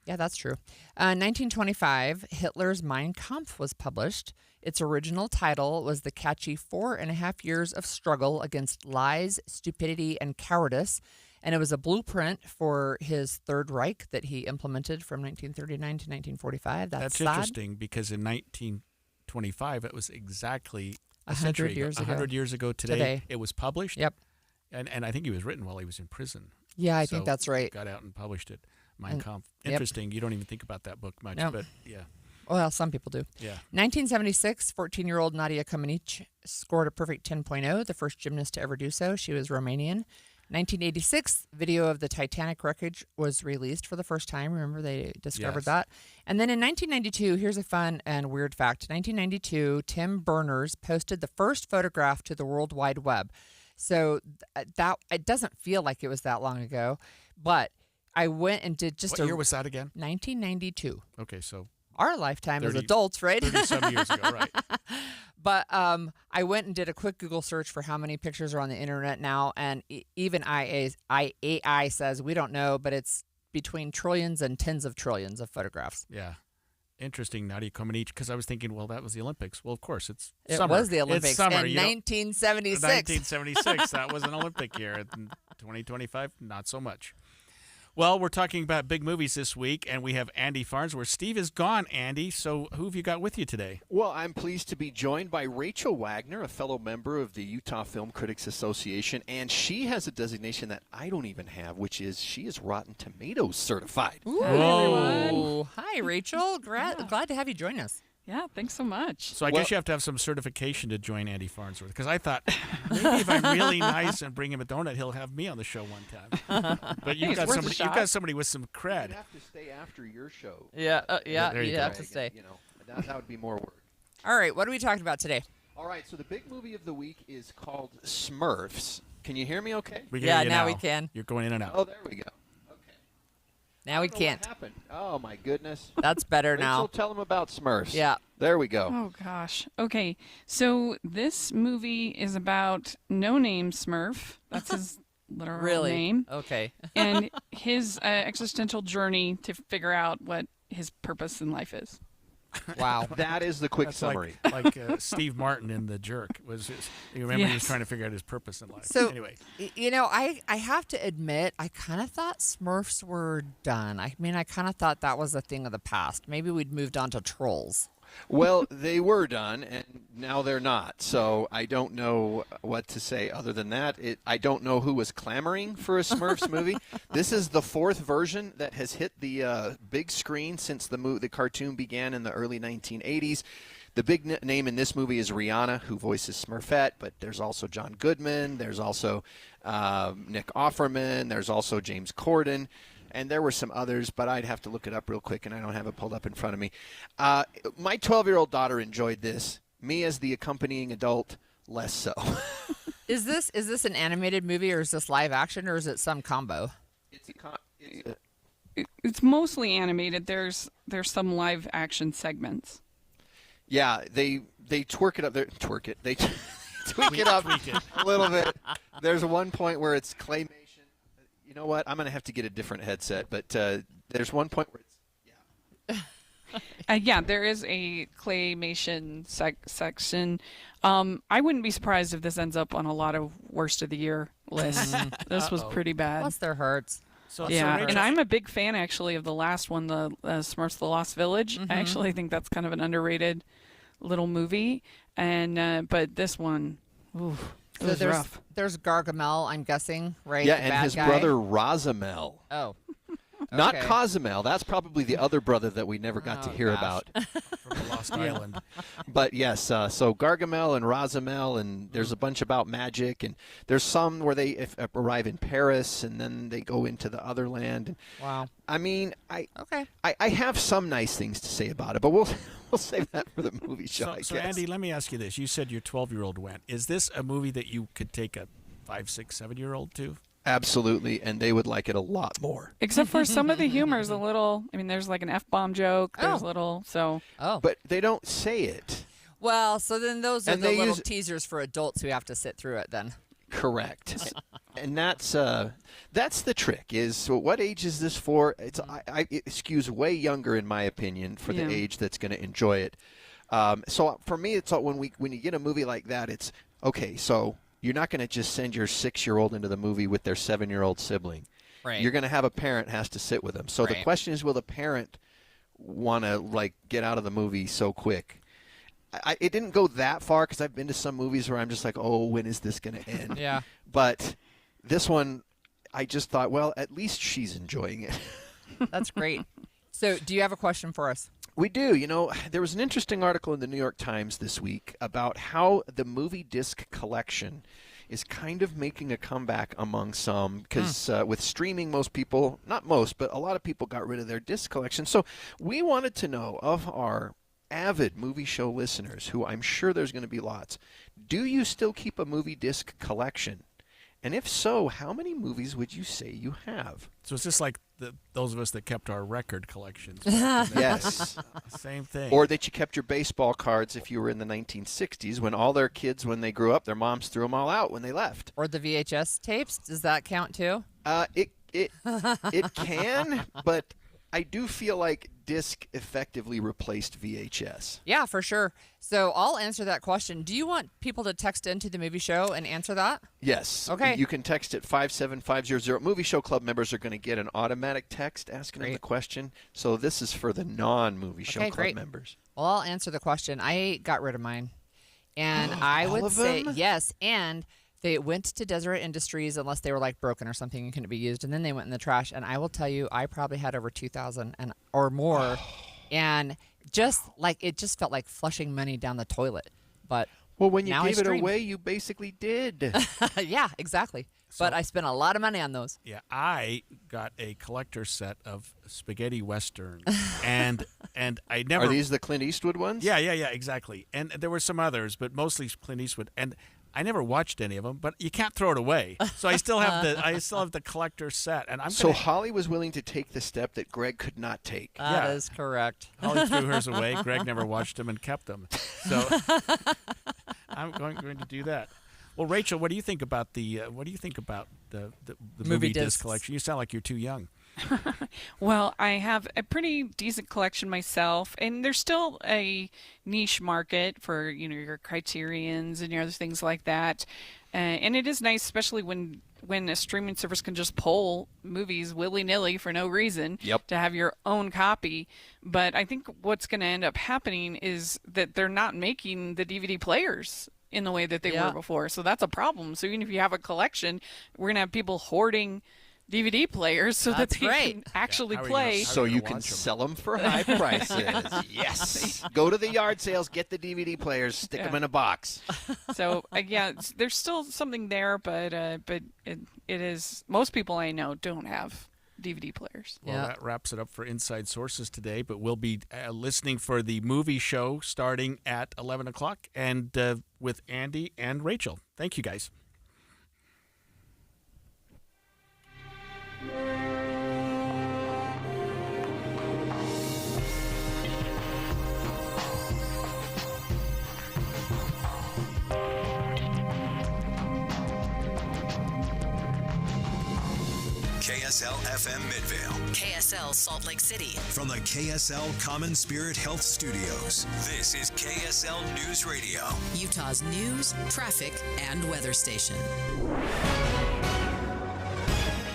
yeah, that's true. 1925, Hitler's Mein Kampf was published. Its original title was the catchy 4.5 Years of Struggle Against Lies, Stupidity, and Cowardice. And it was a blueprint for his Third Reich that he implemented from 1939 to 1945. That's sad.
Interesting because in 1925, it was exactly
100 years ago.
100 years ago today. It was published.
Yep.
And I think he was written while he was in prison.
Yeah, I think that's right.
Got out and published it. Mein Kampf. Interesting. You don't even think about that book much, but yeah.
Well, some people do.
Yeah.
1976, 14-year-old Nadia Comaneci scored a perfect 10.0, the first gymnast to ever do so. She was Romanian. 1986, video of the Titanic wreckage was released for the first time. Remember, they discovered that. And then in 1992, here's a fun and weird fact. 1992, Tim Berners posted the first photograph to the World Wide Web. So that it doesn't feel like it was that long ago, but I went and did just
What year was that again?
1992.
Okay, so
our lifetime as adults, right?
30-some years ago, right.
But I went and did a quick Google search for how many pictures are on the internet now, and even AI says we don't know, but it's between trillions and tens of trillions of photographs.
Yeah. Interesting, Nadia Comaneci, because I was thinking, well, that was the Olympics. Well, of course, it
was the Olympics
it's summer.
in 1976.
1976, that was an Olympic year. In 2025, not so much. Well, we're talking about big movies this week, and we have Andy Farnsworth. Steve is gone, Andy, so who have you got with you today?
Well, I'm pleased to be joined by Rachel Wagner, a fellow member of the Utah Film Critics Association, and she has a designation that I don't even have, which is she is Rotten Tomatoes certified.
Ooh. Whoa. Hi, Rachel. Glad to have you join us.
Yeah, thanks so much.
So I guess you have to have some certification to join Andy Farnsworth, because I thought maybe if I'm really nice and bring him a donut, he'll have me on the show one time. But you've got somebody with some cred.
You have to stay after your show.
Yeah,
there
you
you
have
go.
to stay.
You know, that would be more work.
All right, what are we talking about today?
All right, so the big movie of the week is called Smurfs. Can you hear me okay?
We can hear you
now we can.
You're going in and out.
Oh, there we go.
Now we can't.
What happened? Oh, my goodness.
That's better now.
Rachel, tell them about Smurfs.
Yeah.
There we go.
Oh, gosh. Okay, so this movie is about No Name Smurf. That's his literal name.
Okay.
And his existential journey to figure out what his purpose in life is.
Wow.
That is the quick
That's
summary.
Like Steve Martin in The Jerk. You remember he was trying to figure out his purpose in life.
So,
anyway.
You know, I have to admit, I kind of thought Smurfs were done. I mean, I kind of thought that was a thing of the past. Maybe we'd moved on to Trolls.
Well, they were done, and now they're not. So I don't know what to say other than that. I don't know who was clamoring for a Smurfs movie. This is the fourth version that has hit the big screen since the cartoon began in the early 1980s. The big name in this movie is Rihanna, who voices Smurfette, but there's also John Goodman. There's also Nick Offerman. There's also James Corden. And there were some others, but I'd have to look it up real quick, and I don't have it pulled up in front of me. My 12-year-old daughter enjoyed this. Me, as the accompanying adult, less so.
Is this an animated movie, or is this live action, or is it some combo?
It's mostly animated. There's some live action segments.
Yeah, they twerk it up. They tweak it up a little bit. There's one point where it's claymation. You know what? I'm going to have to get a different headset, but there's one point where it's,
yeah, there is a claymation section. I wouldn't be surprised if this ends up on a lot of worst of the year lists. This was pretty bad.
Plus their hearts.
And I'm a big fan, actually, of the last one, the Smurfs: The Lost Village. I actually think that's kind of an underrated little movie, and but this one, ooh.
So there's Gargamel, I'm guessing, right?
yeah, and his brother Razamel.
Oh.
Not
Okay.
Cozumel. That's probably the other brother that we never got to hear about.
From the Lost Island.
But yes, so Gargamel and Razamel, and there's a bunch about magic, and there's some where they arrive in Paris, and then they go into the other land. And,
wow.
I mean, I have some nice things to say about it, but we'll save that for the movie show, I guess.
So, Andy, let me ask you this. You said your 12-year-old went. Is this a movie that you could take a 5, 6, 7-year-old to?
Absolutely, and they would like it a lot more.
Except for some of the humor is a little. I mean, there's like an F-bomb joke. There's little. So.
Oh.
But they don't say it.
Well, so then those are
And
the
they
little
use-
teasers for adults who have to sit through it. Then.
Correct. And that's the trick. Is what age is this for? It skews way younger, in my opinion, for the age that's going to enjoy it. So for me, it's when you get a movie like that, it's okay. So you're not going to just send your 6-year-old into the movie with their 7-year-old sibling.
Right.
You're going to have a parent has to sit with them. So the
Right.
question is, will the parent want to get out of the movie so quick? It didn't go that far because I've been to some movies where I'm just like, oh, when is this going to end?
Yeah.
But this one, I just thought, well, at least she's enjoying it.
That's great. So, do you have a question for us?
We do. You know, there was an interesting article in the New York Times this week about how the movie disc collection is kind of making a comeback among some because with streaming, most people, not most, but a lot of people got rid of their disc collection. So we wanted to know of our avid movie show listeners, who I'm sure there's going to be lots, do you still keep a movie disc collection? And if so, how many movies would you say you have?
So it's just like those of us that kept our record collections.
Yes.
Same thing.
Or that you kept your baseball cards if you were in the 1960s when all their kids, when they grew up, their moms threw them all out when they left.
Or the VHS tapes? Does that count too?
It can, but I do feel like disc effectively replaced VHS.
Yeah, for sure. So I'll answer that question. Do you want people to text into the movie show and answer that?
Yes.
Okay.
You can text at 57500. Movie Show Club members are going to get an automatic text asking them the question. So this is for the non-Movie Show Club members.
Well, I'll answer the question. I got rid of mine. And I
all
would
of
say
them?
yes. And they went to Deseret Industries unless they were like broken or something and couldn't be used. And then they went in the trash. And I will tell you, I probably had over 2,000 or more. And just like it just felt like flushing money down the toilet. But
well, when you
now
gave
I
it
stream.
away, you basically did.
Yeah, exactly. But I spent a lot of money on those.
Yeah, I got a collector set of spaghetti westerns, and I never.
Are these the Clint Eastwood ones?
Yeah, exactly. And there were some others, but mostly Clint Eastwood. And I never watched any of them, but you can't throw it away. So I still have the collector set, and
So Holly was willing to take the step that Greg could not take.
That is correct.
Holly threw hers away. Greg never watched them and kept them. So I'm going to do that. Well, Rachel, what do you think about the movie disc collection? You sound like you're too young.
Well, I have a pretty decent collection myself, and there's still a niche market for your Criterions and your other things like that. And it is nice, especially when a streaming service can just pull movies willy-nilly for no reason to have your own copy. But I think what's going to end up happening is that they're not making the DVD players in the way that they were before. So that's a problem. So even if you have a collection, we're going to have people hoarding DVD players so that they can actually play.
So you can sell them for high prices. Yes. Go to the yard sales, get the DVD players, stick them in a box.
So there's still something there, but it is, most people I know don't have DVD players.
Well, that wraps it up for Inside Sources today, but we'll be listening for the movie show starting at 11 o'clock and with Andy and Rachel. Thank you, guys.
KSL FM Midvale.
KSL Salt Lake City.
From the KSL Common Spirit Health Studios, this is KSL News Radio.
Utah's news, traffic, and weather station.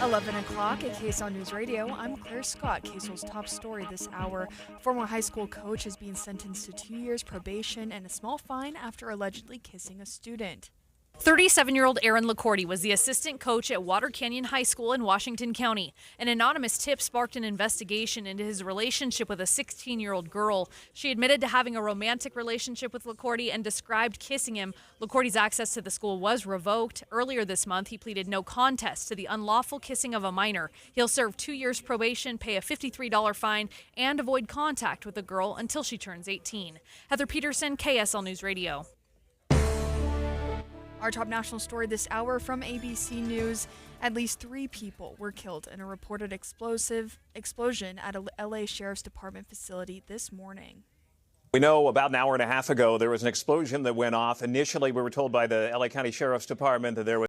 11 o'clock at KSL News Radio. I'm Claire Scott. KSL's top story this hour. Former high school coach is being sentenced to 2 years probation and a small fine after allegedly kissing a student.
37-year-old Aaron LaCourty was the assistant coach at Water Canyon High School in Washington County. An anonymous tip sparked an investigation into his relationship with a 16-year-old girl. She admitted to having a romantic relationship with LaCourty and described kissing him. LaCourty's access to the school was revoked. Earlier this month, he pleaded no contest to the unlawful kissing of a minor. He'll serve 2 years probation, pay a $53 fine, and avoid contact with the girl until she turns 18. Heather Peterson, KSL News Radio.
Our top national story this hour from ABC News. At least 3 people were killed in a reported explosion at a LA Sheriff's Department facility this morning.
We know about an hour and a half ago there was an explosion that went off. Initially, we were told by the LA County Sheriff's Department that there was